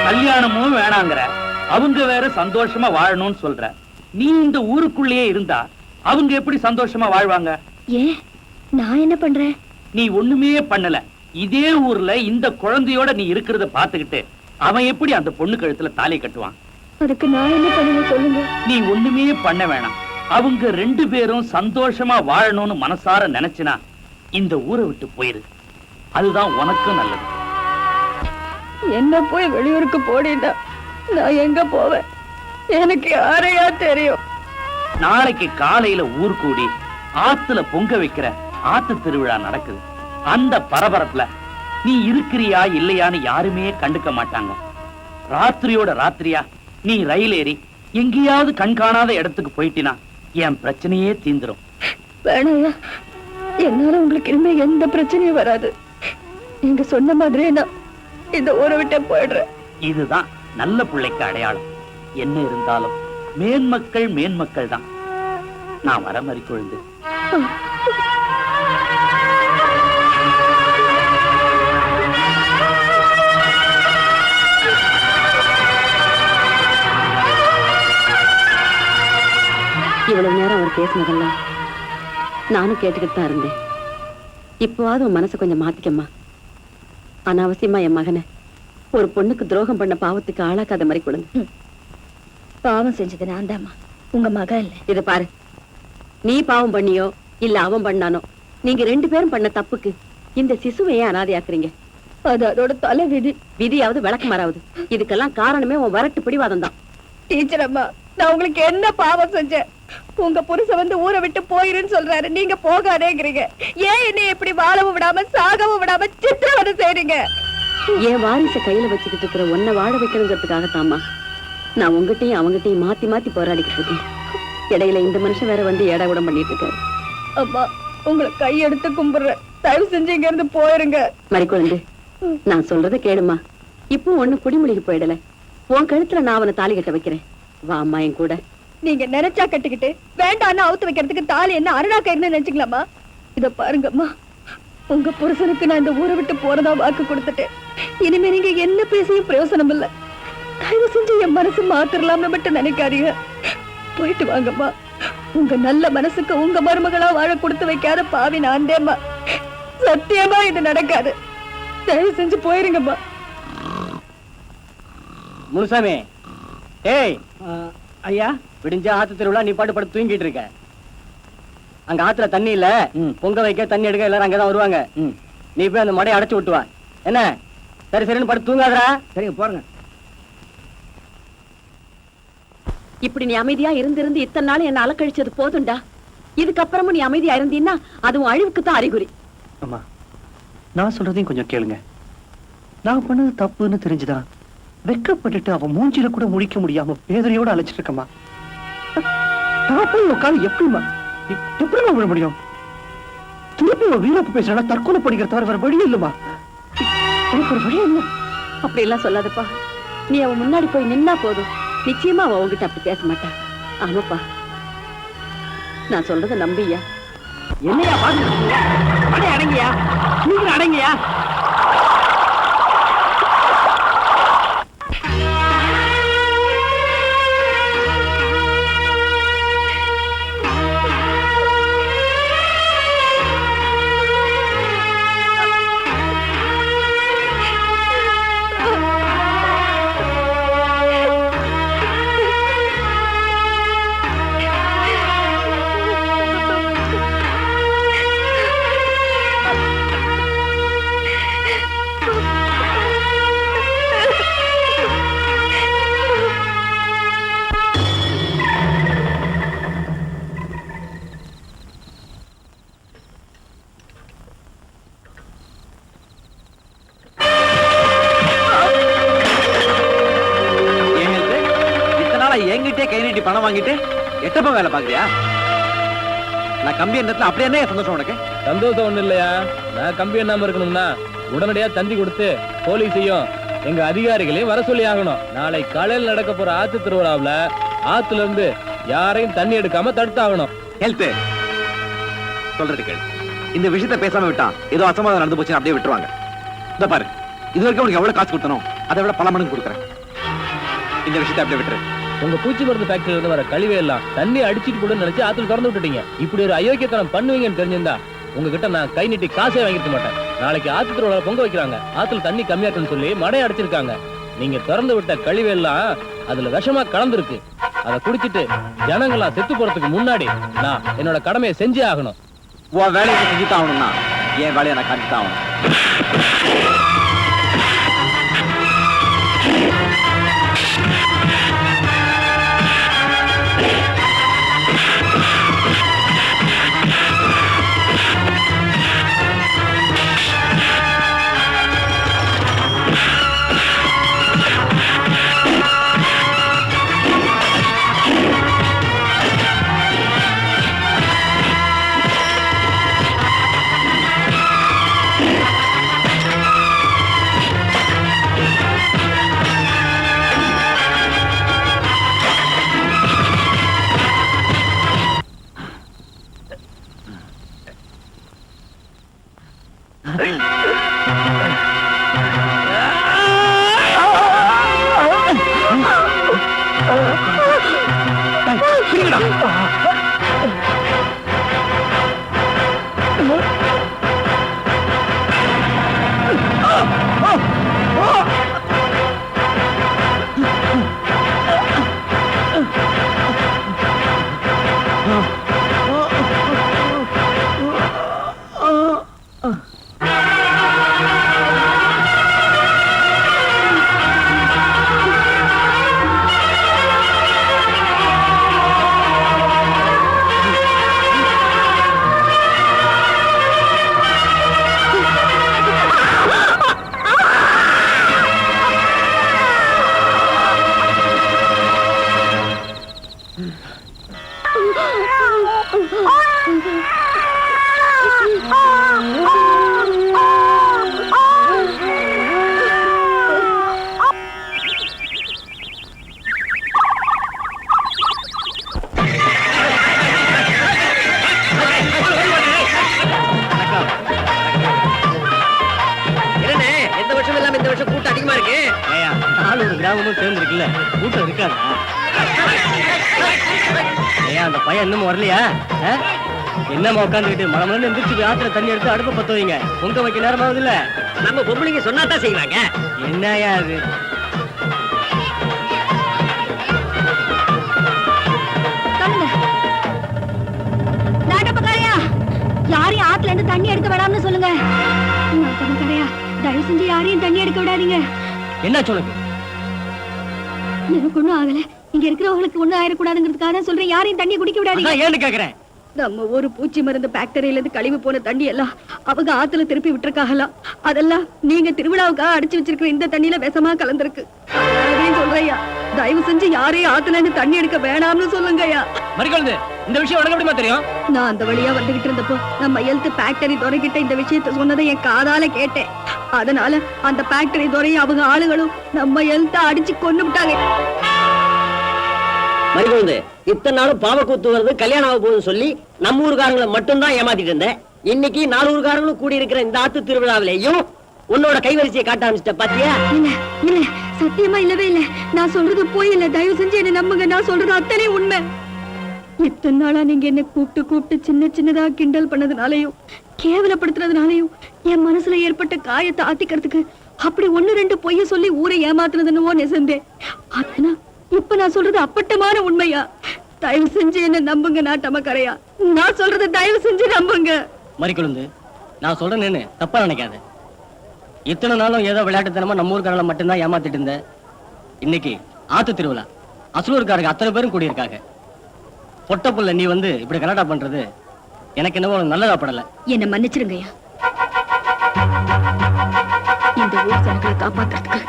கல்யாணமும் வேணாங்கிற, அவங்க வேற சந்தோஷமா வாழணும்னு சொல்ற. நீ இந்த ஊருக்குள்ளேயே இருந்தா அவங்க எப்படி சந்தோஷமா வாழ்வாங்க? ஏன் நான் என்ன பண்றேன்? நீ ஒண்ணுமே பண்ணல. இதே ஊர்ல இந்த குழந்தையோட நீ இருக்கிறத பாத்துக்கிட்டு அவன் எப்படி அந்த பொண்ணு கழுத்துல தாலி கட்டுவான்? அதுக்கு நான் என்ன பண்ணுவேன் சொல்லுங்க. நீ ஒண்ணுமே பண்ண வேணாம். அவங்க ரெண்டு பேரும் சந்தோஷமா வாழணும்னு மனசார நினைச்சினா இந்த ஊரை விட்டு போயிரு. அதுதான் உனக்கும் நல்லது. என்ன போய் வெளியூருக்கு போடினா நான் எங்க போவேன்? எனக்கு யாரையா தெரியும்? நாளைக்கு காலையில ஊர் கூடி ஆத்துல பொங்க வைக்கிற ஆத்து திருவிழா நடக்குது. அந்த பரபரப்புல நீ இருக்கிறியா இல்லையான்னு யாருமே கண்டுக்க மாட்டாங்க. ராத்திரியோட ராத்திரியா நீ ரயில் ஏறி எங்கேயாவது கண்காணாத இடத்துக்கு போயிட்டினா என் பிரச்சனையே தீந்துரும். வேணாயா, என்னால உங்களுக்கு இனிமே எந்த பிரச்சனையும் வராது. நீங்க சொன்ன மாதிரியே நான் இந்த ஊரை விட்டே போயிடுறேன். இதுதான் நல்ல பிள்ளைக்கு அடையாளம். என்ன இருந்தாலும் மேன்மக்கள் மேன்மக்கள் தான். நான் வர மறிக்குழுந்து. இவ்வளவு நேரம் அவர் பேசினதெல்லாம் நானும் கேட்டுக்கிட்டு தான் இருந்தேன். இப்போவாது உன் மனசை கொஞ்சம் மாத்திக்கம்மா. அனாவசியமா என் மகனை ஒரு பொண்ணுக்கு துரோகம் பண்ண பாவத்துக்கு ஆளாக்காத மாதிரி கொடுங்க. பாவம் செஞ்சது நான் தாம்மா, உங்க மகன் இல்ல. இத பாரு, நீ பாவம் பண்ணியோ இல்ல அவன் பண்ணானோ, நீங்க ரெண்டு பேரும் பண்ண தப்புக்கு இந்த சிசுவையே அனாதையாக்குறீங்க. அது அதோட தலை விதி. விதியாவது விளக்கு மாறாவது. இதுக்கெல்லாம் காரணமே உன் வரட்டு பிடிவாதம் தான். டீச்சர் அம்மா, நான் உங்களுக்கு என்ன பாவம் செஞ்சேன்? உங்க புருஷன் வந்து ஊரை விட்டு போயிருன்னு சொல்றாரு, நீங்க போகாதேங்கிறீங்க. ஏன் என்ன இப்படி வாழவும் விடாம சாகவும் விடாம சித்திரவதை செய்றீங்க? என் வாரிசை கையில வச்சுக்கிட்டு இருக்கிற உன்னை வாழ வைக்கணுங்கிறதுக்காகத்தாமா நான் உங்ககிட்டயும் அவங்ககிட்டயும் மாத்தி மாத்தி போராடிக்கிட்டு இருக்கேன். இடையில இந்த மனுஷன் வேற வந்து ஏடா கூட பண்ணிட்டு இருக்காரு. அம்மா, உங்களை கையெடுத்து கும்பிடுறேன், தயவு செஞ்சு இங்க இருந்து போயிருங்க. மறிக்குழந்து, நான் சொல்றத கேளுமா. இப்போ ஒண்ணு குடிமொழிக்கு போயிடல. உன் கழுத்துல நான் அவனை தாலி கட்ட வைக்கிறேன். வா அம்மா என் கூட. நீங்க நினைச்சா கட்டிக்கிட்டு வேண்டான்னு அவுத்து வைக்கிறதுக்கு தாலி என்ன அருணா கயிறுன்னு நினைச்சுக்கலாமா? இத பாருங்கம்மா, உங்க புருஷனுக்கு நான் இந்த ஊரை விட்டு போறதா வாக்கு கொடுத்துட்டேன். இனிமே நீங்க என்ன பேசியும் பிரயோசனம் இல்ல. தயவு செஞ்சு என் மனசு மாத்திரலாம்னு மட்டும் நினைக்காதீங்க. போயிட்டு வாங்கம்மா. உங்க நல்ல மனசுக்கு உங்க மருமகளா வாழ கொடுத்து வைக்காத பாவி நான் தேம்மா. சத்தியமா இது நடக்காது. தயவு செஞ்சு போயிருங்கம்மா. முனுசாமி, ஏய் ஐயா, விடிஞ்ச ஆத்து திருவிழா நீ பாட்டு படுத்து தூங்கிட்டு இருக்க. அங்க ஆத்துல தண்ணி இல்ல, பொங்க வைக்க தண்ணி எடுக்க எல்லாரும் அங்கதான் வருவாங்க. நீ போய் அந்த மடையை அடைச்சு விட்டுவா. என்ன? சரி சரின்னு படுத்து தூங்காதரா? சரிங்க, போறங்க. இப்படி நீ அமைதியா இருந்து இத்தனை நாள் என்ன அலக்கழிச்சது போதும்டா. இதுக்கப்புறமும் நீ அமைதியா இருந்தீன்னா அதுவும் அழிவுக்கு தான் அறிகுறி. அம்மா, நான் சொல்றதையும் கொஞ்சம் கேளுங்க. நான் பண்ணது தப்புன்னு தெரிஞ்சுதான் வெக்கப்பட்டுட்டு அவன் மூஞ்சில கூட முடிக்க முடியாம வேதனையோட அழைச்சிட்டு இருக்கமா. நான் போய் உட்காந்து எப்படிமா விட முடியும்? திருப்பி வீரப்பு பேசுறா தற்கொலை படிக்கிற தவிர வேற வழி இல்லமா. எனக்கு ஒரு வழி இல்லை. அப்படி எல்லாம் சொல்லாதப்பா. நீ அவன் முன்னாடி போய் நின்னா போதும், நிச்சயமா அவன் உங்ககிட்ட அப்படி பேச மாட்டான். ஆமாப்பா, நான் சொல்றத நம்பியா. என்னையா பாத்து அடங்கியா, நீங்க அடங்கியா. நீட்டி பணம் வாங்கிட்டு எட்டப்ப வேலை பாக்குறியா? நான் கம்பி எண்ணத்துல அப்படியே என்ன சந்தோஷம் உனக்கு? சந்தோஷம் ஒண்ணு இல்லையா, நான் கம்பி எண்ணாம இருக்கணும்னா உடனடியா தந்தி கொடுத்து போலீஸையும் எங்க அதிகாரிகளையும் வர சொல்லி ஆகணும். நாளை காலையில் நடக்க போற ஆத்து திருவிழாவுல ஆத்துல இருந்து யாரையும் தண்ணி எடுக்காம தடுத்தாகணும். ஹெல்த் சொல்றது கேளு. இந்த விஷயத்த பேசாம விட்டா ஏதோ அசமாதானம் நடந்து போச்சுன்னு அப்படியே விட்டுருவாங்க. இந்த பாரு, இது வரைக்கும் உனக்கு எவ்வளவு காசு கொடுத்தனோ அதை விட பல மடங்கு கொடுக்குறேன். இந்த விஷயத்தை அப்படியே விட்டுரு. உங்க பூச்சி மருந்து ஃபேக்டரியில இருந்து வர கழிவே எல்லாம் தண்ணி அடிச்சிட்டு கூட நினைச்சு ஆத்துல திறந்து விட்டுட்டீங்க. இப்படி ஒரு அயோக்கியத்தனம் பண்ணுவீங்கன்னு தெரிஞ்சிருந்தா உங்ககிட்ட நான் கை நீட்டி காசே வாங்கிருக்க மாட்டேன். நாளைக்கு ஆத்து திருவிழா பொங்க வைக்கிறாங்க, ஆத்துல தண்ணி கம்மியா இருக்குன்னு சொல்லி மடை அடிச்சிருக்காங்க. நீங்க திறந்து விட்ட கழிவு எல்லாம் அதுல விஷமா கலந்துருக்கு. அதை குடிச்சிட்டு ஜனங்களா செத்து போறதுக்கு முன்னாடி நான் என்னோட கடமையை செஞ்சே ஆகணும். உன் வேலையை செஞ்சுதான் ஆகணும்னா என் வேலையை நான் காட்டித்தான் ஆகணும். கிராமமும் சேர்ந்து இருக்குல்ல, கூட்டம் இருக்காதா? ஏன் அந்த பையன் இன்னும் வரலையா? என்னமா உட்காந்துக்கிட்டு மழை எந்திரிச்சு ஆத்துல தண்ணி எடுத்து அடுப்ப பத்த வைங்க. பொங்க வைக்க நேரமாவது இல்ல. நம்ம பொம்பளைங்க சொன்னாதான் செய்வாங்க. என்னயா அது? யாரையும் ஆத்துல இருந்து தண்ணி எடுக்க வேடாம்னு சொல்லுங்க. தயவு செஞ்சு யாரையும் தண்ணி எடுக்க விடாதீங்க. என்ன சொல்லுங்க? எனக்கு ஒண்ணும் ஆகல. இங்க இருக்கிறவங்களுக்கு ஒண்ணும் ஆயிடக்கூடாதுங்கிறதுக்காக சொல்றேன். யாரையும் தண்ணி குடிக்க விடாதீங்க. ஏன்னு கேக்குறேன். நம்ம ஒரு பூச்சி மருந்து ஃபேக்டரியில இருந்து கழிவு போன தண்ணி எல்லாம் அவங்க ஆத்துல திருப்பி விட்டுருக்காகலாம். அதெல்லாம் நீங்க திருவிழாவுக்காக அடிச்சு வச்சிருக்கிற இந்த தண்ணியில விஷமா கலந்துருக்கு. அதையும் சொல்றையா, தயவு செஞ்சு யாரையும் ஆத்துல இருந்து தண்ணி எடுக்க வேணாம்னு சொல்லுங்கய்யா. மறிக்கொழுந்து, இந்த விஷயம் உனக்கு எப்படிமா தெரியும்? நான் அந்த வழியா வந்துகிட்டு இருந்தப்போ நம்ம ஹெல்த் ஃபேக்டரி துறைகிட்ட இந்த விஷயத்த சொன்னதை என் காதால கேட்டேன். அதனால அந்த ஃபேக்டரி துறையும் அவங்க ஆளுகளும் நம்ம ஹெல்த்த அடிச்சு கொண்டு விட்டாங்க. மறிக்கொழுந்து, இத்தனை நாளும் பாவக்கூத்து வருது, கல்யாணம் ஆக போகுதுன்னு சொல்லி நம்ம ஊருக்காரங்களை மட்டும்தான் ஏமாத்திட்டு இருந்தேன். இன்னைக்கு 4 ஊருக்காரங்களும் கூடி இருக்கிற இந்த ஆத்து திருவிழாவிலையும் உன்னோட கைவரிசையை காட்ட ஆரம்பிச்சிட்ட பாத்தியா? இல்ல இல்ல, சத்தியமா இல்லவே இல்ல. நான் சொல்றது போய் இல்ல. தயவு செஞ்சு என்ன நம்புங்க. நான் சொல்றது அத்தனை உண்மை. இத்தனை நாளா நீங்க என்ன கூப்பிட்டு சின்ன சின்னதா கிண்டல் பண்ணதுனாலையும் கேவலப்படுத்துறதுனாலையும் என் மனசுல ஏற்பட்ட காயத்தை ஆத்திக்கிறதுக்கு அப்படி 1-2 பொய்ய சொல்லி ஊரை ஏமாத்துனதுன்னுவோ நெசந்தேன். ஆனா இப்ப நான் சொல்றது அப்பட்டமான உண்மையா? தயவு செஞ்சு என்ன நம்புங்க நாட்டமக்கரையா. நான் சொல்றது தயவு செஞ்சு நம்புங்க. மறிக்கொழுந்து, நான் சொல்றேன்னு தப்பா நினைக்காத. இத்தனை நாளும் ஏதோ விளையாட்டுத்தனமா நம்ம ஊருக்காரங்களை மட்டும்தான் ஏமாத்திட்டு இருந்த. இன்னைக்கு ஆத்து திருவிழா, அசலூருக்காரங்க அத்தனை பேரும் கூடியிருக்காங்க. பொட்ட புள்ள நீ வந்து இப்படி கலாட்டா பண்றது எனக்கு என்னவோ நல்லதா படல. என்ன மன்னிச்சிருங்கய்யா. இந்த ஊர் ஜனங்களை காப்பாத்துறதுக்கு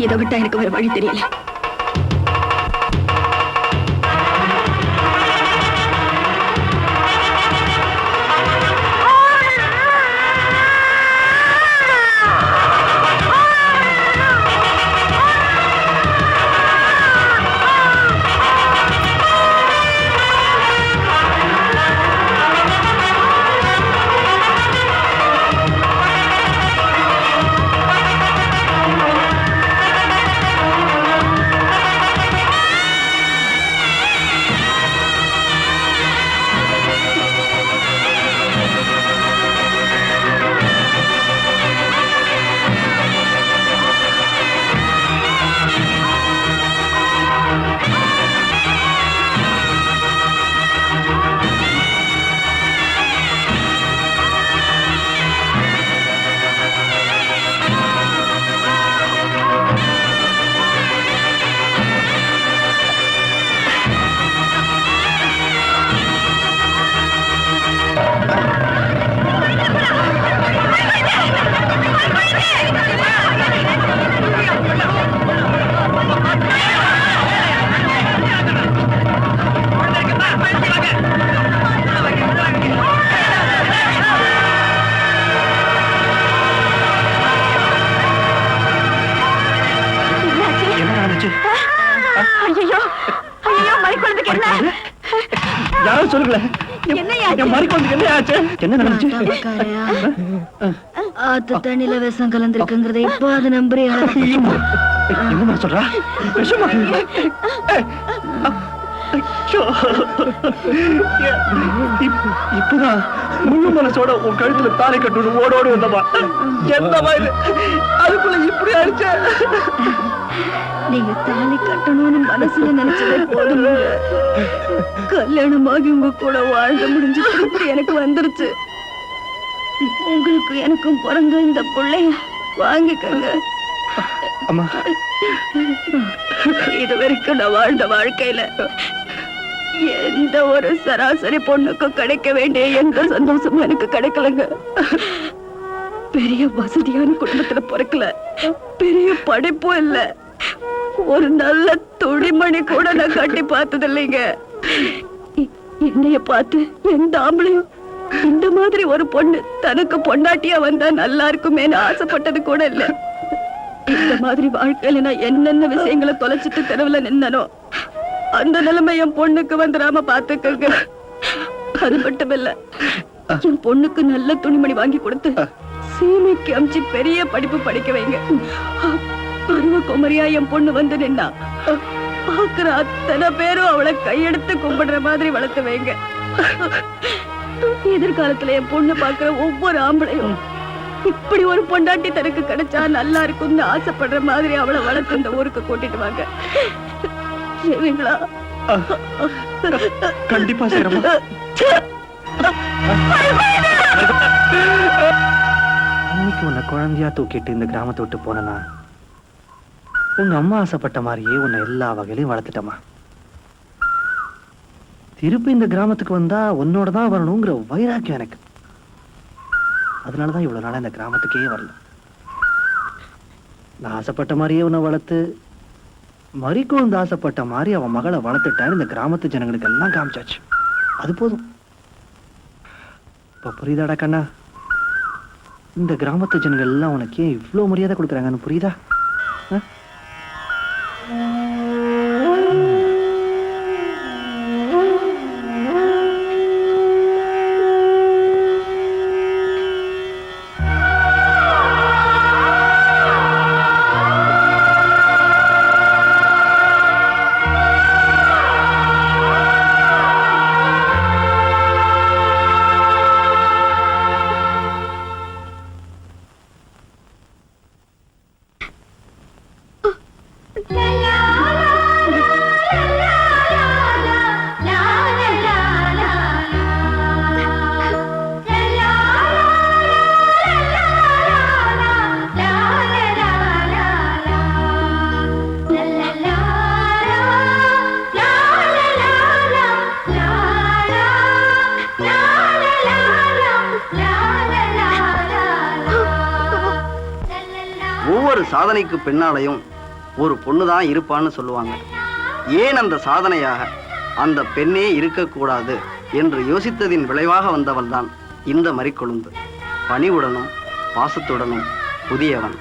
இதை விட்டா எனக்கு வேற வழி தெரியல. மறிக்குழந்தைக்கு என்ன? யாரும் சொல்லுங்களேன். என் மறிக்குழந்தைக்கு என்ன ஆச்சு? என்ன நடந்துச்சு? ஆத்து தண்ணியில விஷம் கலந்துருக்குங்கிறத இப்போ அது நம்புறியா? என்ன சொல்றா? விஷமா? இப்பதான் முழு மனசோட உன் கழுத்துல தாலி கட்டு ஓடோடி வந்தமா. என்னமா இது? அதுக்குள்ள இப்படி ஆயிடுச்ச? நீங்க தாலி கட்டணும்னு மனசுல நினைச்சதே போதும். கல்யாணமாகி உங்க கூட வாழ்ந்து முடிஞ்சு திருப்பி எனக்கு வந்துருச்சு. உங்களுக்கு எனக்கும் பிறந்த இந்த பிள்ளைய வாங்கிக்கங்க. அம்மா, இது வரைக்கும் நான் வாழ்ந்த வாழ்க்கையில எந்த ஒரு சராசரி பொண்ணுக்கும் கிடைக்க வேண்டிய எந்த சந்தோஷமும் எனக்கு கிடைக்கலங்க. பெரிய வசதியான குடும்பத்துல பிறக்கல, பெரிய படிப்பும் இல்ல, ஒரு நல்ல துணிமணி கூட நான் கட்டி பார்த்தது இல்லைங்க. என்னைய பார்த்து எந்த ஆம்பளையும் இந்த மாதிரி ஒரு பொண்ணு தனக்கு பொண்டாட்டியா வந்தா நல்லா இருக்குமேன்னு ஆசைப்பட்டது கூட இல்ல. இந்த மாதிரி வாழ்க்கையில நான் என்னென்ன விஷயங்களை தொலைச்சிட்டு தெருவுல நின்னனோ அந்த நிலைமை என் பொண்ணுக்கு வந்துடாம பாத்துக்கங்க. அது மட்டும் இல்ல, என் பொண்ணுக்கு நல்ல துணிமணி வாங்கி கொடுத்து சீமைக்கு அமிச்சு பெரிய படிப்பு படிக்க வைங்க. பருவ குமரியா என் பொண்ணு வந்து நின்னா பாக்குற அத்தனை பேரும் அவளை கையெடுத்து கும்பிடுற மாதிரி வளர்த்து வைங்க. எதிர்காலத்துல என் பொண்ணு பாக்குற ஒவ்வொரு ஆம்பளையும் இப்படி ஒரு பொண்டாட்டி தனக்கு கிடைச்சா நல்லா இருக்கும்னு ஆசைப்படுற மாதிரி அவளை வளர்த்து இந்த ஊருக்கு கூட்டிட்டு வாங்க. சரிங்களா? கண்டிப்பா செய்றேன். அன்னைக்கு உன்னை குழந்தையா தூக்கிட்டு இந்த கிராமத்தை விட்டு போனா உங்க அம்மா ஆசைப்பட்ட மாதிரியே உன்னை எல்லா வகையிலையும் வளர்த்துட்டமா. திருப்பி இந்த கிராமத்துக்கு வந்தா உன்னோட தான் வரணுங்கிற வைராக்கியம் எனக்கு. அதனாலதான் இவ்வளவு நாளா இந்த கிராமத்துக்கே வரல. நான் ஆசைப்பட்ட மாதிரியே உன்னை வளர்த்து மறிக்குழந்து ஆசைப்பட்ட மாதிரி அவன் மகளை வளர்த்துட்டான்னு இந்த கிராமத்து ஜனங்களுக்கு எல்லாம் காமிச்சாச்சு. அது போதும். இப்ப புரியுதாடா கண்ணா? இந்த கிராமத்து ஜனங்கள் எல்லாம் உனக்கு ஏன் இவ்வளவு மரியாதை கொடுக்குறாங்கன்னு புரியுதா? ஒவ்வொரு சாதனைக்கு பின்னாலையும் ஒரு பொண்ணுதான் இருப்பான்னு சொல்லுவாங்க. ஏன் அந்த சாதனையாக அந்த பெண்ணே இருக்கக்கூடாது என்று யோசித்ததின் விளைவாக வந்தவள் தான் இந்த மறிக்கொழுந்து. பணிவுடனும் பாசத்துடனும் புதியவன்.